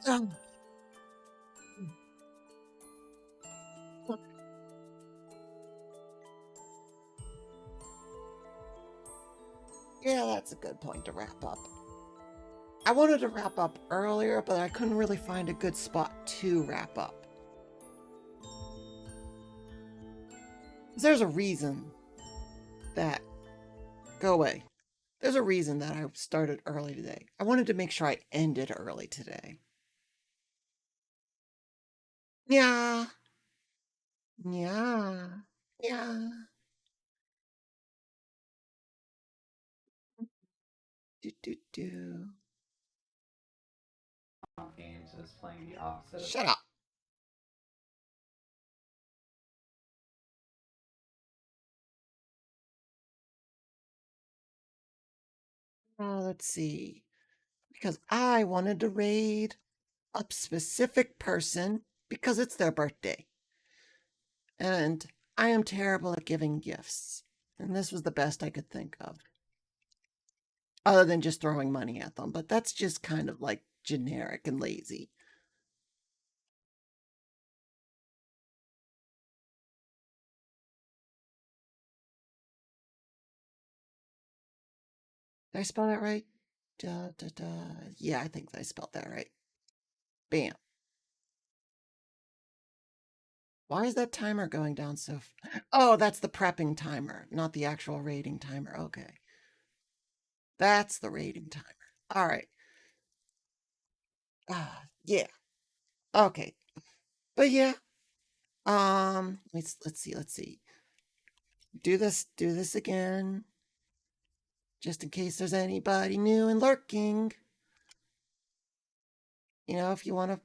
Oh. Yeah, that's a good point to wrap up. I wanted to wrap up earlier, but I couldn't really find a good spot to wrap up. There's a reason that... Go away. There's a reason that I started early today. I wanted to make sure I ended early today. Yeah. Yeah. Yeah. Do. Games is playing the opposite of Shut up. Let's see. Because I wanted to raid a specific person because it's their birthday. And I am terrible at giving gifts. And this was the best I could think of. Other than just throwing money at them. But that's just kind of like generic and lazy. Did I spell that right? Yeah, I think I spelled that right. Bam. Why is that timer going down so... Oh, that's the prepping timer, not the actual rating timer. Okay. That's the rating timer. All right. Yeah. Okay. But yeah. Let's see. Do this again. Just in case there's anybody new and lurking. You know, if you want to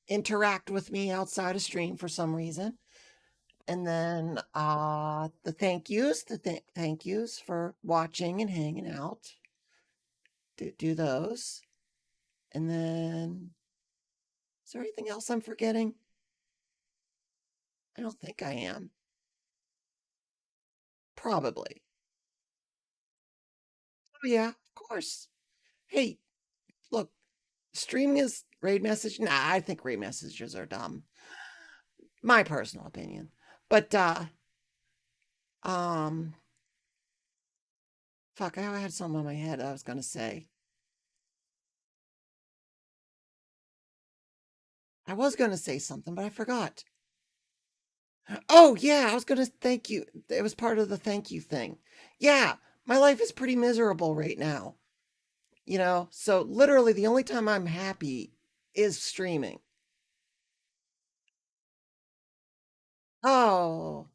interact with me outside of stream for some reason. And then the thank yous, thank yous for watching and hanging out. Do those. And then is there anything else I'm forgetting? I don't think I am. Probably. Oh yeah, of course. Hey, look, streaming is raid message. Nah, I think raid messages are dumb. My personal opinion. But fuck, I had something on my head I was gonna say. I was gonna say something, but I forgot. Oh yeah, I was gonna thank you. It was part of the thank you thing. Yeah, my life is pretty miserable right now. You know, so literally the only time I'm happy is streaming. Oh,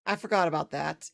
I forgot about that.